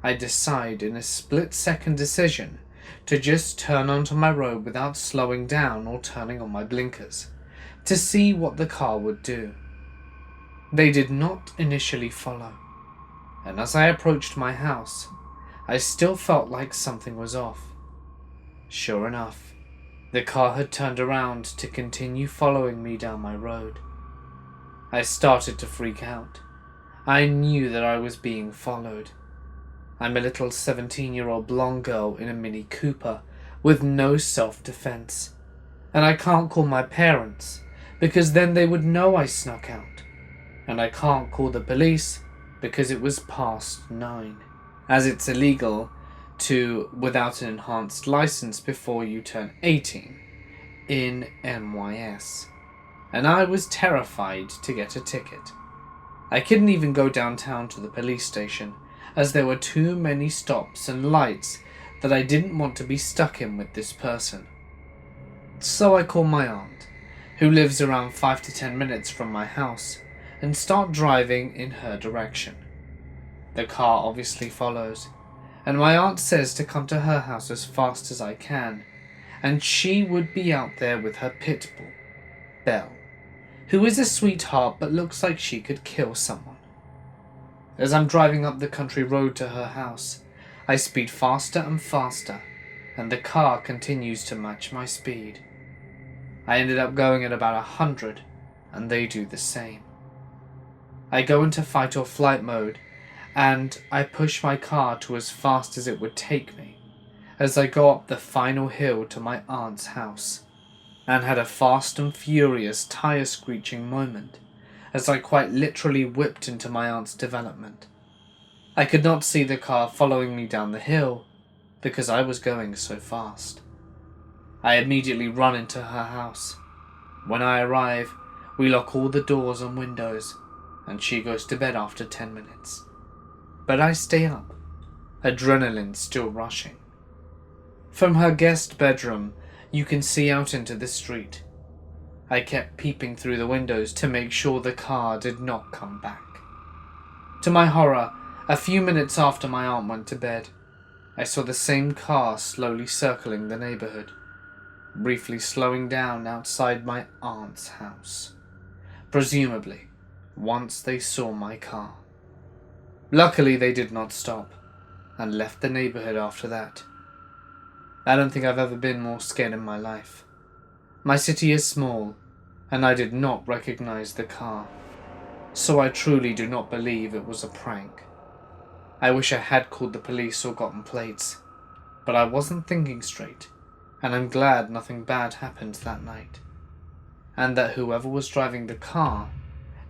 I decide in a split-second decision to just turn onto my road without slowing down or turning on my blinkers, to see what the car would do. They did not initially follow, and as I approached my house, I still felt like something was off. Sure enough, the car had turned around to continue following me down my road. I started to freak out. I knew that I was being followed. I'm a little 17-year-old blonde girl in a Mini Cooper with no self-defense. And I can't call my parents because then they would know I snuck out. And I can't call the police because it was past 9, as it's illegal to without an enhanced license before you turn 18 in NYS. And I was terrified to get a ticket. I couldn't even go downtown to the police station as there were too many stops and lights that I didn't want to be stuck in with this person. So I called my aunt, who lives around 5 to 10 minutes from my house, and start driving in her direction. The car obviously follows, and my aunt says to come to her house as fast as I can, and she would be out there with her pit bull, Belle, who is a sweetheart but looks like she could kill someone. As I'm driving up the country road to her house, I speed faster and faster, and the car continues to match my speed. I ended up going at about 100, and they do the same. I go into fight or flight mode, and I push my car to as fast as it would take me, as I go up the final hill to my aunt's house, and had a fast and furious tire screeching moment, as I quite literally whipped into my aunt's development. I could not see the car following me down the hill, because I was going so fast. I immediately run into her house. When I arrive, we lock all the doors and windows, and she goes to bed after 10 minutes. But I stay up, adrenaline still rushing. From her guest bedroom, you can see out into the street. I kept peeping through the windows to make sure the car did not come back. To my horror, a few minutes after my aunt went to bed, I saw the same car slowly circling the neighborhood, briefly slowing down outside my aunt's house, presumably once they saw my car. Luckily, they did not stop, and left the neighborhood after that. I don't think I've ever been more scared in my life. My city is small, and I did not recognize the car, so I truly do not believe it was a prank. I wish I had called the police or gotten plates, but I wasn't thinking straight, and I'm glad nothing bad happened that night, and that whoever was driving the car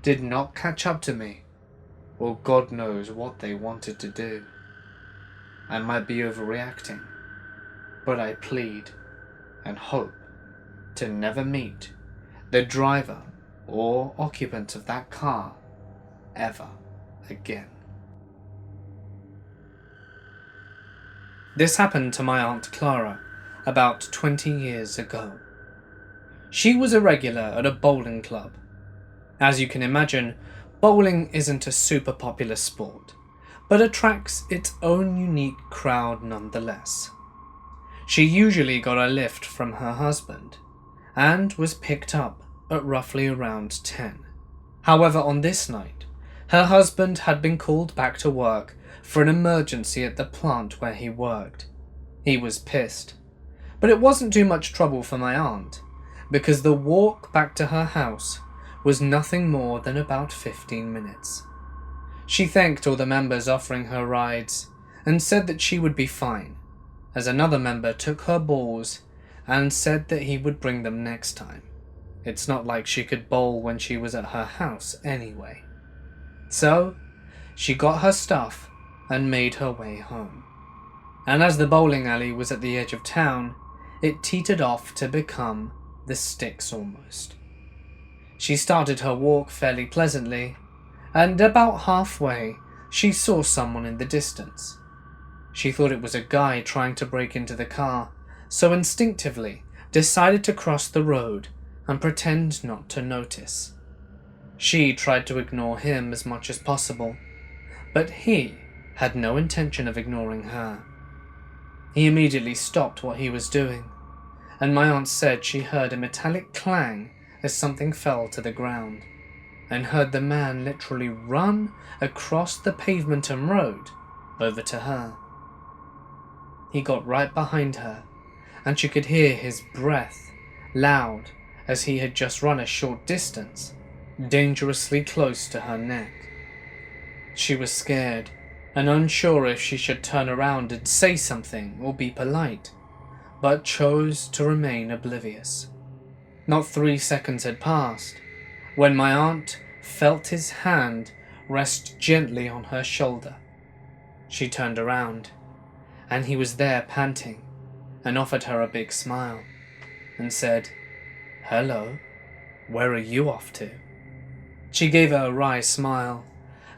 did not catch up to me, or God knows what they wanted to do. I might be overreacting, but I plead and hope to never meet the driver or occupant of that car ever again. This happened to my Aunt Clara about 20 years ago. She was a regular at a bowling club. As you can imagine, bowling isn't a super popular sport, but attracts its own unique crowd nonetheless. She usually got a lift from her husband, and was picked up at roughly around 10. However, on this night, her husband had been called back to work for an emergency at the plant where he worked. He was pissed, but it wasn't too much trouble for my aunt, because the walk back to her house was nothing more than about 15 minutes. She thanked all the members offering her rides, and said that she would be fine, as another member took her balls and said that he would bring them next time. It's not like she could bowl when she was at her house anyway. So, she got her stuff and made her way home. And as the bowling alley was at the edge of town, it teetered off to become the sticks almost. She started her walk fairly pleasantly, and about halfway, she saw someone in the distance. She thought it was a guy trying to break into the car, so instinctively decided to cross the road and pretend not to notice. She tried to ignore him as much as possible, but he had no intention of ignoring her. He immediately stopped what he was doing, and my aunt said she heard a metallic clang as something fell to the ground, and heard the man literally run across the pavement and road over to her. He got right behind her, and she could hear his breath loud as he had just run a short distance, dangerously close to her neck. She was scared and unsure if she should turn around and say something or be polite, but chose to remain oblivious. Not 3 seconds had passed when my aunt felt his hand rest gently on her shoulder. She turned around, and he was there panting, and offered her a big smile and said, "Hello, where are you off to?" She gave her a wry smile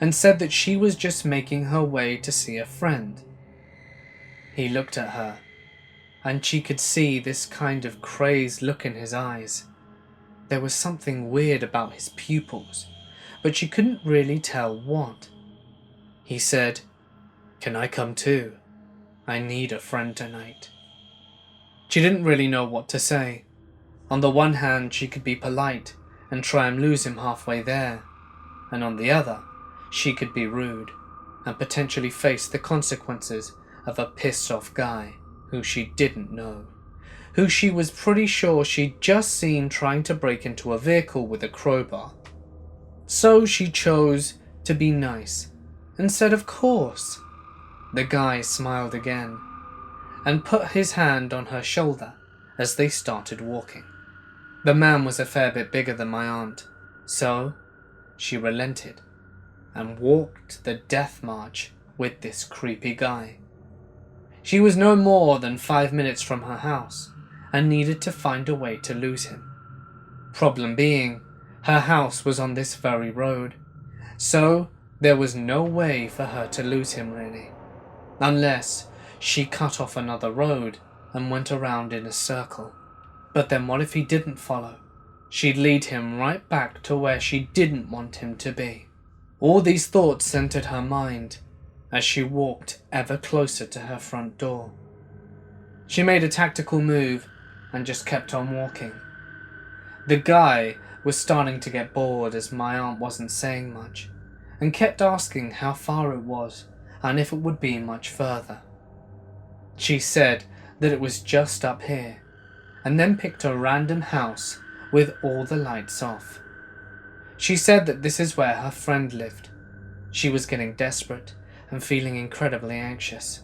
and said that she was just making her way to see a friend. He looked at her, and she could see this kind of crazed look in his eyes. There was something weird about his pupils, but she couldn't really tell what. He said, "Can I come too? I need a friend tonight." She didn't really know what to say. On the one hand, she could be polite and try and lose him halfway there, and on the other, she could be rude and potentially face the consequences of a pissed off guy who she didn't know, who she was pretty sure she'd just seen trying to break into a vehicle with a crowbar. So she chose to be nice and said, "Of course." The guy smiled again and put his hand on her shoulder as they started walking. The man was a fair bit bigger than my aunt, so she relented and walked the death march with this creepy guy. She was no more than 5 minutes from her house and needed to find a way to lose him. Problem being, her house was on this very road, so there was no way for her to lose him really, unless she cut off another road and went around in a circle. But then what if he didn't follow? She'd lead him right back to where she didn't want him to be. All these thoughts entered her mind as she walked ever closer to her front door. She made a tactical move and just kept on walking. The guy was starting to get bored as my aunt wasn't saying much, and kept asking how far it was and if it would be much further. She said that it was just up here, and then picked a random house with all the lights off. She said that this is where her friend lived. She was getting desperate and feeling incredibly anxious.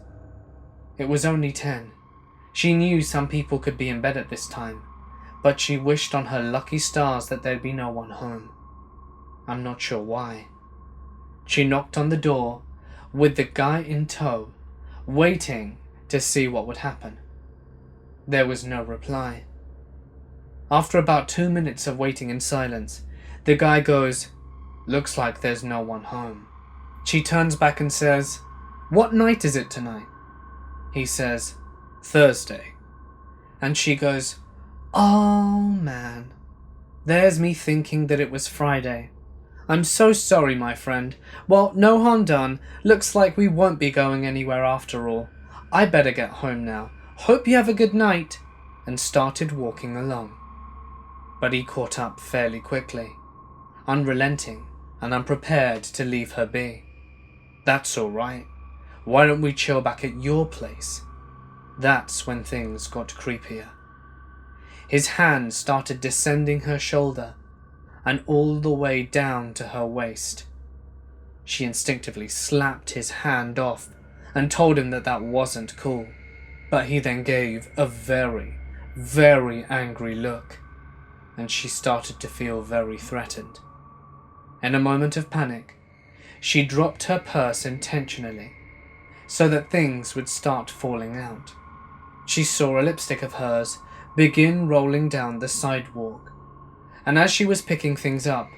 It was only 10. She knew some people could be in bed at this time, but she wished on her lucky stars that there'd be no one home. I'm not sure why. She knocked on the door with the guy in tow, waiting to see what would happen. There was no reply. After about 2 minutes of waiting in silence, the guy goes, "Looks like there's no one home." She turns back and says, "What night is it tonight?" He says, "Thursday." And she goes, "Oh man, there's me thinking that it was Friday. I'm so sorry, my friend. Well, no harm done. Looks like we won't be going anywhere after all. I better get home now. Hope you have a good night," and started walking along. But he caught up fairly quickly, unrelenting and unprepared to leave her be. "That's all right. Why don't we chill back at your place?" That's when things got creepier. His hand started descending her shoulder and all the way down to her waist. She instinctively slapped his hand off and told him that that wasn't cool, but he then gave a very, very angry look, and she started to feel very threatened. In a moment of panic, she dropped her purse intentionally so that things would start falling out. She saw a lipstick of hers begin rolling down the sidewalk, and as she was picking things up,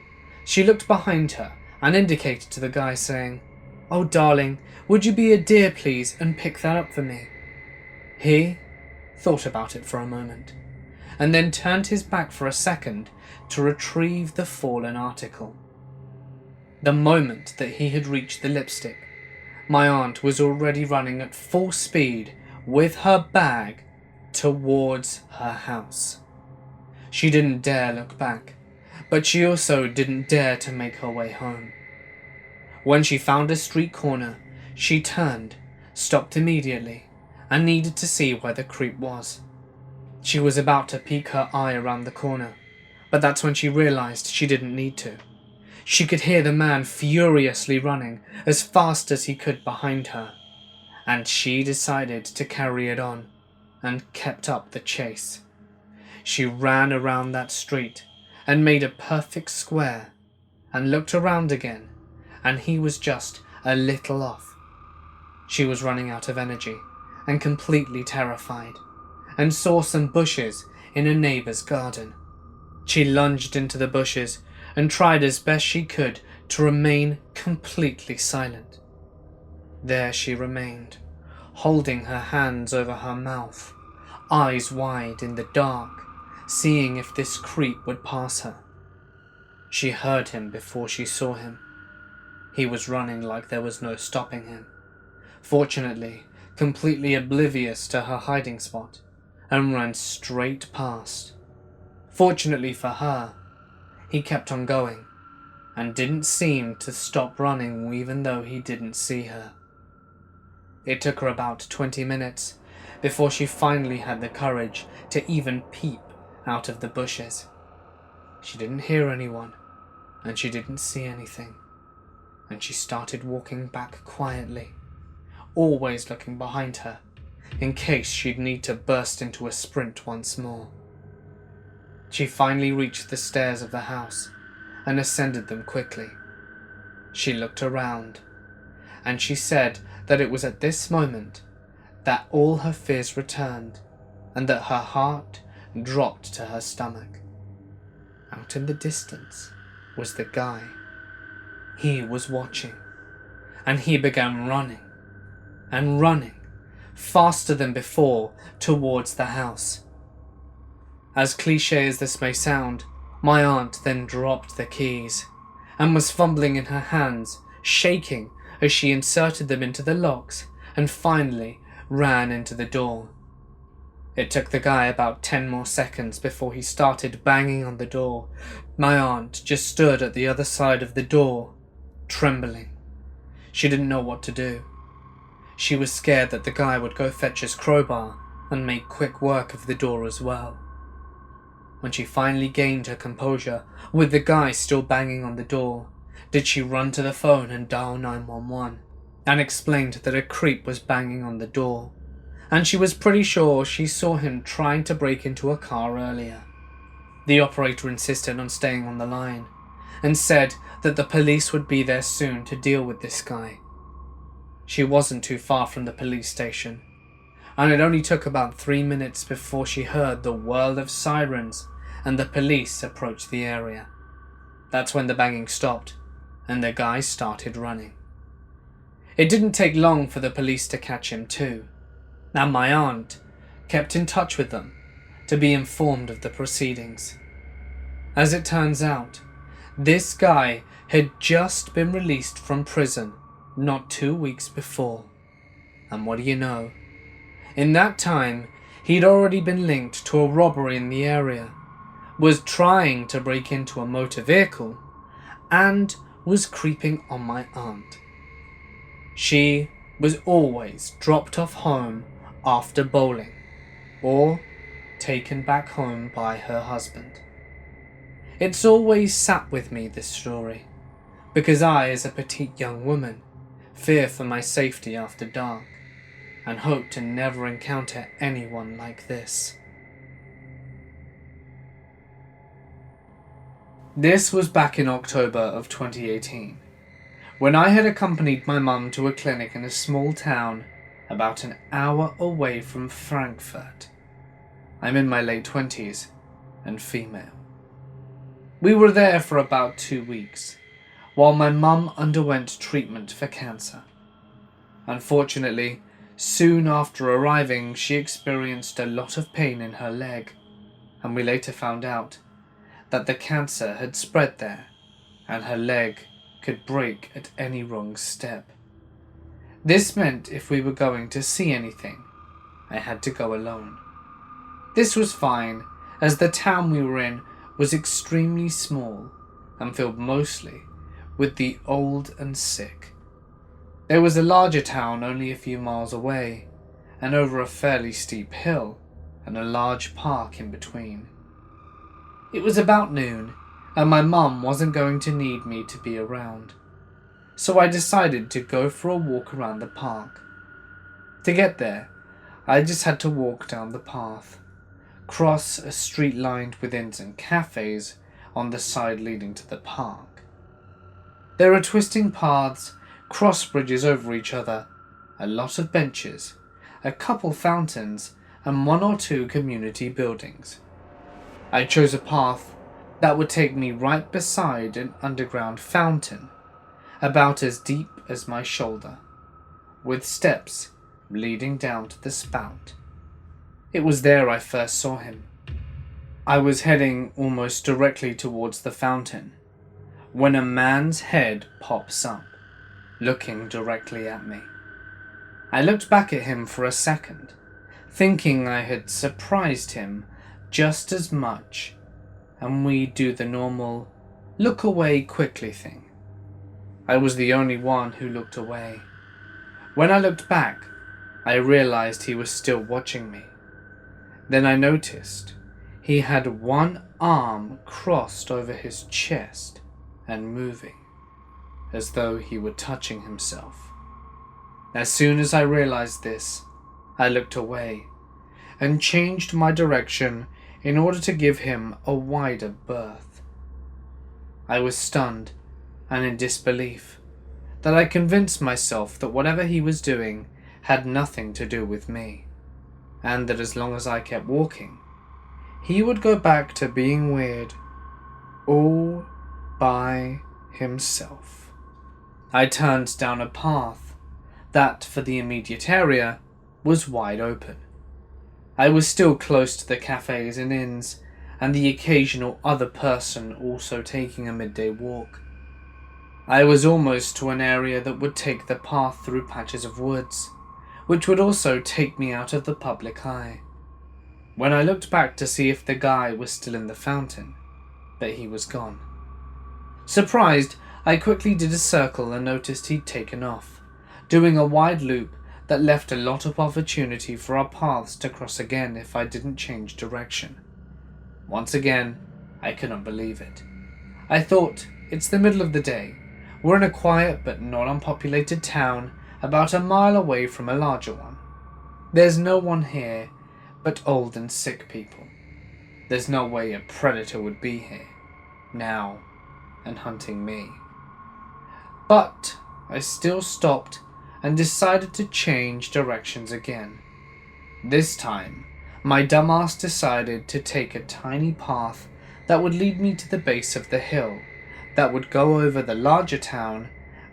she looked behind her and indicated to the guy, saying, "Oh darling, would you be a dear please and pick that up for me?" He thought about it for a moment, and then turned his back for a second to retrieve the fallen article. The moment that he had reached the lipstick, my aunt was already running at full speed with her bag towards her house. She didn't dare look back, but she also didn't dare to make her way home. When she found a street corner, she turned, stopped immediately, and needed to see where the creep was. She was about to peek her eye around the corner, But that's when she realized she didn't need to. She could hear the man furiously running as fast as he could behind her, and she decided to carry it on and kept up the chase. She ran around that street and made a perfect square and looked around again, and he was just a little off. She was running out of energy and completely terrified, and saw some bushes in a neighbor's garden. She lunged into the bushes and tried as best she could to remain completely silent. There she remained, holding her hands over her mouth, eyes wide in the dark, seeing if this creep would pass her. She heard him before she saw him. He was running like there was no stopping him, fortunately completely oblivious to her hiding spot, and ran straight past. Fortunately for her, he kept on going and didn't seem to stop running even though he didn't see her. It took her about 20 minutes before she finally had the courage to even peep out of the bushes. She didn't hear anyone, and she didn't see anything, and she started walking back quietly, always looking behind her in case she'd need to burst into a sprint once more. She finally reached the stairs of the house and ascended them quickly. She looked around, and she said that it was at this moment that all her fears returned and that her heart dropped to her stomach. Out in the distance was the guy. He was watching, and he began running and running faster than before towards the house. As cliche as this may sound, my aunt then dropped the keys and was fumbling in her hands, shaking as she inserted them into the locks and finally ran into the door. It took the guy about 10 more seconds before he started banging on the door. My aunt just stood at the other side of the door, trembling. She didn't know what to do. She was scared that the guy would go fetch his crowbar and make quick work of the door as well. When she finally gained her composure, with the guy still banging on the door, did she run to the phone and dial 911 and explained that a creep was banging on the door, and she was pretty sure she saw him trying to break into a car earlier. The operator insisted on staying on the line and said that the police would be there soon to deal with this guy. She wasn't too far from the police station, and it only took about 3 minutes before she heard the whirl of sirens and the police approached the area. That's when the banging stopped and the guy started running. It didn't take long for the police to catch him too, and my aunt kept in touch with them to be informed of the proceedings. As it turns out, this guy had just been released from prison not 2 weeks before. And what do you know? In that time, he'd already been linked to a robbery in the area, was trying to break into a motor vehicle, and was creeping on my aunt. She was always dropped off home after bowling, or taken back home by her husband. It's always sat with me, this story, because I, as a petite young woman, fear for my safety after dark, and hope to never encounter anyone like this. This was back in October of 2018, when I had accompanied my mum to a clinic in a small town about an hour away from Frankfurt. I'm in my late 20s and female. We were there for about 2 weeks, while my mum underwent treatment for cancer. Unfortunately, soon after arriving, she experienced a lot of pain in her leg, and we later found out that the cancer had spread there, and her leg could break at any wrong step. This meant if we were going to see anything, I had to go alone. This was fine, as the town we were in was extremely small and filled mostly with the old and sick. There was a larger town only a few miles away, and over a fairly steep hill, and a large park in between. It was about noon, and my mum wasn't going to need me to be around, so I decided to go for a walk around the park. To get there, I just had to walk down the path, cross a street lined with inns and cafes on the side leading to the park. There are twisting paths, cross bridges over each other, a lot of benches, a couple fountains, and 1 or 2 community buildings. I chose a path that would take me right beside an underground fountain, about as deep as my shoulder, with steps leading down to the spout. It was there I first saw him. I was heading almost directly towards the fountain when a man's head pops up, looking directly at me. I looked back at him for a second, thinking I had surprised him just as much, and we do the normal look away quickly thing. I was the only one who looked away. When I looked back, I realized he was still watching me. Then I noticed he had one arm crossed over his chest and moving, as though he were touching himself. As soon as I realized this, I looked away and changed my direction in order to give him a wider berth. I was stunned and in disbelief that I convinced myself that whatever he was doing had nothing to do with me, and that as long as I kept walking, he would go back to being weird all by himself. I turned down a path that, for the immediate area, was wide open. I was still close to the cafes and inns, and the occasional other person also taking a midday walk. I was almost to an area that would take the path through patches of woods, which would also take me out of the public eye, when I looked back to see if the guy was still in the fountain, but he was gone. Surprised, I quickly did a circle and noticed he'd taken off, doing a wide loop that left a lot of opportunity for our paths to cross again if I didn't change direction. Once again, I couldn't believe it. I thought, it's the middle of the day. We're in a quiet but not unpopulated town about a mile away from a larger one. There's no one here but old and sick people. There's no way a predator would be here, now, and hunting me. But I still stopped and decided to change directions again. This time, my dumbass decided to take a tiny path that would lead me to the base of the hill that would go over the larger town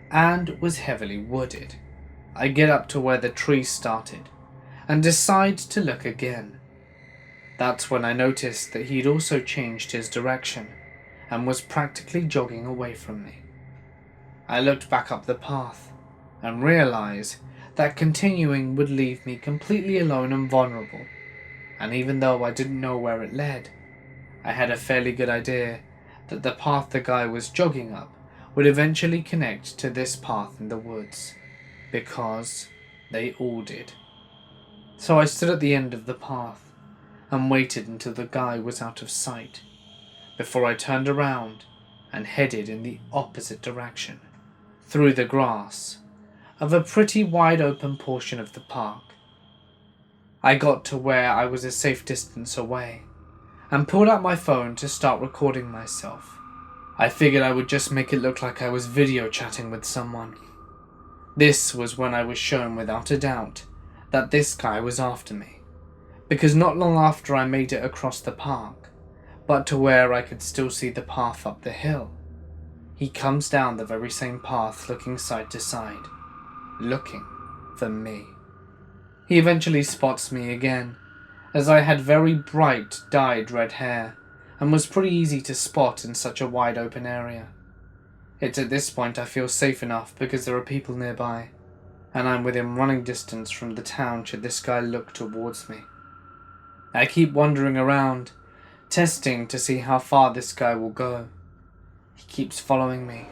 and was heavily wooded. I get up to where the trees started and decide to look again. That's when I noticed that he'd also changed his direction and was practically jogging away from me. I looked back up the path and realized that continuing would leave me completely alone and vulnerable, and even though I didn't know where it led, I had a fairly good idea that the path the guy was jogging up would eventually connect to this path in the woods, because they all did. So I stood at the end of the path and waited until the guy was out of sight, before I turned around and headed in the opposite direction, through the grass of a pretty wide open portion of the park. I got to where I was a safe distance away and pulled out my phone to start recording myself. I figured I would just make it look like I was video chatting with someone. This was when I was shown without a doubt that this guy was after me, because not long after I made it across the park, but to where I could still see the path up the hill, he comes down the very same path looking side to side, looking for me. He eventually spots me again, as I had very bright dyed red hair and was pretty easy to spot in such a wide open area. It's at this point I feel safe enough because there are people nearby, and I'm within running distance from the town should this guy look towards me. I keep wandering around, testing to see how far this guy will go. He keeps following me,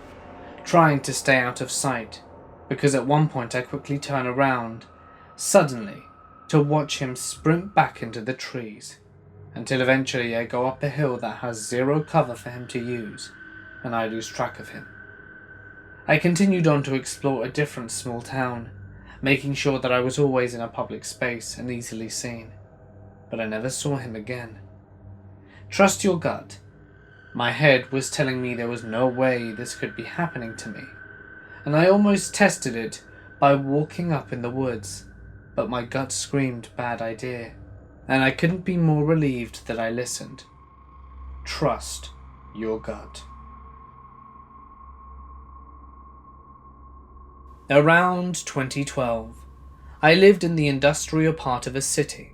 trying to stay out of sight, because at one point I quickly turn around, suddenly, to watch him sprint back into the trees. until eventually I go up a hill that has zero cover for him to use, and I lose track of him. I continued on to explore a different small town, making sure that I was always in a public space and easily seen, but I never saw him again. Trust your gut. My head was telling me there was no way this could be happening to me, and I almost tested it by walking up in the woods, but my gut screamed bad idea, and I couldn't be more relieved that I listened. Trust your gut. Around 2012, I lived in the industrial part of a city,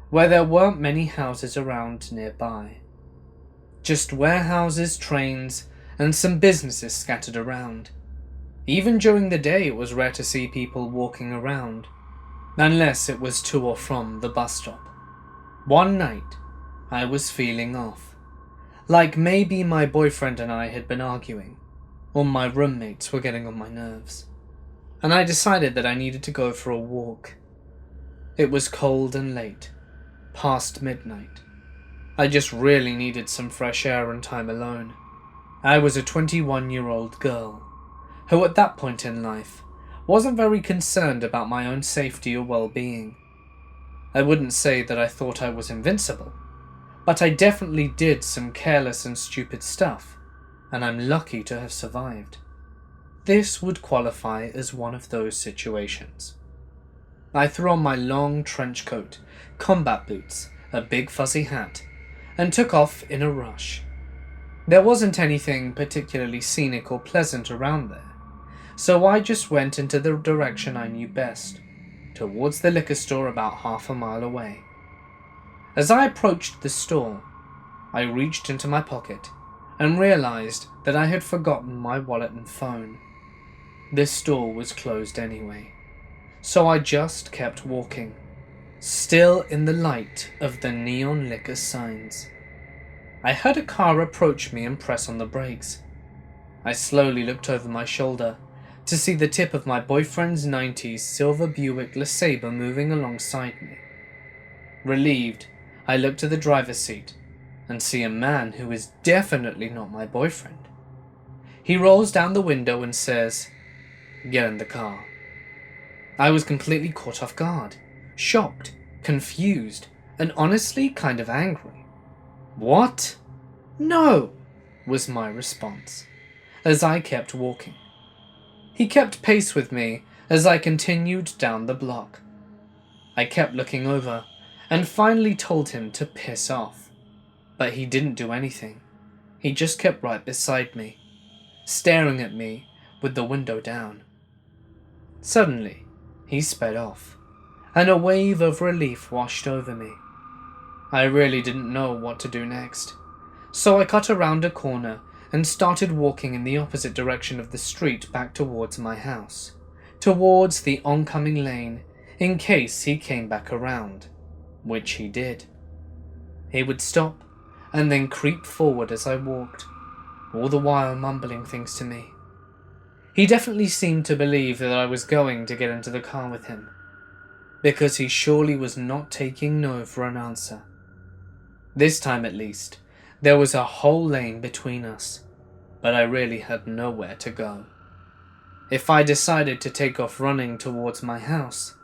where there weren't many houses around nearby. Just warehouses, trains, and some businesses scattered around. Even during the day it was rare to see people walking around, unless it was to or from the bus stop. One night, I was feeling off. Like maybe my boyfriend and I had been arguing, or my roommates were getting on my nerves. And I decided that I needed to go for a walk. It was cold and late, past midnight. I just really needed some fresh air and time alone. I was a 21-year-old girl, who at that point in life wasn't very concerned about my own safety or well-being. I wouldn't say that I thought I was invincible, but I definitely did some careless and stupid stuff, and I'm lucky to have survived. This would qualify as one of those situations. I threw on my long trench coat, combat boots, a big fuzzy hat, and took off in a rush. There wasn't anything particularly scenic or pleasant around there, so I just went into the direction I knew best, towards the liquor store about half a mile away. As I approached the store, I reached into my pocket and realized that I had forgotten my wallet and phone. This store was closed anyway, so I just kept walking, still in the light of the neon liquor signs. I heard a car approach me and press on the brakes. I slowly looked over my shoulder to see the tip of my boyfriend's 90s silver Buick LeSabre moving alongside me. Relieved, I looked to the driver's seat and see a man who is definitely not my boyfriend. He rolls down the window and says, "Get in the car." I was completely caught off guard, shocked, confused, and honestly kind of angry. "What?" "No," was my response, as I kept walking. He kept pace with me as I continued down the block. I kept looking over and finally told him to piss off, but he didn't do anything. He just kept right beside me, staring at me with the window down. Suddenly, he sped off, and a wave of relief washed over me. I really didn't know what to do next, so I cut around a corner and started walking in the opposite direction of the street back towards my house, towards the oncoming lane in case he came back around, which he did. He would stop and then creep forward as I walked, all the while mumbling things to me. He definitely seemed to believe that I was going to get into the car with him, because he surely was not taking no for an answer. This time at least, there was a whole lane between us, but I really had nowhere to go. If I decided to take off running towards my house,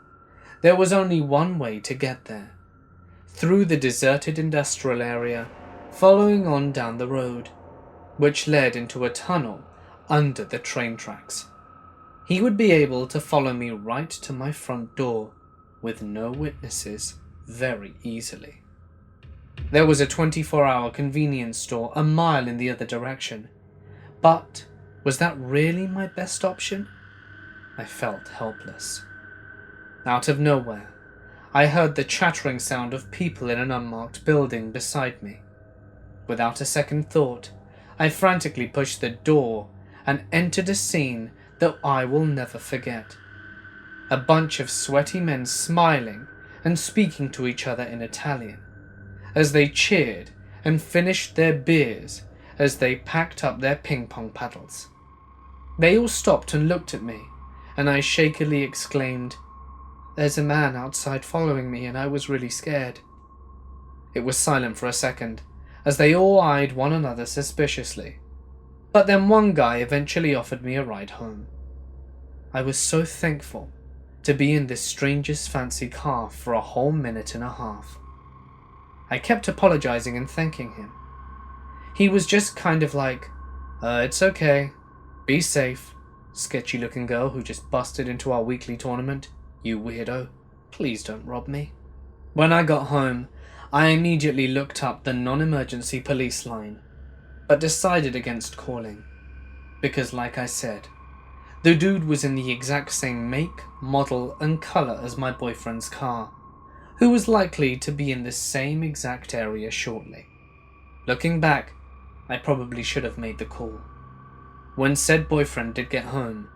there was only one way to get there, through the deserted industrial area, following on down the road, which led into a tunnel under the train tracks. He would be able to follow me right to my front door, with no witnesses, very easily. There was a 24-hour convenience store a mile in the other direction, but was that really my best option? I felt helpless. Out of nowhere, I heard the chattering sound of people in an unmarked building beside me. Without a second thought, I frantically pushed the door and entered a scene that I will never forget. A bunch of sweaty men smiling and speaking to each other in Italian, as they cheered and finished their beers as they packed up their ping-pong paddles. They all stopped and looked at me, and I shakily exclaimed, "There's a man outside following me and I was really scared." It was silent for a second, as they all eyed one another suspiciously. But then one guy eventually offered me a ride home. I was so thankful to be in this stranger's fancy car for a whole minute and a half. I kept apologizing and thanking him. He was just kind of like, it's okay, be safe, sketchy looking girl who just busted into our weekly tournament, you weirdo, please don't rob me. When I got home, I immediately looked up the non-emergency police line, but decided against calling, because like I said, the dude was in the exact same make, model and colour as my boyfriend's car, who was likely to be in the same exact area shortly. Looking back, I probably should have made the call. When said boyfriend did get home,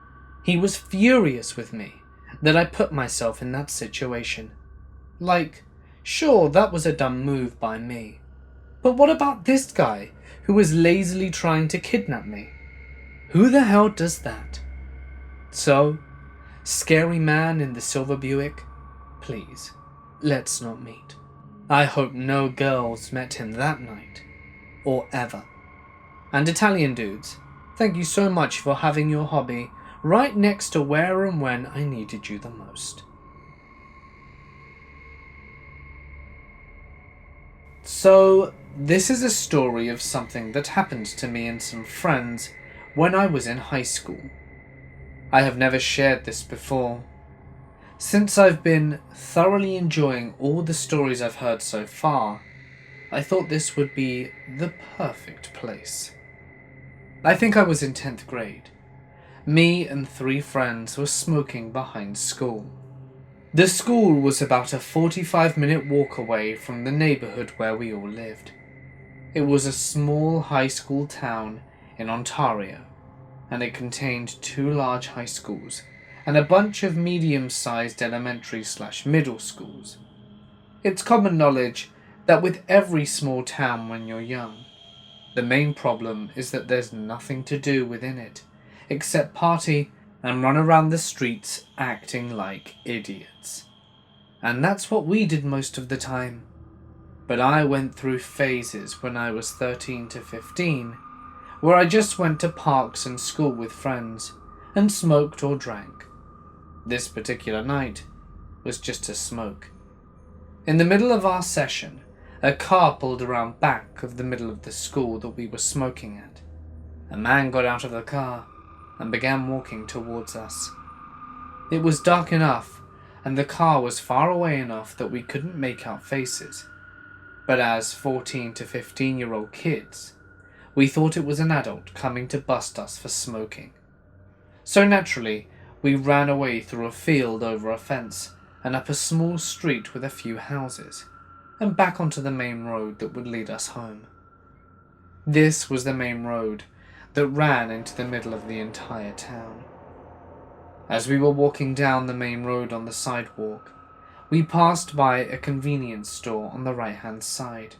he was furious with me that I put myself in that situation. Like, sure, that was a dumb move by me, but what about this guy who was lazily trying to kidnap me? Who the hell does that? So, scary man in the silver Buick, please, let's not meet. I hope no girls met him that night, or ever. And Italian dudes, thank you so much for having your hobby right next to where and when I needed you the most. So, this is a story of something that happened to me and some friends when I was in high school. I have never shared this before. Since I've been thoroughly enjoying all the stories I've heard so far, I thought this would be the perfect place. I think I was in 10th grade. Me and 3 friends were smoking behind school. The school was about a 45-minute walk away from the neighbourhood where we all lived. It was a small high school town in Ontario, and it contained 2 large high schools and a bunch of medium-sized elementary/middle schools. It's common knowledge that with every small town when you're young, the main problem is that there's nothing to do within it except party and run around the streets acting like idiots. And that's what we did most of the time. But I went through phases when I was 13 to 15, where I just went to parks and school with friends and smoked or drank. This particular night was just a smoke. In the middle of our session, a car pulled around back of the middle of the school that we were smoking at. A man got out of the car and began walking towards us. It was dark enough, and the car was far away enough that we couldn't make out faces. But as 14 to 15-year-old kids, we thought it was an adult coming to bust us for smoking. So naturally, we ran away through a field over a fence and up a small street with a few houses, and back onto the main road that would lead us home. This was the main road that ran into the middle of the entire town. As we were walking down the main road on the sidewalk, we passed by a convenience store on the right-hand side.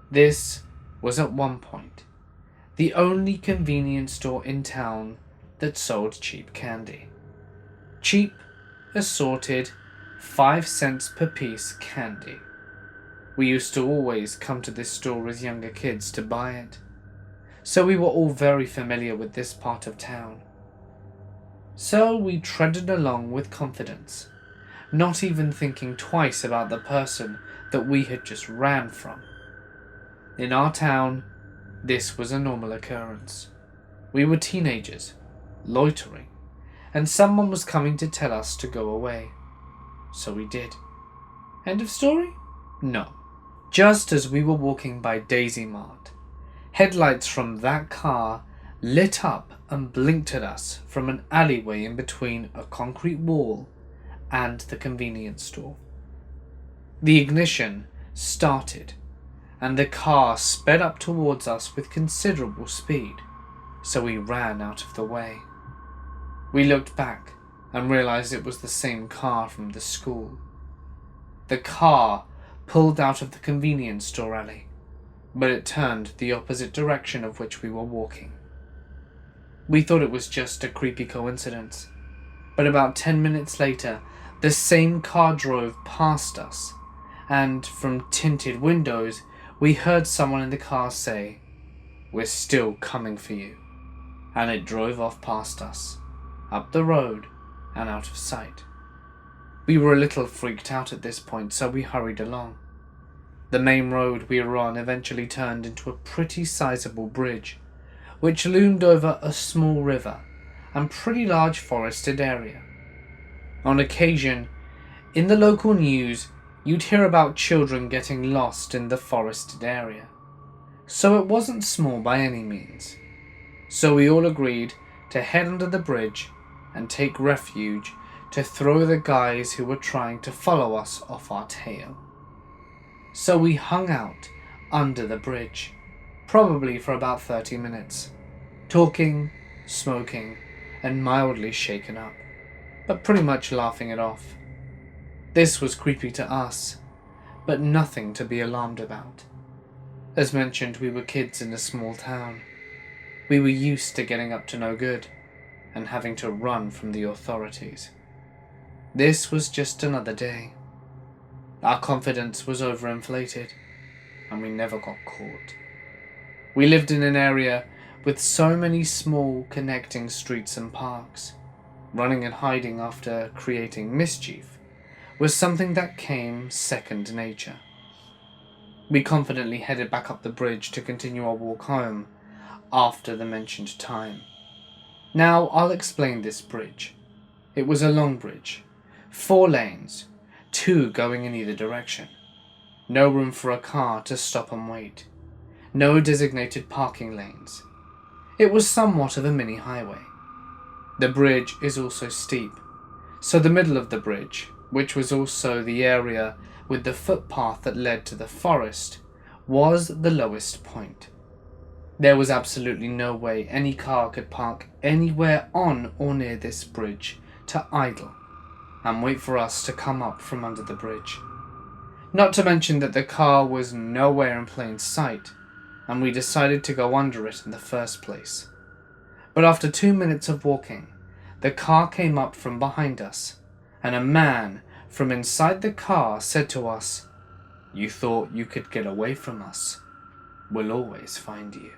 This was at one point the only convenience store in town that sold cheap candy. Cheap, assorted, 5 cents per piece candy. We used to always come to this store as younger kids to buy it, so we were all very familiar with this part of town. So we treaded along with confidence, not even thinking twice about the person that we had just ran from. In our town, this was a normal occurrence. We were teenagers, loitering, and someone was coming to tell us to go away. So we did. End of story? No. Just as we were walking by Daisy Mart, headlights from that car lit up and blinked at us from an alleyway in between a concrete wall and the convenience store. The ignition started, and the car sped up towards us with considerable speed, so we ran out of the way. We looked back and realized it was the same car from the school. The car pulled out of the convenience store alley, but it turned the opposite direction of which we were walking. We thought it was just a creepy coincidence, but about 10 minutes later, the same car drove past us, and from tinted windows we heard someone in the car say, "We're still coming for you," and it drove off past us, up the road and out of sight. We were a little freaked out at this point, so we hurried along. The main road we were on eventually turned into a pretty sizable bridge, which loomed over a small river and pretty large forested area. On occasion, in the local news, you'd hear about children getting lost in the forested area, so it wasn't small by any means. So we all agreed to head under the bridge and take refuge to throw the guys who were trying to follow us off our tail. So we hung out under the bridge, probably for about 30 minutes, talking, smoking, and mildly shaken up, but pretty much laughing it off. This was creepy to us, but nothing to be alarmed about. As mentioned, we were kids in a small town. We were used to getting up to no good and having to run from the authorities. This was just another day. Our confidence was overinflated, and we never got caught. We lived in an area with so many small connecting streets and parks. Running and hiding after creating mischief was something that came second nature. We confidently headed back up the bridge to continue our walk home after the mentioned time. Now I'll explain this bridge. It was a long bridge, 4 lanes, 2 going in either direction. No room for a car to stop and wait. No designated parking lanes. It was somewhat of a mini highway. The bridge is also steep, so the middle of the bridge, which was also the area with the footpath that led to the forest, was the lowest point. There was absolutely no way any car could park anywhere on or near this bridge to idle and wait for us to come up from under the bridge. Not to mention that the car was nowhere in plain sight, and we decided to go under it in the first place. But after 2 minutes of walking, the car came up from behind us, and a man from inside the car said to us, "You thought you could get away from us? We'll always find you."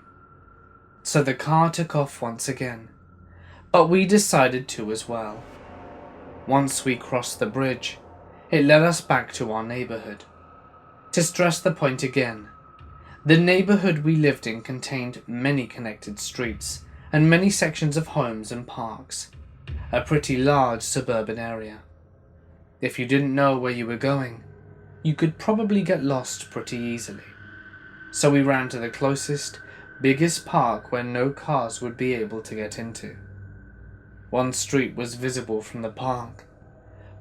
So the car took off once again, but we decided to as well. Once we crossed the bridge, it led us back to our neighborhood. To stress the point again, the neighborhood we lived in contained many connected streets and many sections of homes and parks, a pretty large suburban area. If you didn't know where you were going, you could probably get lost pretty easily. So we ran to the closest, biggest park where no cars would be able to get into. One street was visible from the park,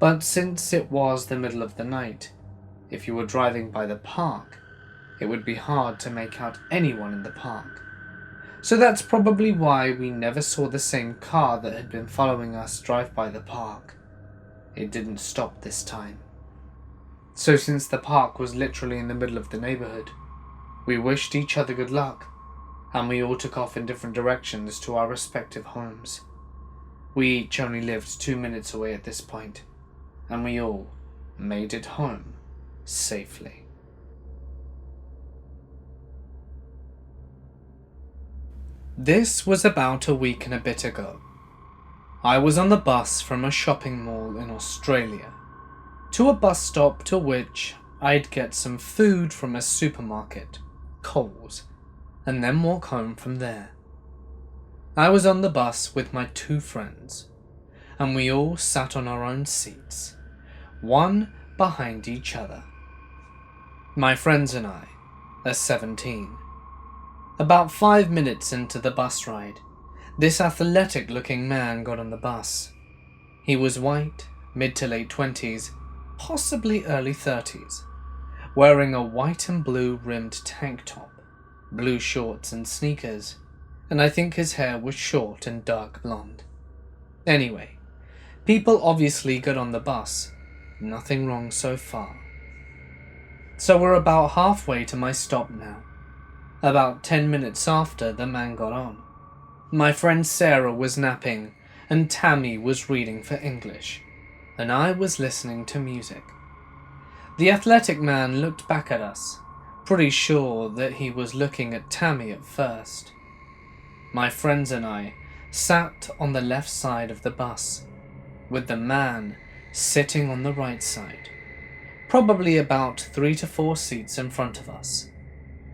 but since it was the middle of the night, if you were driving by the park, it would be hard to make out anyone in the park. So that's probably why we never saw the same car that had been following us drive by the park. It didn't stop this time. So since the park was literally in the middle of the neighborhood, we wished each other good luck, and we all took off in different directions to our respective homes. We each only lived 2 minutes away at this point, and we all made it home safely. This was about a week and a bit ago. I was on the bus from a shopping mall in Australia to a bus stop to which I'd get some food from a supermarket, Coles, and then walk home from there. I was on the bus with my 2 friends, and we all sat on our own seats, one behind each other. My friends and I are 17. About 5 minutes into the bus ride, this athletic-looking man got on the bus. He was white, mid to late 20s, possibly early 30s, wearing a white and blue rimmed tank top, blue shorts and sneakers, and I think his hair was short and dark blonde. Anyway, people obviously got on the bus. Nothing wrong so far. So we're about halfway to my stop now. About 10 minutes after the man got on, my friend Sarah was napping and Tammy was reading for English, and I was listening to music. The athletic man looked back at us, pretty sure that he was looking at Tammy at first. My friends and I sat on the left side of the bus, with the man sitting on the right side, probably about 3 to 4 seats in front of us.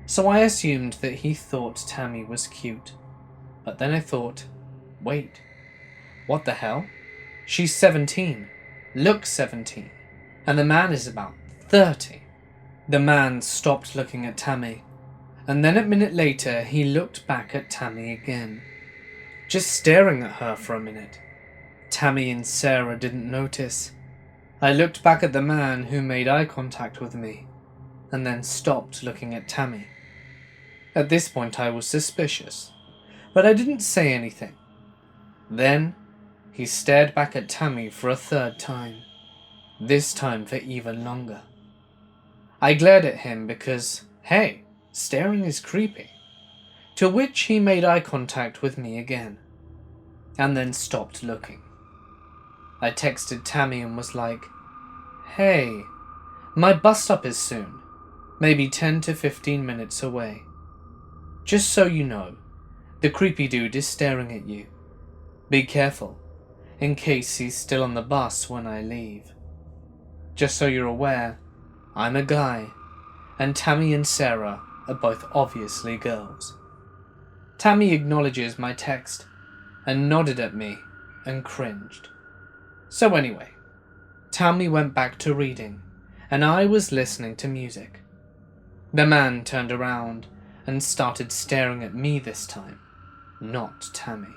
So I assumed that he thought Tammy was cute. But then I thought, wait, what the hell? She's 17, looks 17, and the man is about 30. The man stopped looking at Tammy, and then a minute later he looked back at Tammy again, just staring at her for a minute. Tammy and Sarah didn't notice. I looked back at the man who made eye contact with me, and then stopped looking at Tammy. At this point I was suspicious, but I didn't say anything. Then he stared back at Tammy for a third time, this time for even longer. I glared at him because, hey, staring is creepy. To which he made eye contact with me again, and then stopped looking. I texted Tammy and was like, hey, my bus stop is soon, maybe 10 to 15 minutes away. Just so you know, the creepy dude is staring at you. Be careful, in case he's still on the bus when I leave. Just so you're aware, I'm a guy, and Tammy and Sarah are both obviously girls. Tammy acknowledges my text, and nodded at me, and cringed. So anyway, Tammy went back to reading, and I was listening to music. The man turned around, and started staring at me this time, not Tammy.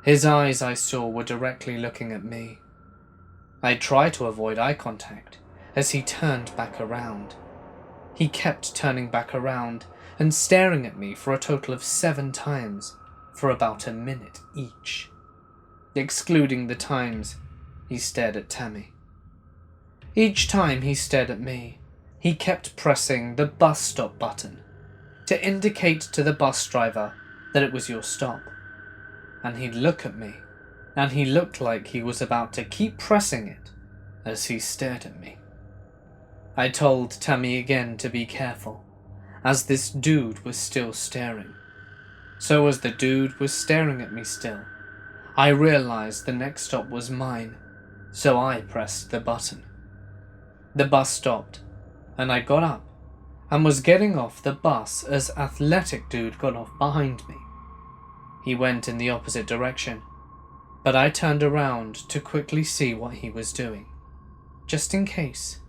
His eyes, I saw, were directly looking at me. I tried to avoid eye contact as he turned back around. He kept turning back around and staring at me for a total of 7 times for about a minute each, excluding the times he stared at Tammy. Each time he stared at me, he kept pressing the bus stop button to indicate to the bus driver that it was your stop. And he'd look at me, and he looked like he was about to keep pressing it as he stared at me. I told Tammy again to be careful, as this dude was still staring. So as the dude was staring at me still, I realized the next stop was mine, so I pressed the button. The bus stopped, and I got up, and was getting off the bus as athletic dude got off behind me. He went in the opposite direction, but I turned around to quickly see what he was doing, just in case.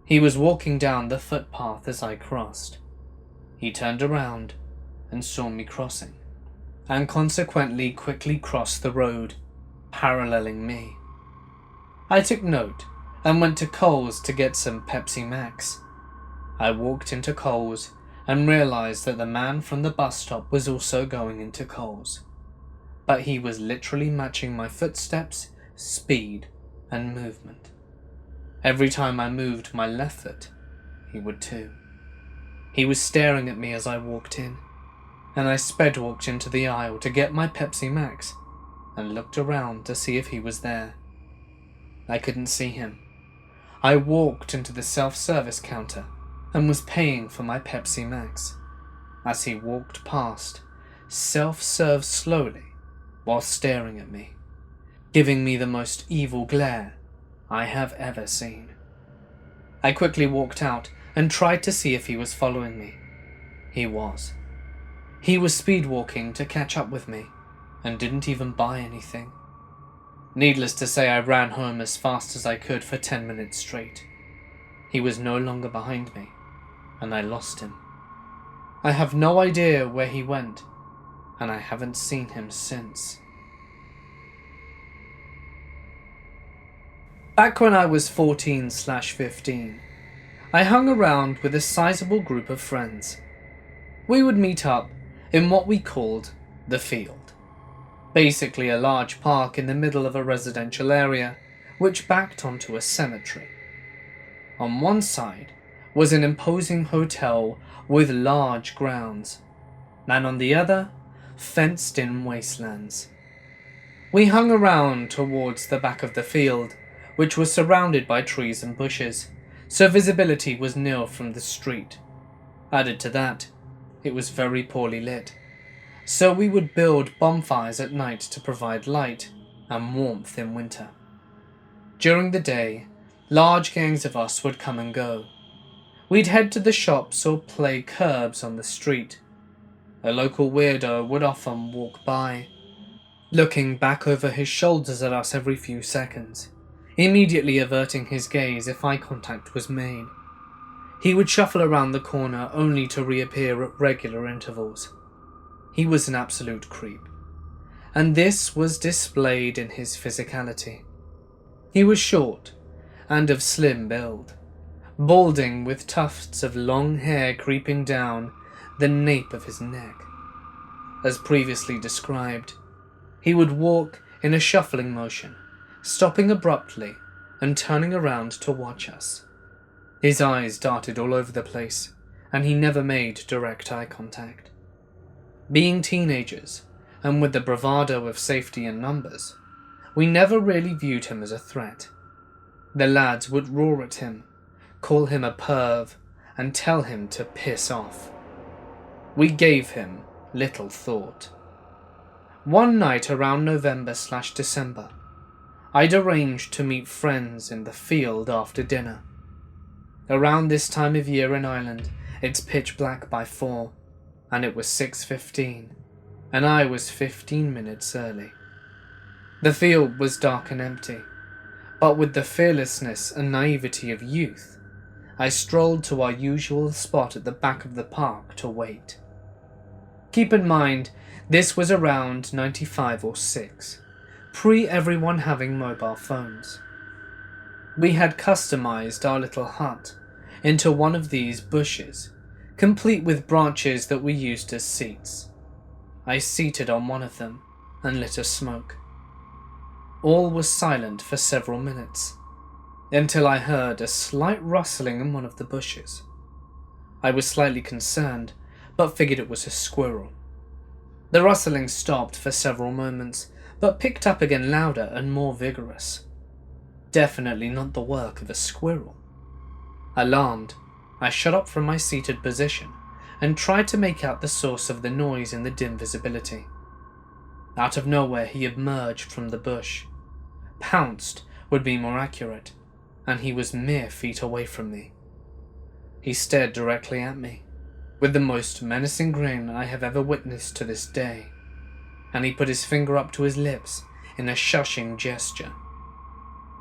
He was walking down the footpath as I crossed. He turned around and saw me crossing, and consequently quickly crossed the road, paralleling me. I took note and went to Coles to get some Pepsi Max. I walked into Coles and realized that the man from the bus stop was also going into Coles. But he was literally matching my footsteps, speed, and movement. Every time I moved my left foot, he would too. He was staring at me as I walked in, and I sped walked into the aisle to get my Pepsi Max, and looked around to see if he was there. I couldn't see him. I walked into the self-service counter and was paying for my Pepsi Max. As he walked past, self-served slowly while staring at me, giving me the most evil glare I have ever seen. I quickly walked out and tried to see if he was following me. He was. He was speed walking to catch up with me and didn't even buy anything. Needless to say, I ran home as fast as I could for 10 minutes straight. He was no longer behind me, and I lost him. I have no idea where he went, and I haven't seen him since. Back when I was 14/15, I hung around with a sizable group of friends. We would meet up in what we called the field, basically a large park in the middle of a residential area which backed onto a cemetery. On one side was an imposing hotel with large grounds, and on the other, fenced-in wastelands. We hung around towards the back of the field, which was surrounded by trees and bushes, so visibility was nil from the street. Added to that, it was very poorly lit, so we would build bonfires at night to provide light and warmth in winter. During the day, large gangs of us would come and go. We'd head to the shops or play curbs on the street. A local weirdo would often walk by, looking back over his shoulders at us every few seconds, immediately averting his gaze if eye contact was made. He would shuffle around the corner only to reappear at regular intervals. He was an absolute creep, and this was displayed in his physicality. He was short and of slim build, balding with tufts of long hair creeping down the nape of his neck. As previously described, he would walk in a shuffling motion, stopping abruptly and turning around to watch us. His eyes darted all over the place, and he never made direct eye contact. Being teenagers, and with the bravado of safety in numbers, we never really viewed him as a threat. The lads would roar at him, call him a perv, and tell him to piss off. We gave him little thought. One night around November/December, I'd arranged to meet friends in the field after dinner. Around this time of year in Ireland, it's pitch black by 4, and it was 6:15, and I was 15 minutes early. The field was dark and empty, but with the fearlessness and naivety of youth, I strolled to our usual spot at the back of the park to wait. Keep in mind, this was around 95 or 6, pre-everyone having mobile phones. We had customized our little hut into one of these bushes, complete with branches that we used as seats. I seated on one of them and lit a smoke. All was silent for several minutes, until I heard a slight rustling in one of the bushes. I was slightly concerned, but figured it was a squirrel. The rustling stopped for several moments, but picked up again louder and more vigorous. Definitely not the work of a squirrel. Alarmed, I shot up from my seated position and tried to make out the source of the noise in the dim visibility. Out of nowhere he emerged from the bush. Pounced would be more accurate, and he was mere feet away from me. He stared directly at me, with the most menacing grin I have ever witnessed to this day, and he put his finger up to his lips in a shushing gesture.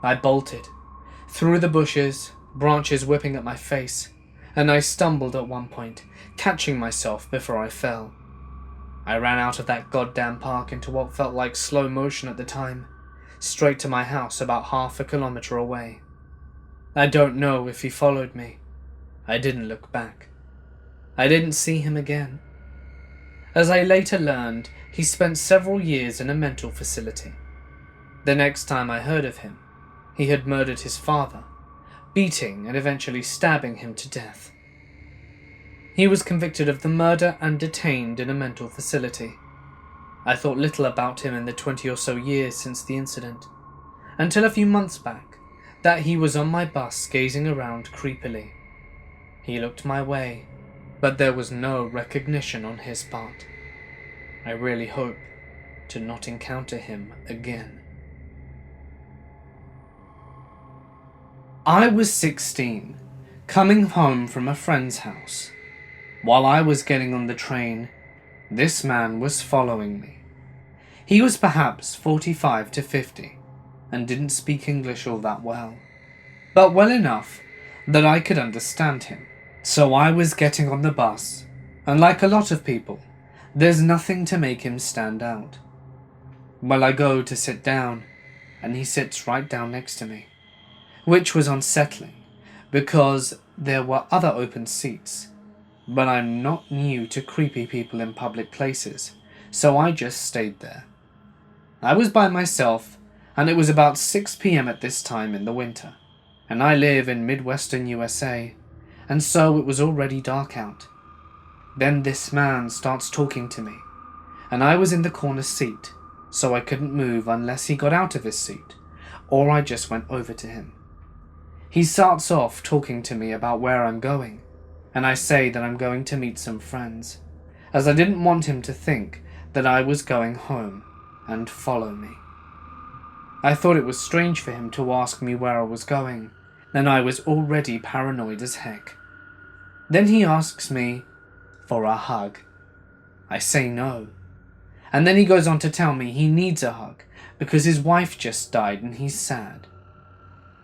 I bolted, through the bushes, branches whipping at my face, and I stumbled at one point, catching myself before I fell. I ran out of that goddamn park into what felt like slow motion at the time, straight to my house about half a kilometer away. I don't know if he followed me. I didn't look back. I didn't see him again. As I later learned, he spent several years in a mental facility. The next time I heard of him, he had murdered his father, beating and eventually stabbing him to death. He was convicted of the murder and detained in a mental facility. I thought little about him in the 20 or so years since the incident, until a few months back, that he was on my bus gazing around creepily. He looked my way, but there was no recognition on his part. I really hope to not encounter him again. I was 16, coming home from a friend's house. While I was getting on the train, this man was following me. He was perhaps 45 to 50, and didn't speak English all that well, but well enough that I could understand him. So I was getting on the bus, and like a lot of people, there's nothing to make him stand out. Well, I go to sit down, and he sits right down next to me, which was unsettling, because there were other open seats, but I'm not new to creepy people in public places, so I just stayed there. I was by myself, and it was about 6 p.m. at this time in the winter, and I live in Midwestern USA, and so it was already dark out. Then this man starts talking to me, and I was in the corner seat, so I couldn't move unless he got out of his seat, or I just went over to him. He starts off talking to me about where I'm going, and I say that I'm going to meet some friends, as I didn't want him to think that I was going home and follow me. I thought it was strange for him to ask me where I was going, and I was already paranoid as heck. Then he asks me for a hug. I say no, and then he goes on to tell me he needs a hug because his wife just died and he's sad.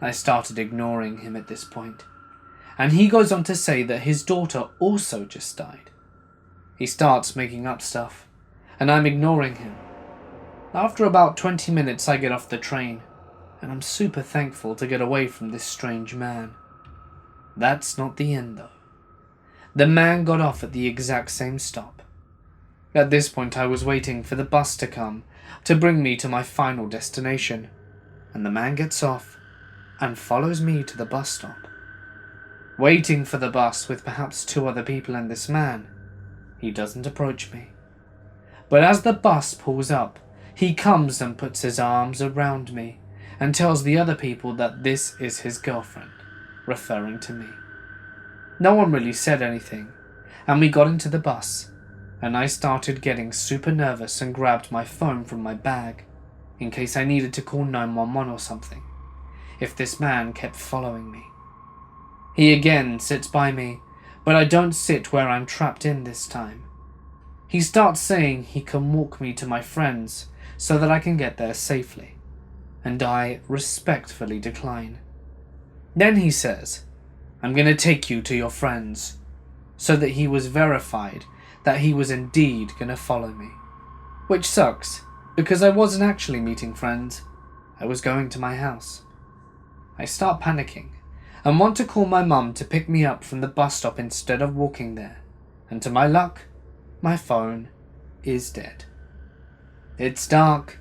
I started ignoring him at this point, and he goes on to say that his daughter also just died. He starts making up stuff, and I'm ignoring him. After about 20 minutes I get off the train, and I'm super thankful to get away from this strange man. That's not the end though. The man got off at the exact same stop. At this point I was waiting for the bus to come to bring me to my final destination, and the man gets off and follows me to the bus stop. Waiting for the bus with perhaps 2 other people and this man, he doesn't approach me. But as the bus pulls up, he comes and puts his arms around me and tells the other people that this is his girlfriend, referring to me. No one really said anything, and we got into the bus, and I started getting super nervous and grabbed my phone from my bag, in case I needed to call 911 or something, if this man kept following me. He again sits by me, but I don't sit where I'm trapped in this time. He starts saying he can walk me to my friends so that I can get there safely, and I respectfully decline. Then he says, I'm going to take you to your friends, so that he was verified that he was indeed going to follow me. Which sucks, because I wasn't actually meeting friends, I was going to my house. I start panicking, and want to call my mum to pick me up from the bus stop instead of walking there, and to my luck, my phone is dead. It's dark,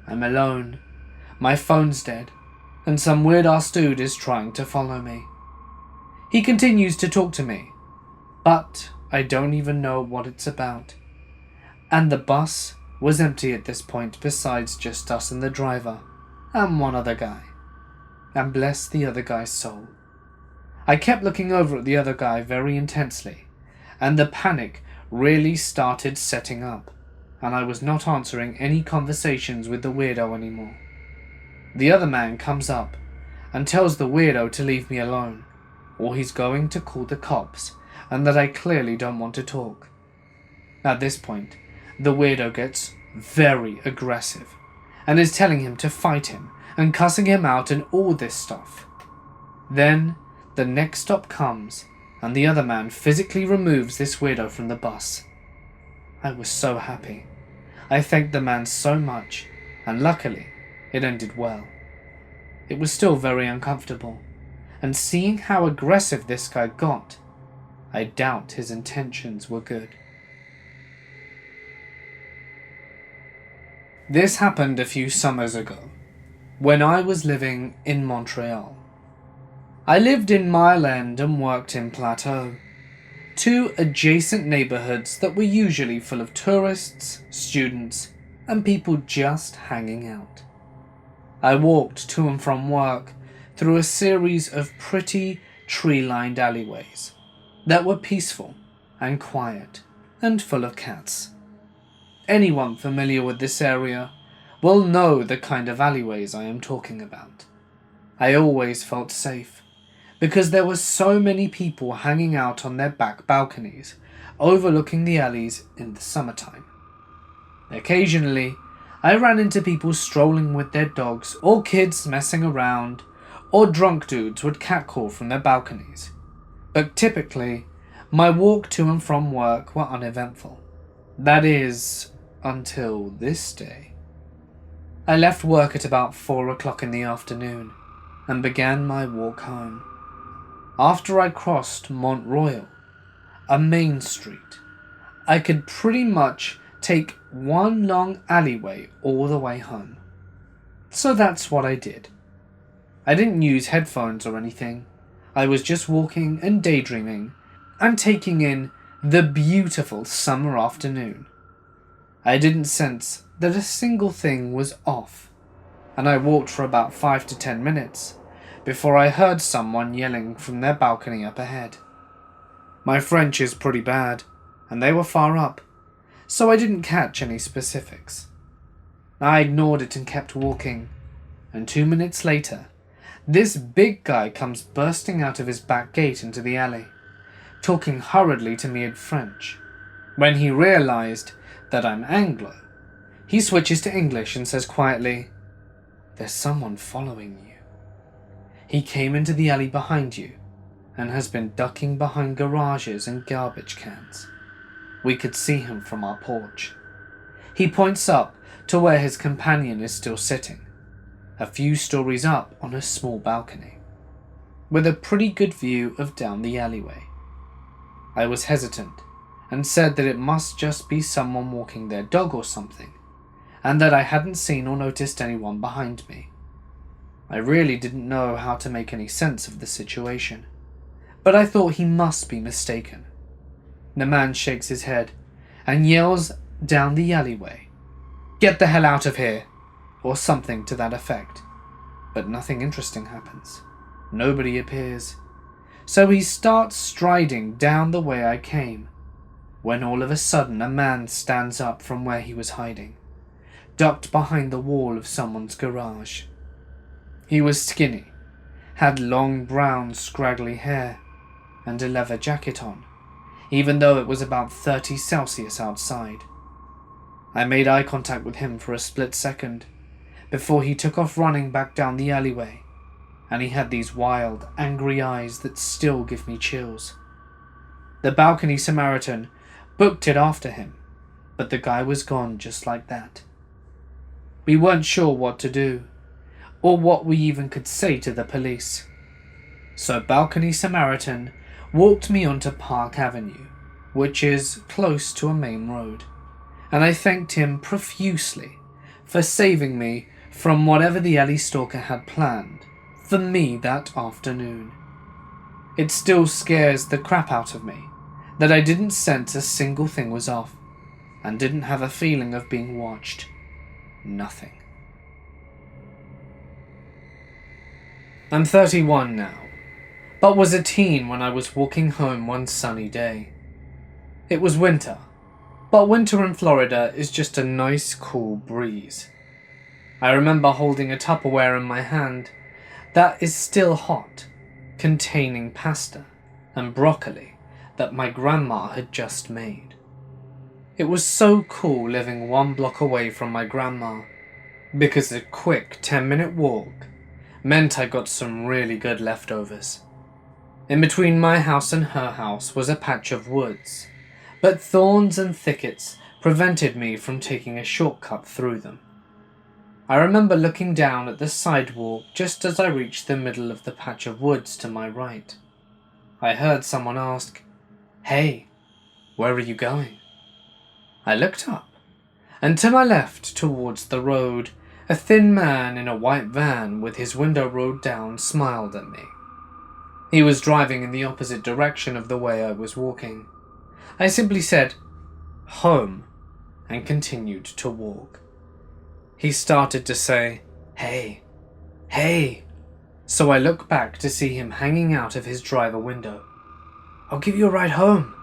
I'm alone, my phone's dead, and some weird-ass dude is trying to follow me. He continues to talk to me, but I don't even know what it's about. And the bus was empty at this point besides just us and the driver, and one other guy. And bless the other guy's soul. I kept looking over at the other guy very intensely, and the panic really started setting up, and I was not answering any conversations with the weirdo anymore. The other man comes up and tells the weirdo to leave me alone, or he's going to call the cops, and that I clearly don't want to talk. At this point, the weirdo gets very aggressive, and is telling him to fight him, and cussing him out and all this stuff. Then, the next stop comes, and the other man physically removes this weirdo from the bus. I was so happy. I thanked the man so much, and luckily, it ended well. It was still very uncomfortable, and seeing how aggressive this guy got, I doubt his intentions were good. This happened a few summers ago, when I was living in Montreal. I lived in Mile End and worked in Plateau, 2 adjacent neighborhoods that were usually full of tourists, students, and people just hanging out. I walked to and from work through a series of pretty tree-lined alleyways that were peaceful and quiet and full of cats. Anyone familiar with this area will know the kind of alleyways I am talking about. I always felt safe because there were so many people hanging out on their back balconies overlooking the alleys in the summertime. Occasionally, I ran into people strolling with their dogs, or kids messing around, or drunk dudes would catcall from their balconies. But typically, my walk to and from work were uneventful. That is, until this day. I left work at about 4 o'clock in the afternoon and began my walk home. After I crossed Mont Royal, a main street, I could pretty much take one long alleyway all the way home. So that's what I did. I didn't use headphones or anything. I was just walking and daydreaming and taking in the beautiful summer afternoon. I didn't sense that a single thing was off, and I walked for about 5 to 10 minutes before I heard someone yelling from their balcony up ahead. My French is pretty bad, and they were far up, so I didn't catch any specifics. I ignored it and kept walking, and 2 minutes later, this big guy comes bursting out of his back gate into the alley, talking hurriedly to me in French. When he realized that I'm Anglo, he switches to English and says quietly, "There's someone following you. He came into the alley behind you and has been ducking behind garages and garbage cans. We could see him from our porch." He points up to where his companion is still sitting, a few stories up on a small balcony, with a pretty good view of down the alleyway. I was hesitant and said that it must just be someone walking their dog or something, and that I hadn't seen or noticed anyone behind me. I really didn't know how to make any sense of the situation, but I thought he must be mistaken. The man shakes his head and yells down the alleyway, "Get the hell out of here," or something to that effect. But nothing interesting happens. Nobody appears. So he starts striding down the way I came, when all of a sudden a man stands up from where he was hiding, ducked behind the wall of someone's garage. He was skinny, had long brown scraggly hair, and a leather jacket on, even though it was about 30 Celsius outside. I made eye contact with him for a split second, before he took off running back down the alleyway, and he had these wild, angry eyes that still give me chills. The balcony Samaritan booked it after him, but the guy was gone just like that. We weren't sure what to do, or what we even could say to the police. So balcony Samaritan walked me onto Park Avenue, which is close to a main road, and I thanked him profusely for saving me from whatever the alley stalker had planned for me that afternoon. It still scares the crap out of me that I didn't sense a single thing was off, and didn't have a feeling of being watched. Nothing. I'm 31 now, but was a teen when I was walking home one sunny day. It was winter, but winter in Florida is just a nice cool breeze. I remember holding a Tupperware in my hand that is still hot, containing pasta and broccoli that my grandma had just made. It was so cool living 1 block away from my grandma, because a quick 10-minute walk meant I got some really good leftovers. In between my house and her house was a patch of woods, but thorns and thickets prevented me from taking a shortcut through them. I remember looking down at the sidewalk just as I reached the middle of the patch of woods to my right. I heard someone ask, "Hey, where are you going?" I looked up, and to my left towards the road, a thin man in a white van with his window rolled down smiled at me. He was driving in the opposite direction of the way I was walking. I simply said, "Home," and continued to walk. He started to say, "Hey, hey," so I looked back to see him hanging out of his driver window. "I'll give you a ride home.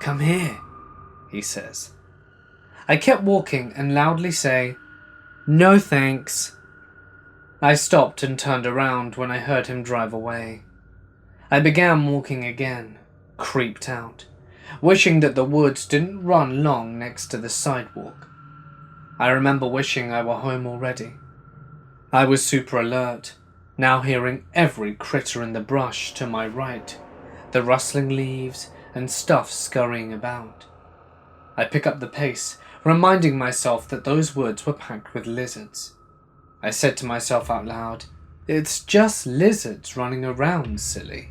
Come here," he says. I kept walking and loudly say, "No thanks." I stopped and turned around when I heard him drive away. I began walking again, creeped out, wishing that the woods didn't run long next to the sidewalk. I remember wishing I were home already. I was super alert, now hearing every critter in the brush to my right, the rustling leaves and stuff scurrying about. I pick up the pace, reminding myself that those woods were packed with lizards. I said to myself out loud, "It's just lizards running around, silly."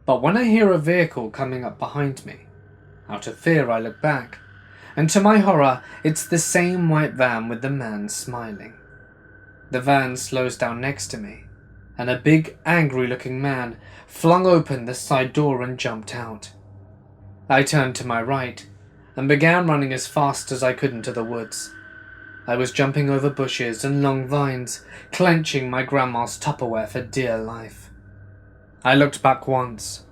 But when I hear a vehicle coming up behind me, out of fear I look back, and to my horror, it's the same white van with the man smiling. The van slows down next to me, and a big, angry-looking man flung open the side door and jumped out. I turned to my right and began running as fast as I could into the woods. I was jumping over bushes and long vines, clenching my grandma's Tupperware for dear life. I looked back once,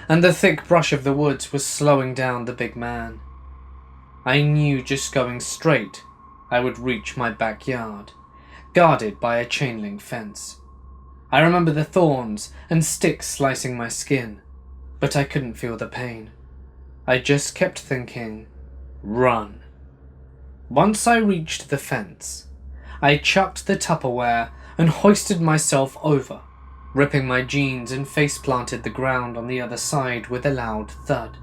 and the thick brush of the woods was slowing down the big man. I knew just going straight, I would reach my backyard, guarded by a chain link fence. I remember the thorns and sticks slicing my skin, but I couldn't feel the pain. I just kept thinking, run. Once I reached the fence, I chucked the Tupperware and hoisted myself over, ripping my jeans and face planted the ground on the other side with a loud thud.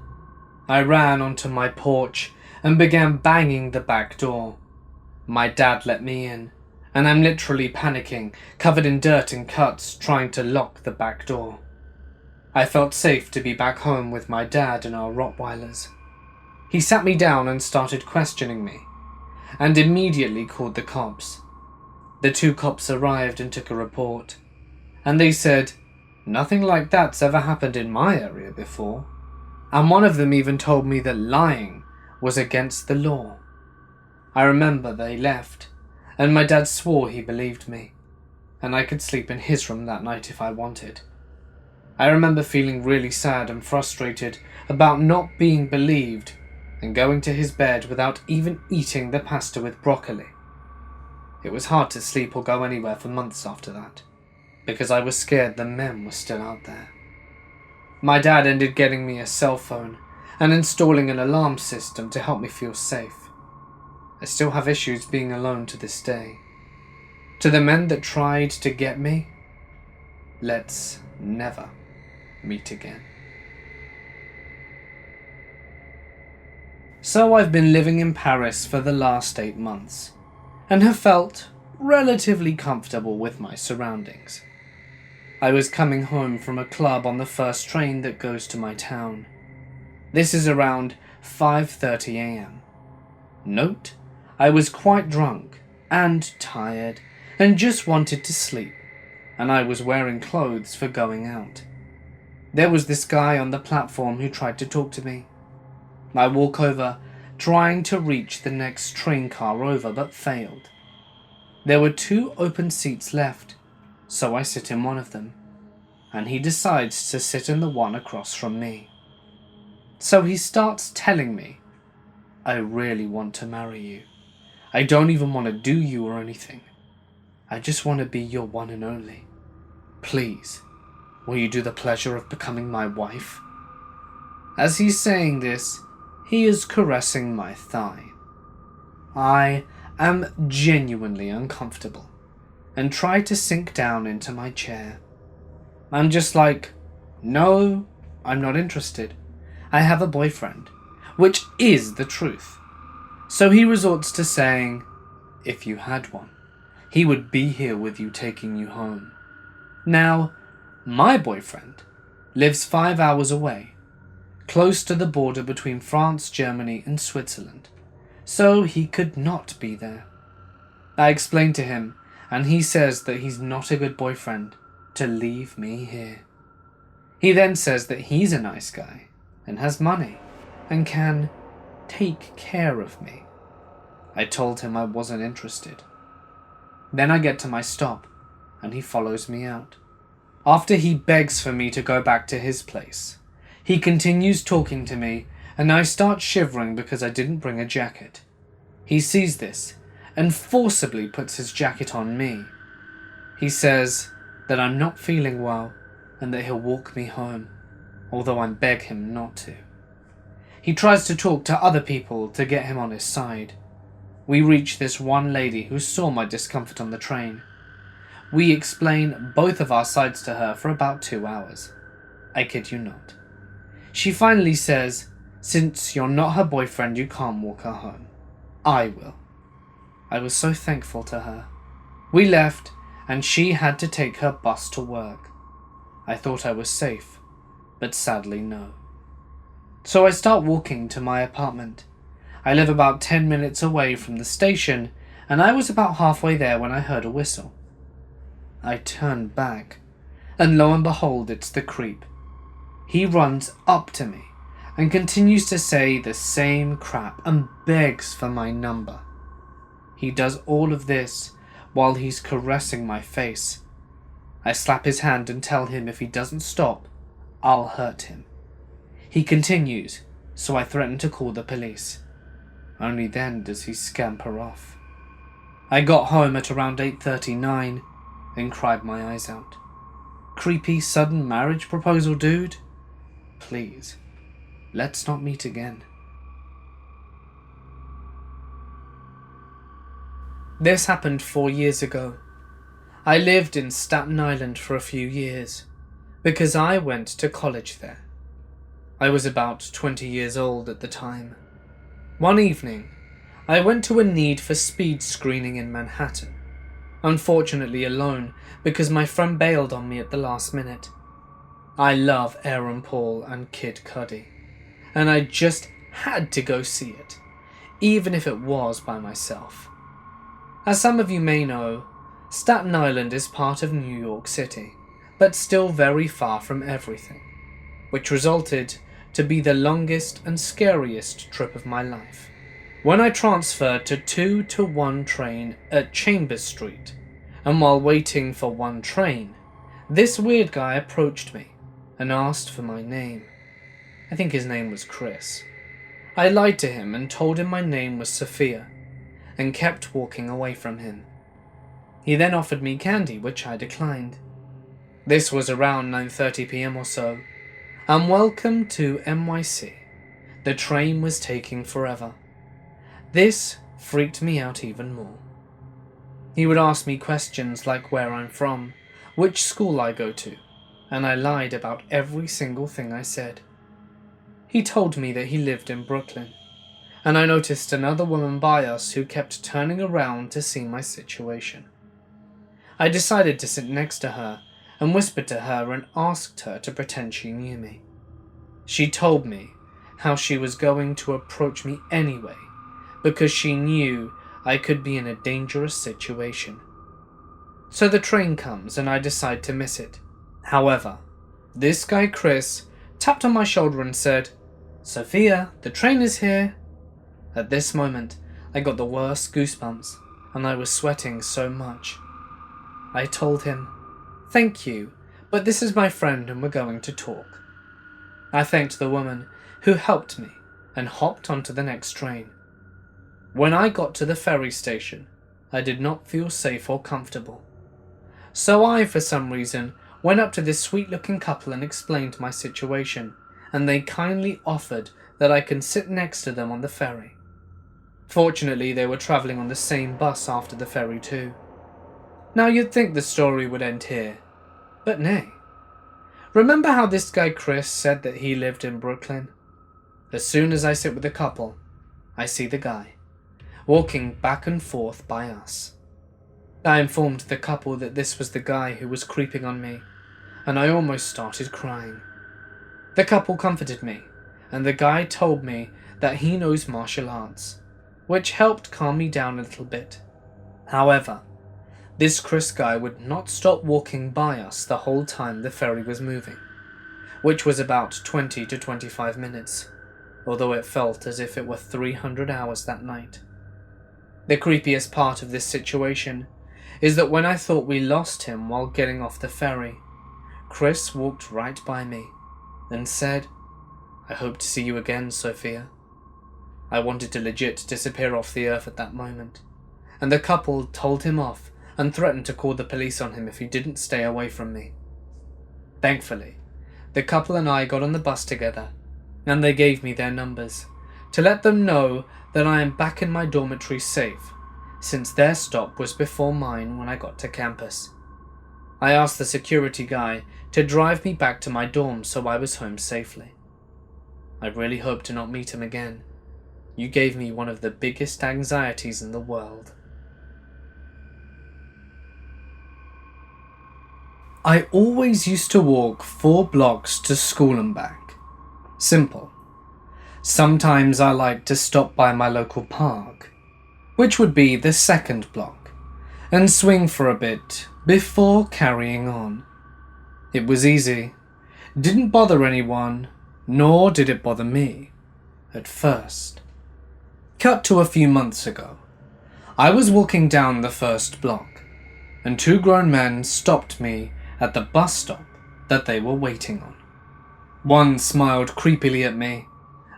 I ran onto my porch and began banging the back door. My dad let me in, and I'm literally panicking, covered in dirt and cuts, trying to lock the back door. I felt safe to be back home with my dad and our Rottweilers. He sat me down and started questioning me, and immediately called the cops. The 2 cops arrived and took a report, and they said, nothing like that's ever happened in my area before, and one of them even told me that lying was against the law. I remember they left, and my dad swore he believed me, and I could sleep in his room that night if I wanted. I remember feeling really sad and frustrated about not being believed and going to his bed without even eating the pasta with broccoli. It was hard to sleep or go anywhere for months after that, because I was scared the men were still out there. My dad ended getting me a cell phone and installing an alarm system to help me feel safe. I still have issues being alone to this day. To the men that tried to get me, let's never meet again. So I've been living in Paris for the last 8 months, and have felt relatively comfortable with my surroundings. I was coming home from a club on the first train that goes to my town. This is around 5:30 a.m. Note, I was quite drunk and tired and just wanted to sleep, and I was wearing clothes for going out. There was this guy on the platform who tried to talk to me. I walk over, trying to reach the next train car over, but failed. There were 2 open seats left, so I sit in one of them, and he decides to sit in the one across from me. So he starts telling me, I really want to marry you. I don't even want to do you or anything. I just want to be your one and only. Please, will you do the pleasure of becoming my wife? As he's saying this, he is caressing my thigh. I am genuinely uncomfortable and try to sink down into my chair. I'm just like, no, I'm not interested. I have a boyfriend, which is the truth. So he resorts to saying, if you had one, he would be here with you taking you home. Now, my boyfriend lives 5 hours away, close to the border between France, Germany, and Switzerland, so he could not be there. I explained to him, and he says that he's not a good boyfriend to leave me here. He then says that he's a nice guy, and has money, and can take care of me. I told him I wasn't interested. Then I get to my stop, and he follows me out. After he begs for me to go back to his place, he continues talking to me, and I start shivering because I didn't bring a jacket. He sees this, and forcibly puts his jacket on me. He says that I'm not feeling well, and that he'll walk me home, although I beg him not to. He tries to talk to other people to get him on his side. We reach this one lady who saw my discomfort on the train. We explain both of our sides to her for about 2 hours. I kid you not. She finally says, since you're not her boyfriend, you can't walk her home. I will. I was so thankful to her. We left, and she had to take her bus to work. I thought I was safe, but sadly no. So I start walking to my apartment. I live about 10 minutes away from the station, and I was about halfway there when I heard a whistle. I turned back, and lo and behold, it's the creep. He runs up to me and continues to say the same crap and begs for my number. He does all of this while he's caressing my face. I slap his hand and tell him if he doesn't stop, I'll hurt him. He continues, so I threaten to call the police. Only then does he scamper off. I got home at around 8:39 and cried my eyes out. Creepy sudden marriage proposal, dude? Please, let's not meet again. This happened 4 years ago. I lived in Staten Island for a few years because I went to college there. I was about 20 years old at the time. One evening, I went to a Need for Speed screening in Manhattan, unfortunately alone because my friend bailed on me at the last minute. I love Aaron Paul and Kid Cudi, and I just had to go see it, even if it was by myself. As some of you may know, Staten Island is part of New York City, but still very far from everything, which resulted to be the longest and scariest trip of my life. When I transferred to 2-to-1 train at Chambers Street, and while waiting for one train, this weird guy approached me and asked for my name. I think his name was Chris. I lied to him and told him my name was Sophia, and kept walking away from him. He then offered me candy, which I declined. This was around 9:30 p.m. or so, and welcome to NYC. The train was taking forever. This freaked me out even more. He would ask me questions like where I'm from, which school I go to, and I lied about every single thing I said. He told me that he lived in Brooklyn, and I noticed another woman by us who kept turning around to see my situation. I decided to sit next to her and whispered to her and asked her to pretend she knew me. She told me how she was going to approach me anyway because she knew I could be in a dangerous situation. So the train comes and I decide to miss it. However, this guy Chris tapped on my shoulder and said, "Sophia, the train is here." At this moment, I got the worst goosebumps and I was sweating so much. I told him, "Thank you, but this is my friend and we're going to talk." I thanked the woman who helped me and hopped onto the next train. When I got to the ferry station, I did not feel safe or comfortable. So I, for some reason, went up to this sweet-looking couple and explained my situation, and they kindly offered that I can sit next to them on the ferry. Fortunately, they were travelling on the same bus after the ferry too. Now you'd think the story would end here, but nay. Remember how this guy Chris said that he lived in Brooklyn? As soon as I sit with the couple, I see the guy walking back and forth by us. I informed the couple that this was the guy who was creeping on me, and I almost started crying. The couple comforted me, and the guy told me that he knows martial arts, which helped calm me down a little bit. However, this Chris guy would not stop walking by us the whole time the ferry was moving, which was about 20 to 25 minutes, although it felt as if it were 300 hours that night. The creepiest part of this situation is that when I thought we lost him while getting off the ferry, Chris walked right by me and said, "I hope to see you again, Sophia." I wanted to legit disappear off the earth at that moment, and the couple told him off and threatened to call the police on him if he didn't stay away from me. Thankfully, the couple and I got on the bus together, and they gave me their numbers to let them know that I am back in my dormitory safe, since their stop was before mine when I got to campus. I asked the security guy to drive me back to my dorm so I was home safely. I really hope to not meet him again. You gave me one of the biggest anxieties in the world. I always used to walk 4 blocks to school and back. Simple. Sometimes I liked to stop by my local park, which would be the 2nd block, and swing for a bit before carrying on. It was easy, didn't bother anyone, nor did it bother me, at first. Cut to a few months ago. I was walking down the first block, and two grown men stopped me at the bus stop that they were waiting on. One smiled creepily at me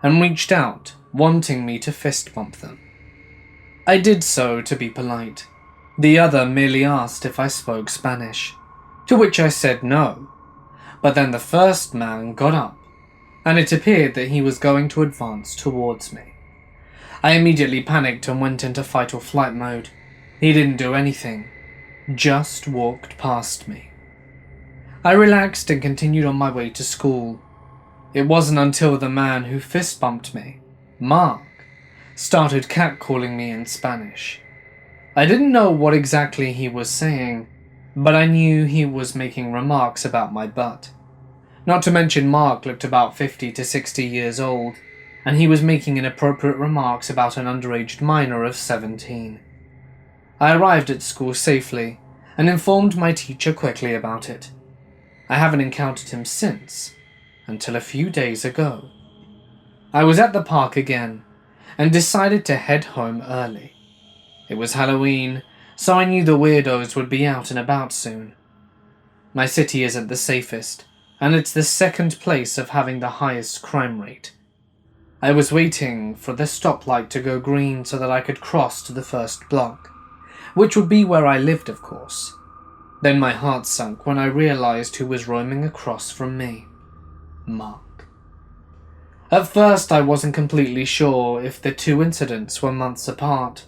and reached out, wanting me to fist bump them. I did so to be polite. The other merely asked if I spoke Spanish, to which I said no. But then the first man got up, and it appeared that he was going to advance towards me. I immediately panicked and went into fight or flight mode. He didn't do anything, just walked past me. I relaxed and continued on my way to school. It wasn't until the man who fist bumped me, Mark, started catcalling me in Spanish. I didn't know what exactly he was saying, but I knew he was making remarks about my butt. Not to mention Mark looked about 50 to 60 years old, and he was making inappropriate remarks about an underage minor of 17. I arrived at school safely and informed my teacher quickly about it. I haven't encountered him since, until a few days ago. I was at the park again and decided to head home early. It was Halloween, so I knew the weirdos would be out and about soon. My city isn't the safest, and it's the second place of having the highest crime rate. I was waiting for the stoplight to go green so that I could cross to the first block, which would be where I lived, of course. Then my heart sunk when I realized who was roaming across from me. Mark. At first I wasn't completely sure if the two incidents were months apart,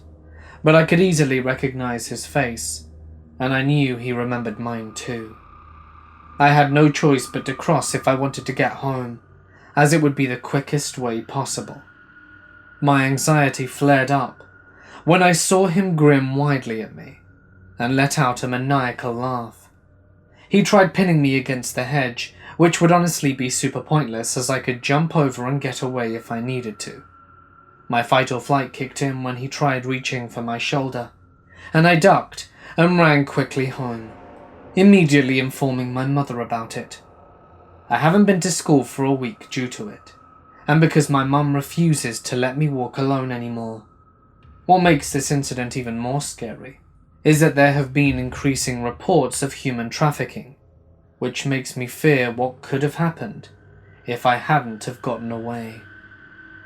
but I could easily recognize his face, and I knew he remembered mine too. I had no choice but to cross if I wanted to get home, as it would be the quickest way possible. My anxiety flared up when I saw him grin widely at me and let out a maniacal laugh. He tried pinning me against the hedge, which would honestly be super pointless as I could jump over and get away if I needed to. My fight or flight kicked in when he tried reaching for my shoulder, and I ducked and ran quickly home, immediately informing my mother about it. I haven't been to school for a week due to it, and because my mum refuses to let me walk alone anymore. What makes this incident even more scary is that there have been increasing reports of human trafficking, which makes me fear what could have happened if I hadn't have gotten away.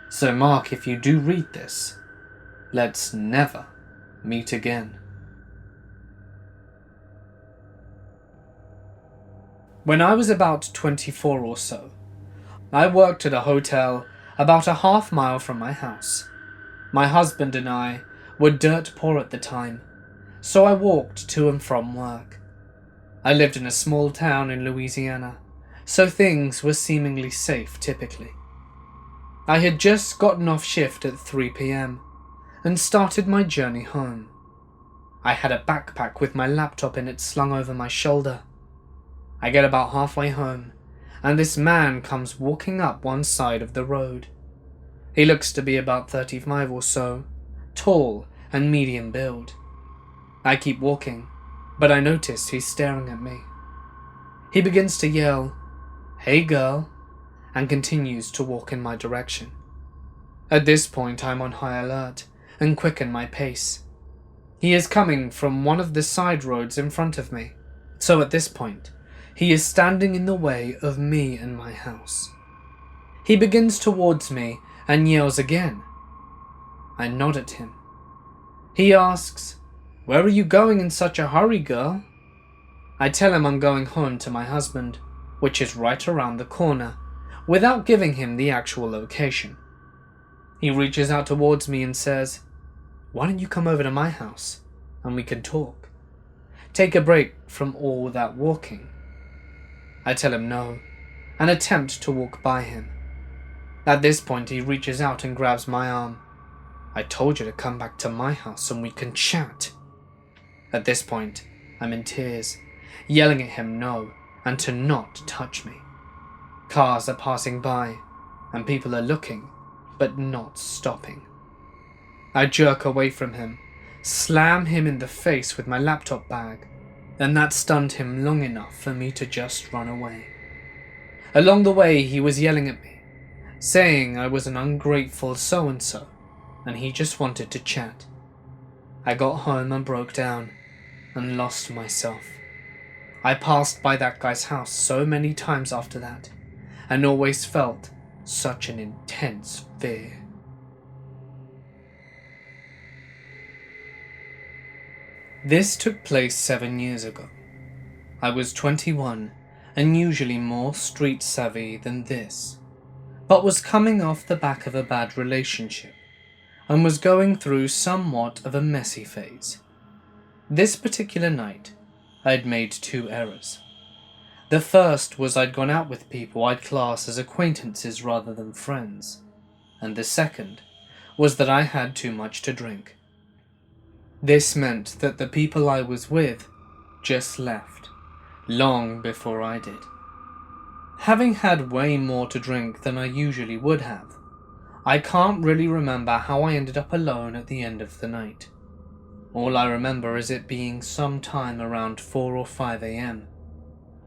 So Mark, if you do read this, let's never meet again. When I was about 24 or so, I worked at a hotel about a half-mile from my house. My husband and I were dirt poor at the time, so I walked to and from work. I lived in a small town in Louisiana, so things were seemingly safe typically. I had just gotten off shift at 3 p.m. and started my journey home. I had a backpack with my laptop in it slung over my shoulder. I get about halfway home, and this man comes walking up one side of the road. He looks to be about 35 or so, tall and medium build. I keep walking, but I notice he's staring at me. He begins to yell, "Hey girl," and continues to walk in my direction. At this point I'm on high alert and quicken my pace. He is coming from one of the side roads in front of me, so at this point he is standing in the way of me and my house. He begins towards me and yells again. I nod at him. He asks, "Where are you going in such a hurry, girl?" I tell him I'm going home to my husband, which is right around the corner, without giving him the actual location. He reaches out towards me and says, "Why don't you come over to my house and we can talk? Take a break from all that walking." I tell him no, and attempt to walk by him. At this point he reaches out and grabs my arm. "I told you to come back to my house and we can chat." At this point I'm in tears, yelling at him no and to not touch me. Cars are passing by and people are looking but not stopping. I jerk away from him, slam him in the face with my laptop bag, and that stunned him long enough for me to just run away. Along the way he was yelling at me, saying I was an ungrateful so-and-so, and he just wanted to chat. I got home and broke down and lost myself. I passed by that guy's house so many times after that and always felt such an intense fear. This took place 7 years ago. I was 21 and usually more street savvy than this, but was coming off the back of a bad relationship and was going through somewhat of a messy phase. This particular night, I'd made 2 errors. The first was I'd gone out with people I'd class as acquaintances rather than friends, and the second was that I had too much to drink. This meant that the people I was with just left, long before I did. Having had way more to drink than I usually would have, I can't really remember how I ended up alone at the end of the night. All I remember is it being sometime around 4 or 5 a.m.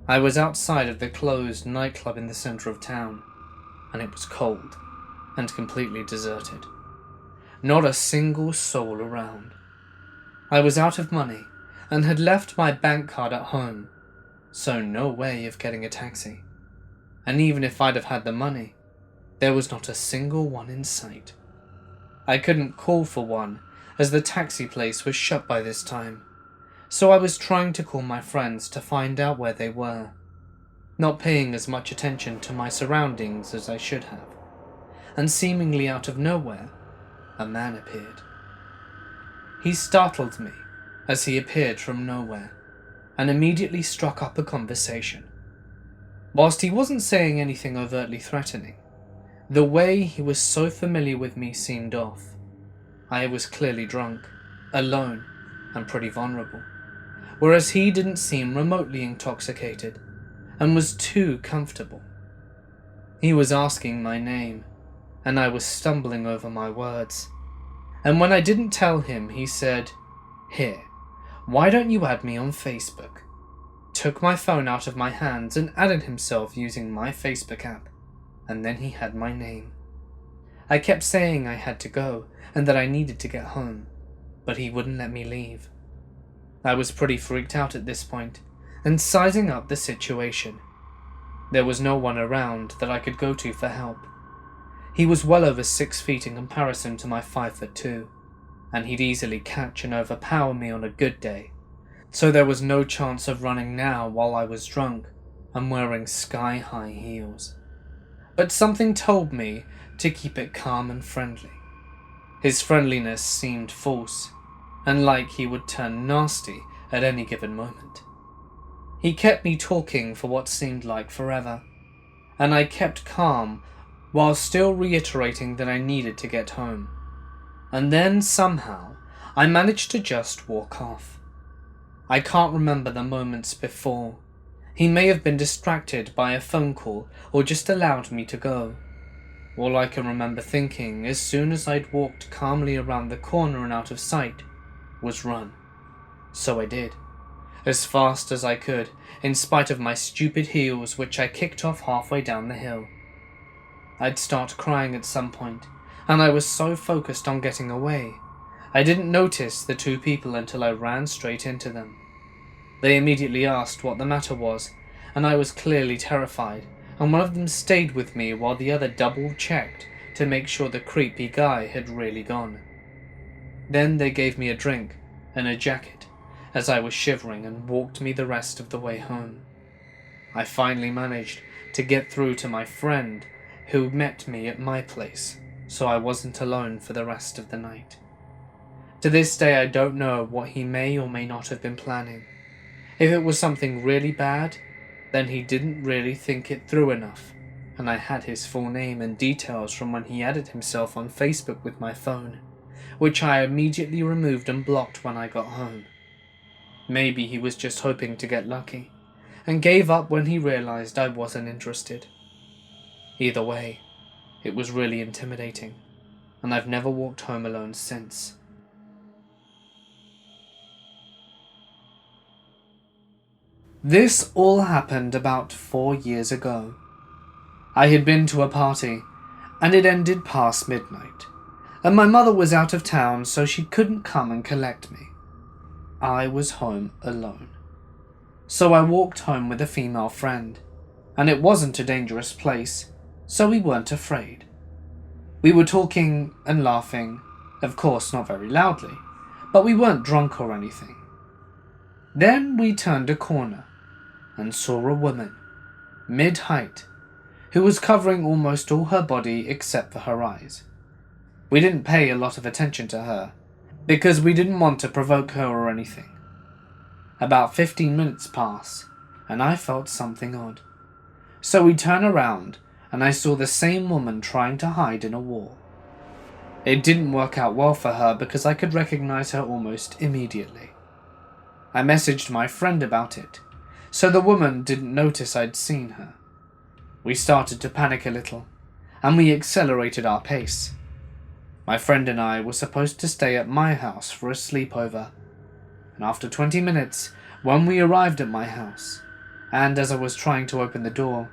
I was outside of the closed nightclub in the center of town, and it was cold and completely deserted. Not a single soul around. I was out of money and had left my bank card at home, so no way of getting a taxi. And even if I'd have had the money, there was not a single one in sight. I couldn't call for one as the taxi place was shut by this time, so I was trying to call my friends to find out where they were, not paying as much attention to my surroundings as I should have. And seemingly out of nowhere, a man appeared. He startled me as he appeared from nowhere and immediately struck up a conversation. Whilst he wasn't saying anything overtly threatening, the way he was so familiar with me seemed off. I was clearly drunk, alone, and pretty vulnerable, whereas he didn't seem remotely intoxicated and was too comfortable. He was asking my name, and I was stumbling over my words. And when I didn't tell him, he said, "Here, why don't you add me on Facebook?" Took my phone out of my hands and added himself using my Facebook app, and then he had my name. I kept saying I had to go and that I needed to get home, but he wouldn't let me leave. I was pretty freaked out at this point and sizing up the situation. There was no one around that I could go to for help. He was well over 6 feet in comparison to my 5'2", and he'd easily catch and overpower me on a good day, so there was no chance of running now while I was drunk and wearing sky-high heels. But something told me to keep it calm and friendly. His friendliness seemed false, and like he would turn nasty at any given moment. He kept me talking for what seemed like forever, and I kept calm while still reiterating that I needed to get home. And then somehow I managed to just walk off. I can't remember the moments before. He may have been distracted by a phone call or just allowed me to go. All I can remember thinking as soon as I'd walked calmly around the corner and out of sight was run. So I did, as fast as I could, in spite of my stupid heels which I kicked off halfway down the hill. I'd start crying at some point, and I was so focused on getting away, I didn't notice the 2 people until I ran straight into them. They immediately asked what the matter was, and I was clearly terrified, and one of them stayed with me while the other double-checked to make sure the creepy guy had really gone. Then they gave me a drink and a jacket as I was shivering and walked me the rest of the way home. I finally managed to get through to my friend who met me at my place, so I wasn't alone for the rest of the night. To this day I don't know what he may or may not have been planning. If it was something really bad, then he didn't really think it through enough, and I had his full name and details from when he added himself on Facebook with my phone, which I immediately removed and blocked when I got home. Maybe he was just hoping to get lucky, and gave up when he realized I wasn't interested. Either way, it was really intimidating, and I've never walked home alone since. This all happened about 4 years ago. I had been to a party, and it ended past midnight, and my mother was out of town, so she couldn't come and collect me. I was home alone. So I walked home with a female friend, and it wasn't a dangerous place, so we weren't afraid. We were talking and laughing, of course not very loudly, but we weren't drunk or anything. Then we turned a corner and saw a woman, mid-height, who was covering almost all her body except for her eyes. We didn't pay a lot of attention to her, because we didn't want to provoke her or anything. About 15 minutes pass, and I felt something odd. So we turn around, and I saw the same woman trying to hide in a wall. It didn't work out well for her because I could recognize her almost immediately. I messaged my friend about it, so the woman didn't notice I'd seen her. We started to panic a little, and we accelerated our pace. My friend and I were supposed to stay at my house for a sleepover, and after 20 minutes, when we arrived at my house, and as I was trying to open the door,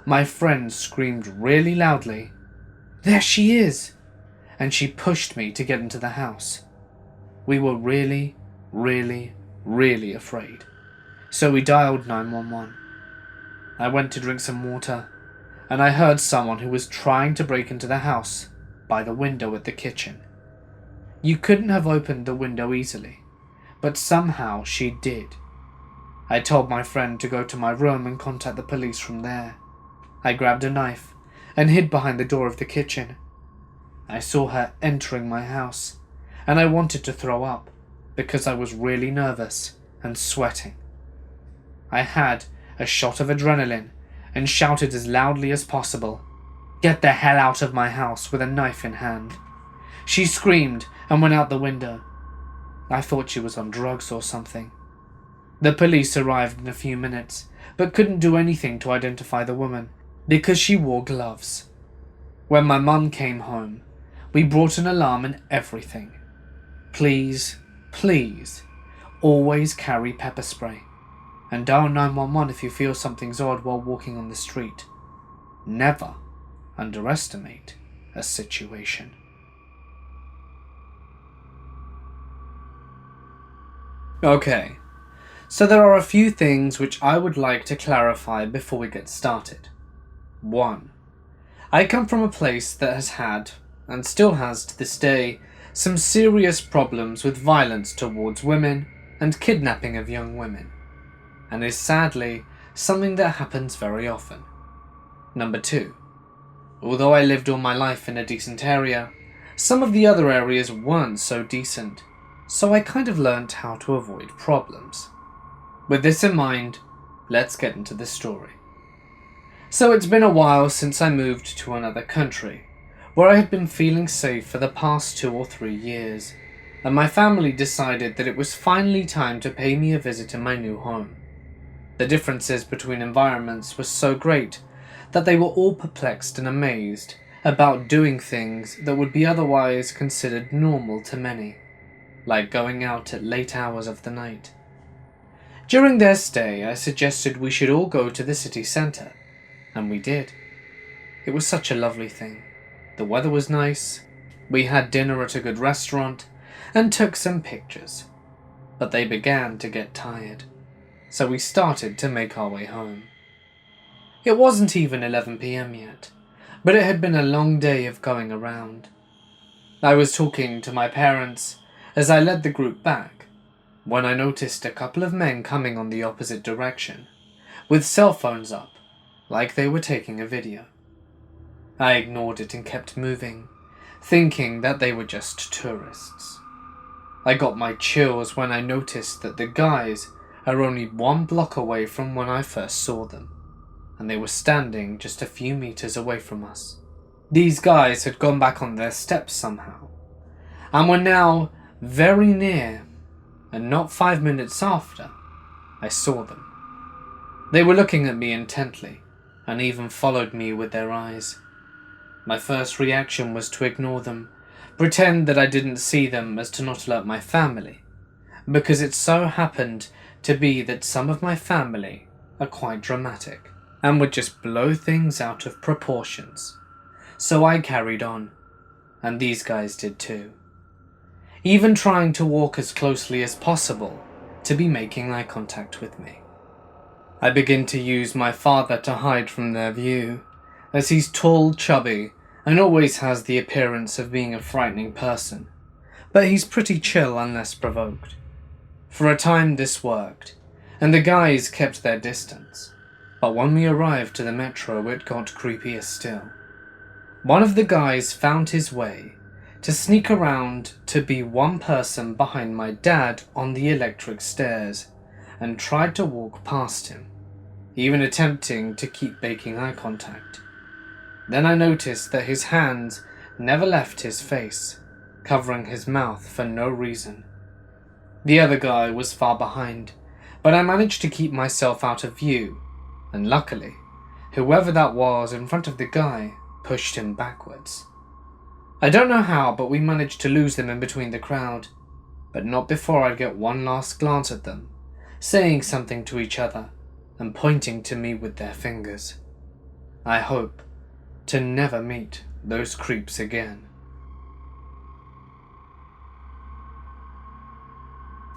my friend screamed really loudly, "There she is!" and she pushed me to get into the house. We were really afraid, so we dialed 911. I went to drink some water, and I heard someone who was trying to break into the house by the window at the kitchen. You couldn't have opened the window easily, but somehow she did. I told my friend to go to my room and contact the police from there. I grabbed a knife and hid behind the door of the kitchen. I saw her entering my house, and I wanted to throw up because I was really nervous and sweating. I had a shot of adrenaline and shouted as loudly as possible, "Get the hell out of my house," with a knife in hand. She screamed and went out the window. I thought she was on drugs or something. The police arrived in a few minutes, but couldn't do anything to identify the woman because she wore gloves. When my mum came home, we brought an alarm and everything. Please, always carry pepper spray. And dial 911 if you feel something's odd while walking on the street. Never underestimate a situation. Okay, so there are a few things which I would like to clarify before we get started. 1. I come from a place that has had, and still has to this day, some serious problems with violence towards women and kidnapping of young women, and is sadly something that happens very often. 2. Although I lived all my life in a decent area, some of the other areas weren't so decent, so I kind of learnt how to avoid problems. With this in mind, let's get into the story. So it's been a while since I moved to another country, where I had been feeling safe for the past 2 or 3 years, and my family decided that it was finally time to pay me a visit in my new home. The differences between environments were so great that they were all perplexed and amazed about doing things that would be otherwise considered normal to many, like going out at late hours of the night. During their stay, I suggested we should all go to the city centre, and we did. It was such a lovely thing. The weather was nice, we had dinner at a good restaurant, and took some pictures. But they began to get tired, so we started to make our way home. It wasn't even 11 p.m. yet, but it had been a long day of going around. I was talking to my parents as I led the group back, when I noticed a couple of men coming on the opposite direction, with cell phones up, like they were taking a video. I ignored it and kept moving, thinking that they were just tourists. I got my chills when I noticed that the guys are only 1 block away from when I first saw them, and they were standing just a few meters away from us. These guys had gone back on their steps somehow, and were now very near, and not 5 minutes after, I saw them. They were looking at me intently, and even followed me with their eyes. My first reaction was to ignore them, pretend that I didn't see them as to not alert my family, because it so happened to be that some of my family are quite dramatic, and would just blow things out of proportions. So I carried on, and these guys did too. Even trying to walk as closely as possible to be making eye contact with me. I begin to use my father to hide from their view, as he's tall, chubby, and always has the appearance of being a frightening person, but he's pretty chill unless provoked. For a time this worked, and the guys kept their distance, but when we arrived to the metro it got creepier still. One of the guys found his way to sneak around to be one person behind my dad on the electric stairs and tried to walk past him, even attempting to keep making eye contact. Then I noticed that his hands never left his face, covering his mouth for no reason. The other guy was far behind, but I managed to keep myself out of view, and luckily, whoever that was in front of the guy pushed him backwards. I don't know how, but we managed to lose them in between the crowd, but not before I'd get one last glance at them, saying something to each other and pointing to me with their fingers. I hope to never meet those creeps again.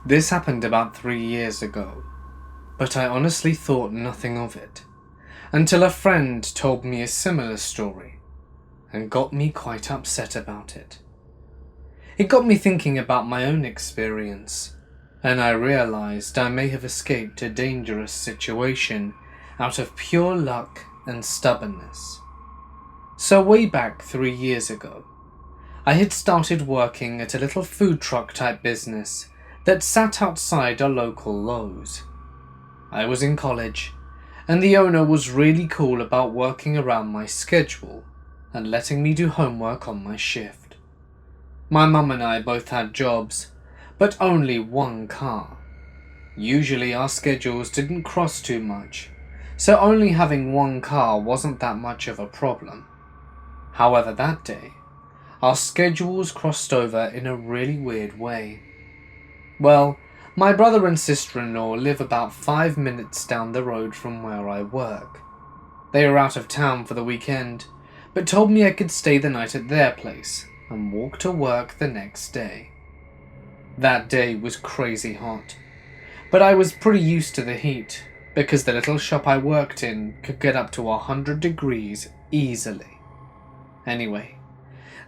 This happened about 3 years ago, but I honestly thought nothing of it, until a friend told me a similar story and got me quite upset about it. It got me thinking about my own experience, and I realized I may have escaped a dangerous situation out of pure luck and stubbornness. So way back 3 years ago, I had started working at a little food truck type business that sat outside a local Lowe's. I was in college, and the owner was really cool about working around my schedule and letting me do homework on my shift. My mum and I both had jobs, but only one car. Usually our schedules didn't cross too much, so only having one car wasn't that much of a problem. However, that day, our schedules crossed over in a really weird way. Well, my brother and sister-in-law live about 5 minutes down the road from where I work. They were out of town for the weekend, but told me I could stay the night at their place and walk to work the next day. That day was crazy hot, but I was pretty used to the heat because the little shop I worked in could get up to 100 degrees easily. Anyway,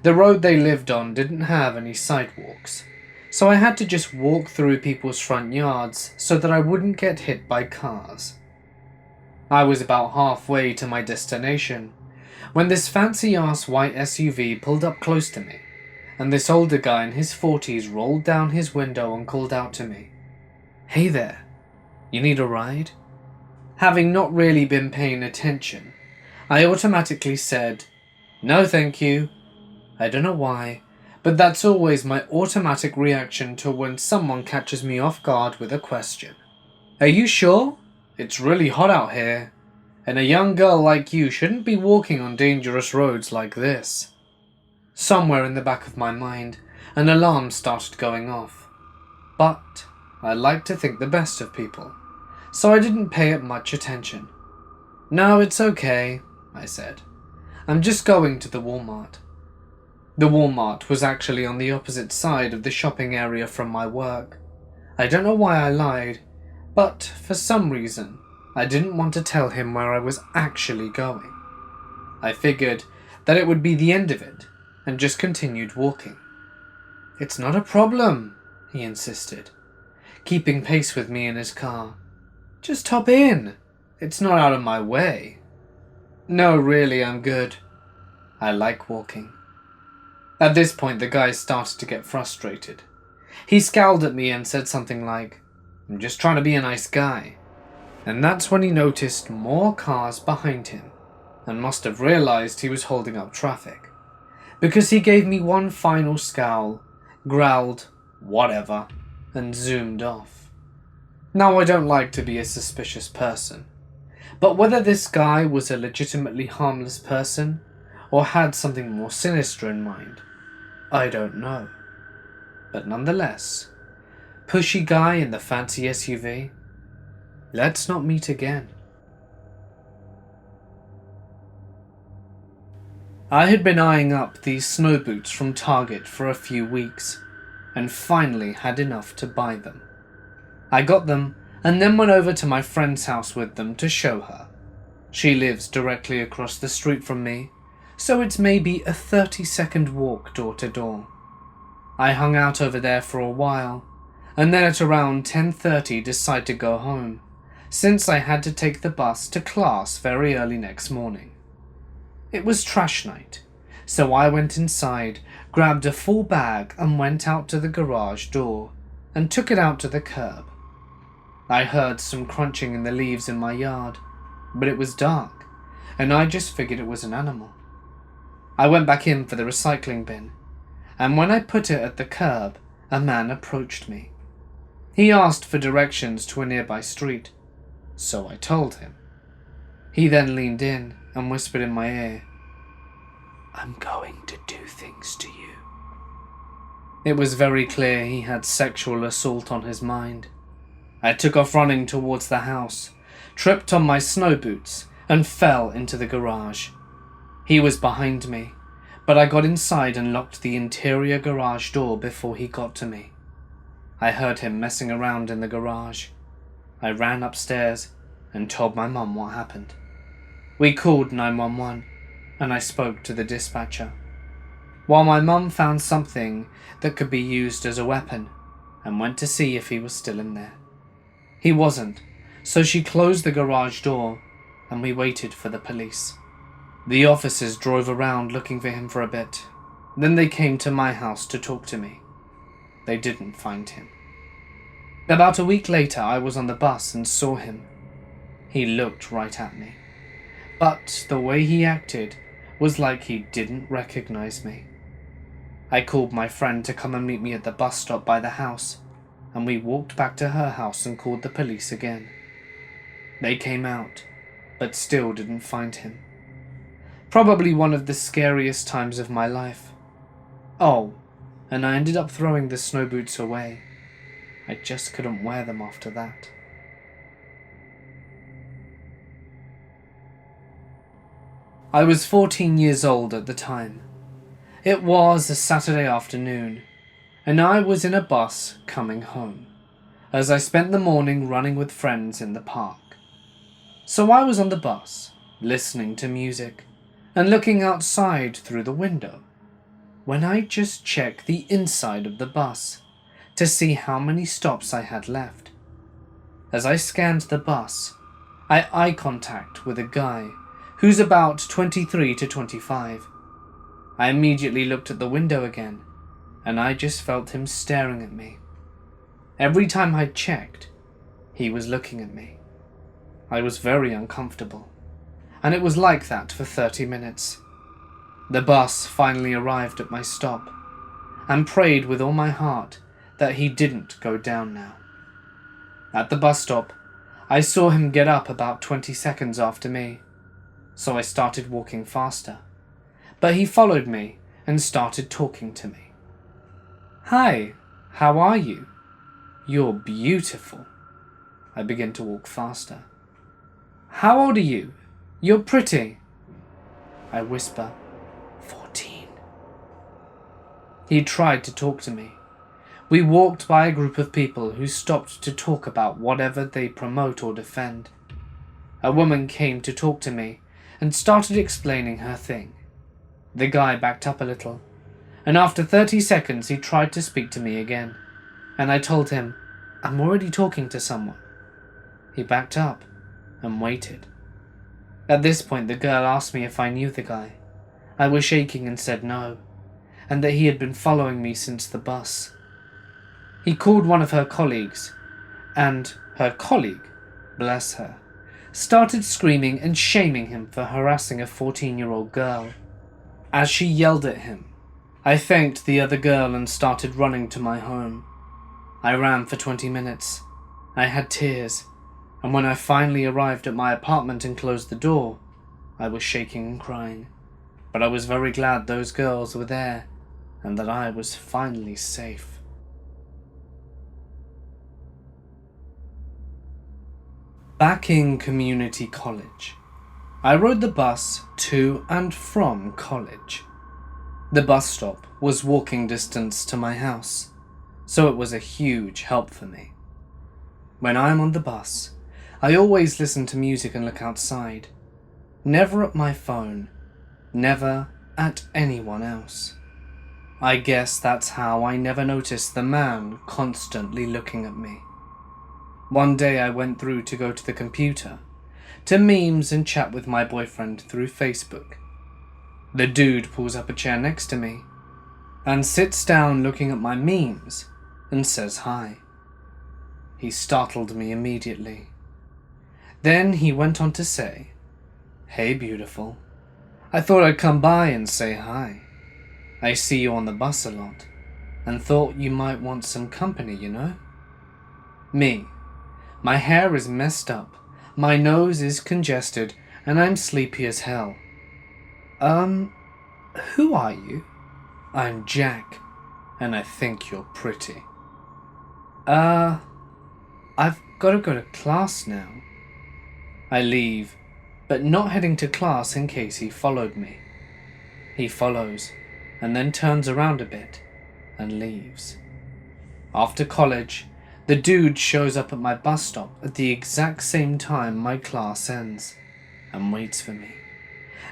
the road they lived on didn't have any sidewalks, so I had to just walk through people's front yards so that I wouldn't get hit by cars. I was about halfway to my destination when this fancy-ass white SUV pulled up close to me, and this older guy in his 40s rolled down his window and called out to me, "Hey there, you need a ride?" Having not really been paying attention, I automatically said, "No thank you." I don't know why, but that's always my automatic reaction to when someone catches me off guard with a question. "Are you sure? It's really hot out here, and a young girl like you shouldn't be walking on dangerous roads like this." Somewhere in the back of my mind, an alarm started going off. But I like to think the best of people, so I didn't pay it much attention. "No, it's okay," I said. "I'm just going to the Walmart." The Walmart was actually on the opposite side of the shopping area from my work. I don't know why I lied, but for some reason, I didn't want to tell him where I was actually going. I figured that it would be the end of it, and just continued walking. "It's not a problem," he insisted, keeping pace with me in his car. "Just hop in. It's not out of my way." "No, really, I'm good. I like walking." At this point, the guy started to get frustrated. He scowled at me and said something like, "I'm just trying to be a nice guy." And that's when he noticed more cars behind him and must have realized he was holding up traffic, because he gave me one final scowl, growled, "Whatever," and zoomed off. Now, I don't like to be a suspicious person, but whether this guy was a legitimately harmless person or had something more sinister in mind, I don't know. But nonetheless, pushy guy in the fancy SUV, let's not meet again. I had been eyeing up these snow boots from Target for a few weeks, and finally had enough to buy them. I got them, and then went over to my friend's house with them to show her. She lives directly across the street from me, so it's maybe a 30-second walk door to door. I hung out over there for a while, and then at around 10:30 decided to go home, since I had to take the bus to class very early next morning. It was trash night, so I went inside, grabbed a full bag and went out to the garage door and took it out to the curb. I heard some crunching in the leaves in my yard, but it was dark, and I just figured it was an animal. I went back in for the recycling bin, and when I put it at the curb, a man approached me. He asked for directions to a nearby street, so I told him. He then leaned in and whispered in my ear, "I'm going to do things to you." It was very clear he had sexual assault on his mind. I took off running towards the house, tripped on my snow boots, and fell into the garage. He was behind me, but I got inside and locked the interior garage door before he got to me. I heard him messing around in the garage. I ran upstairs and told my mum what happened. We called 911, and I spoke to the dispatcher, while my mum found something that could be used as a weapon and went to see if he was still in there. He wasn't, so she closed the garage door and we waited for the police. The officers drove around looking for him for a bit. Then they came to my house to talk to me. They didn't find him. About a week later, I was on the bus and saw him. He looked right at me, but the way he acted was like he didn't recognize me. I called my friend to come and meet me at the bus stop by the house, and we walked back to her house and called the police again. They came out, but still didn't find him. Probably one of the scariest times of my life. Oh, and I ended up throwing the snow boots away. I just couldn't wear them after that. I was 14 years old at the time. It was a Saturday afternoon, and I was in a bus coming home, as I spent the morning running with friends in the park. So I was on the bus, listening to music, and looking outside through the window, when I just checked the inside of the bus to see how many stops I had left. As I scanned the bus, I eye contact with a guy who's about 23 to 25. I immediately looked at the window again, and I just felt him staring at me. Every time I checked, he was looking at me. I was very uncomfortable, and it was like that for 30 minutes. The bus finally arrived at my stop, and prayed with all my heart that he didn't go down now. At the bus stop, I saw him get up about 20 seconds after me, so I started walking faster. But he followed me and started talking to me. "Hi, how are you? You're beautiful." I began to walk faster. "How old are you? You're pretty." I whisper, 14. He tried to talk to me. We walked by a group of people who stopped to talk about whatever they promote or defend. A woman came to talk to me and started explaining her thing. The guy backed up a little, and after 30 seconds he tried to speak to me again, and I told him, "I'm already talking to someone." He backed up and waited. At this point the girl asked me if I knew the guy. I was shaking and said no, and that he had been following me since the bus. He called one of her colleagues, and her colleague, bless her, started screaming and shaming him for harassing a 14-year-old girl. As she yelled at him, I thanked the other girl and started running to my home. I ran for 20 minutes. I had tears, and when I finally arrived at my apartment and closed the door, I was shaking and crying. But I was very glad those girls were there, and that I was finally safe. Back in community college, I rode the bus to and from college. The bus stop was walking distance to my house, so it was a huge help for me. When I'm on the bus, I always listen to music and look outside. Never at my phone, never at anyone else. I guess that's how I never noticed the man constantly looking at me. One day I went through to go to the computer, to memes and chat with my boyfriend through Facebook. The dude pulls up a chair next to me and sits down looking at my memes and says hi. He startled me immediately. Then he went on to say, "Hey beautiful, I thought I'd come by and say hi. I see you on the bus a lot and thought you might want some company, you know?" Me. My hair is messed up, my nose is congested, and I'm sleepy as hell. Who are you?" "I'm Jack, and I think you're pretty." I've got to go to class now." I leave, but not heading to class in case he followed me. He follows, and then turns around a bit and leaves. After college, the dude shows up at my bus stop at the exact same time my class ends and waits for me,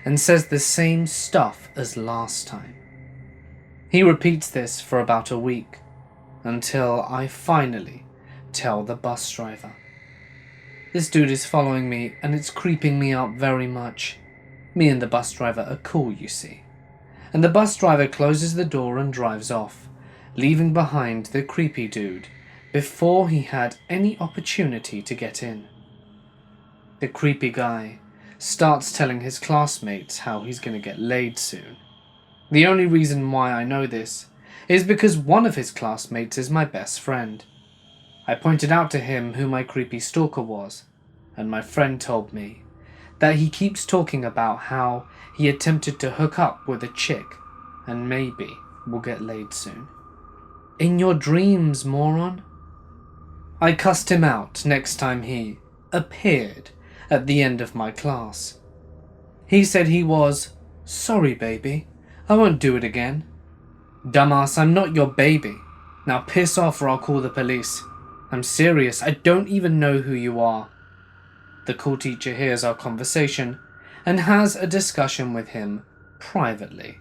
and says the same stuff as last time. He repeats this for about a week, until I finally tell the bus driver. This dude is following me and it's creeping me out very much. Me and the bus driver are cool, you see. And the bus driver closes the door and drives off, leaving behind the creepy dude before he had any opportunity to get in. The creepy guy starts telling his classmates how he's going to get laid soon. The only reason why I know this is because one of his classmates is my best friend. I pointed out to him who my creepy stalker was, and my friend told me that he keeps talking about how he attempted to hook up with a chick and maybe will get laid soon. In your dreams, moron. I cussed him out next time he appeared at the end of my class. He said he was sorry, baby. I won't do it again. Dumbass, I'm not your baby. Now piss off or I'll call the police. I'm serious, I don't even know who you are. The cool teacher hears our conversation and has a discussion with him privately,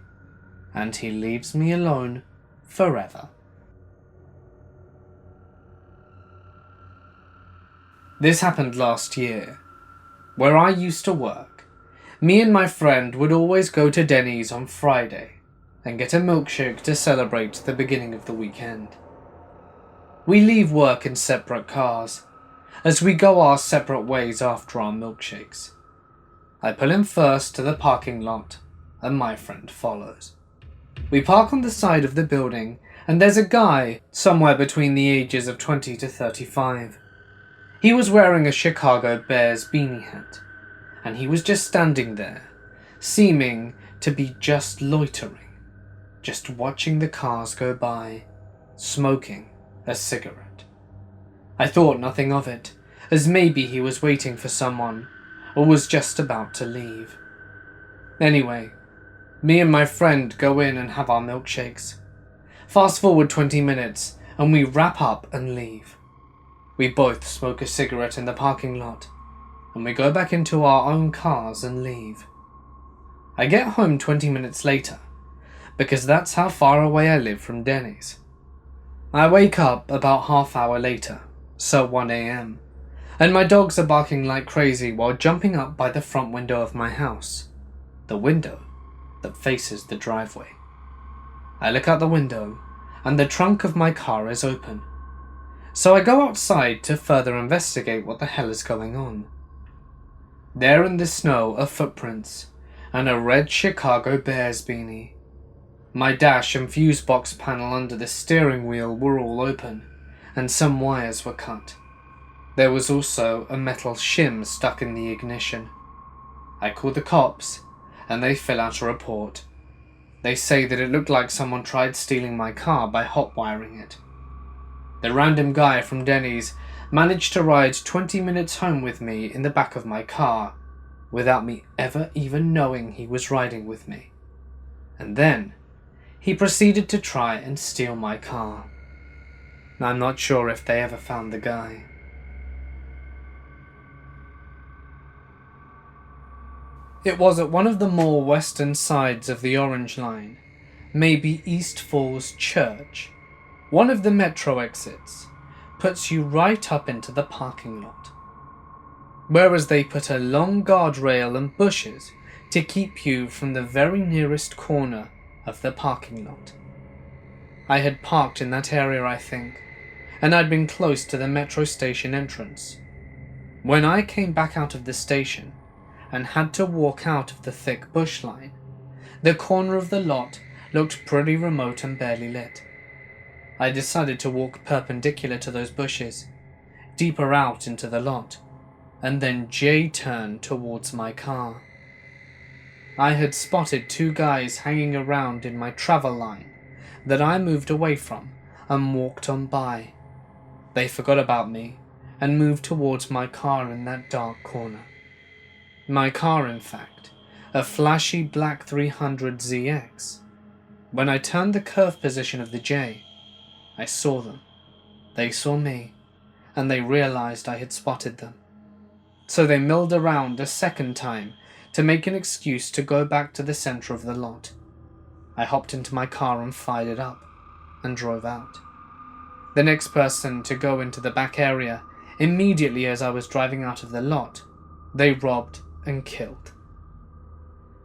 and he leaves me alone forever. This happened last year. Where I used to work, me and my friend would always go to Denny's on Friday and get a milkshake to celebrate the beginning of the weekend. We leave work in separate cars, as we go our separate ways after our milkshakes. I pull in first to the parking lot, and my friend follows. We park on the side of the building, and there's a guy somewhere between the ages of 20 to 35. He was wearing a Chicago Bears beanie hat, and he was just standing there, seeming to be just loitering, just watching the cars go by, smoking a cigarette. I thought nothing of it, as maybe he was waiting for someone, or was just about to leave. Anyway, me and my friend go in and have our milkshakes. Fast forward 20 minutes, and we wrap up and leave. We both smoke a cigarette in the parking lot, and we go back into our own cars and leave. I get home 20 minutes later, because that's how far away I live from Denny's. I wake up about half hour later, so 1 a.m, and my dogs are barking like crazy while jumping up by the front window of my house, the window that faces the driveway. I look out the window, and the trunk of my car is open. So I go outside to further investigate what the hell is going on. There in the snow are footprints, and a red Chicago Bears beanie. My dash and fuse box panel under the steering wheel were all open, and some wires were cut. There was also a metal shim stuck in the ignition. I call the cops, and they fill out a report. They say that it looked like someone tried stealing my car by hot wiring it. The random guy from Denny's managed to ride 20 minutes home with me in the back of my car, without me ever even knowing he was riding with me. And then he proceeded to try and steal my car. I'm not sure if they ever found the guy. It was at one of the more western sides of the Orange Line, maybe East Falls Church. One of the metro exits puts you right up into the parking lot, whereas they put a long guardrail and bushes to keep you from the very nearest corner of the parking lot. I had parked in that area, I think, and I'd been close to the metro station entrance. When I came back out of the station and had to walk out of the thick bush line, the corner of the lot looked pretty remote and barely lit. I decided to walk perpendicular to those bushes, deeper out into the lot, and then J-turn towards my car. I had spotted two guys hanging around in my travel line that I moved away from and walked on by. They forgot about me and moved towards my car in that dark corner. My car, in fact, a flashy black 300ZX. When I turned the curve position of the J, I saw them. They saw me, and they realized I had spotted them. So they milled around a second time to make an excuse to go back to the center of the lot. I hopped into my car and fired it up, and drove out. The next person to go into the back area immediately as I was driving out of the lot, they robbed and killed.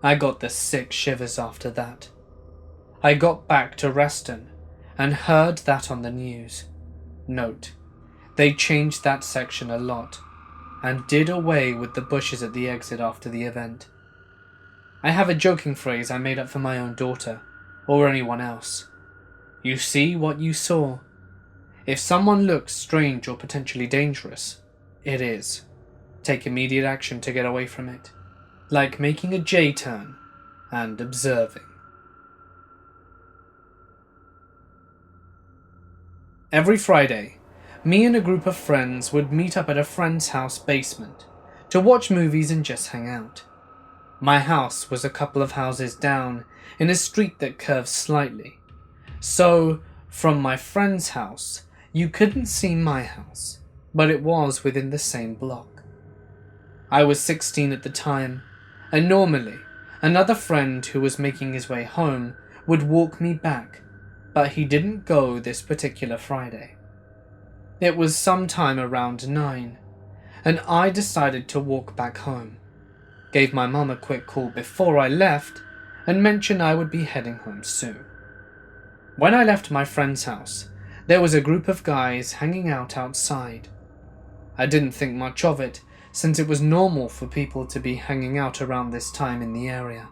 I got the sick shivers after that. I got back to Reston and heard that on the news. Note, they changed that section a lot and did away with the bushes at the exit after the event. I have a joking phrase I made up for my own daughter, or anyone else. You see what you saw. If someone looks strange or potentially dangerous, it is. Take immediate action to get away from it, like making a J-turn and observing. Every Friday, me and a group of friends would meet up at a friend's house basement to watch movies and just hang out. My house was a couple of houses down in a street that curves slightly, so from my friend's house you couldn't see my house, but it was within the same block. I was 16 at the time, and normally another friend who was making his way home would walk me back, but he didn't go this particular Friday. It was sometime around 9, and I decided to walk back home. Gave my mum a quick call before I left and mentioned I would be heading home soon. When I left my friend's house, there was a group of guys hanging out outside. I didn't think much of it, since it was normal for people to be hanging out around this time in the area.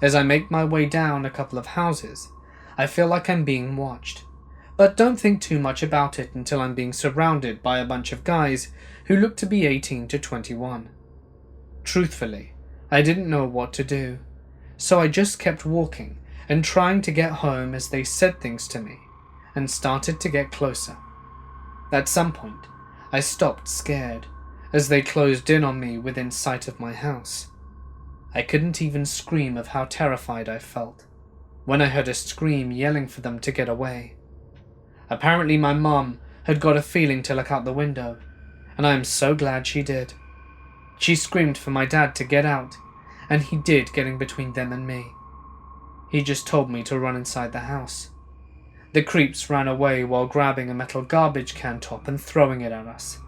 As I make my way down a couple of houses, I feel like I'm being watched, but don't think too much about it until I'm being surrounded by a bunch of guys who look to be 18 to 21. Truthfully, I didn't know what to do, so I just kept walking and trying to get home as they said things to me and started to get closer. At some point, I stopped scared as they closed in on me within sight of my house. I couldn't even scream of how terrified I felt when I heard a scream yelling for them to get away. Apparently my mum had got a feeling to look out the window, and I am so glad she did. She screamed for my dad to get out, and he did, getting between them and me. He just told me to run inside the house. The creeps ran away while grabbing a metal garbage can top and throwing it at us,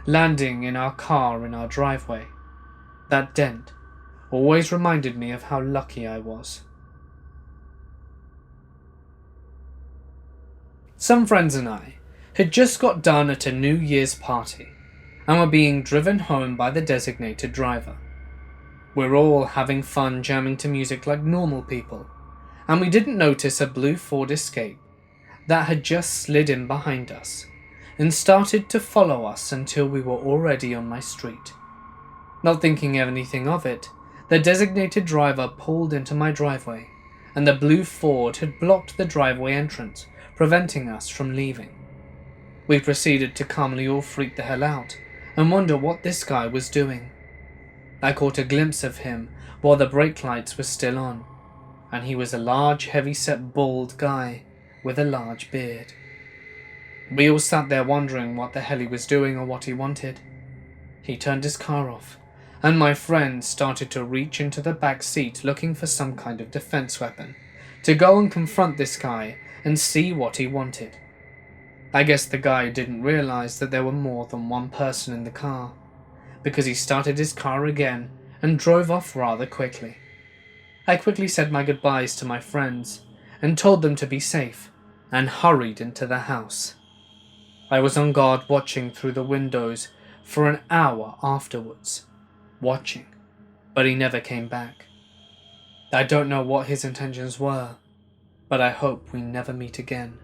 landing in our car in our driveway. That dent always reminded me of how lucky I was. Some friends and I had just got done at a New Year's party and were being driven home by the designated driver. We're all having fun jamming to music like normal people, and we didn't notice a blue Ford Escape that had just slid in behind us and started to follow us until we were already on my street. Not thinking anything of it, the designated driver pulled into my driveway, and the blue Ford had blocked the driveway entrance, preventing us from leaving. We proceeded to calmly all freak the hell out and wonder what this guy was doing. I caught a glimpse of him while the brake lights were still on, and he was a large, heavy-set, bald guy with a large beard. We all sat there wondering what the hell he was doing or what he wanted. He turned his car off, and my friend started to reach into the back seat looking for some kind of defense weapon to go and confront this guy and see what he wanted. I guess the guy didn't realize that there were more than one person in the car, because he started his car again and drove off rather quickly. I quickly said my goodbyes to my friends and told them to be safe and hurried into the house. I was on guard watching through the windows for an hour afterwards, watching, but he never came back. I don't know what his intentions were, but I hope we never meet again.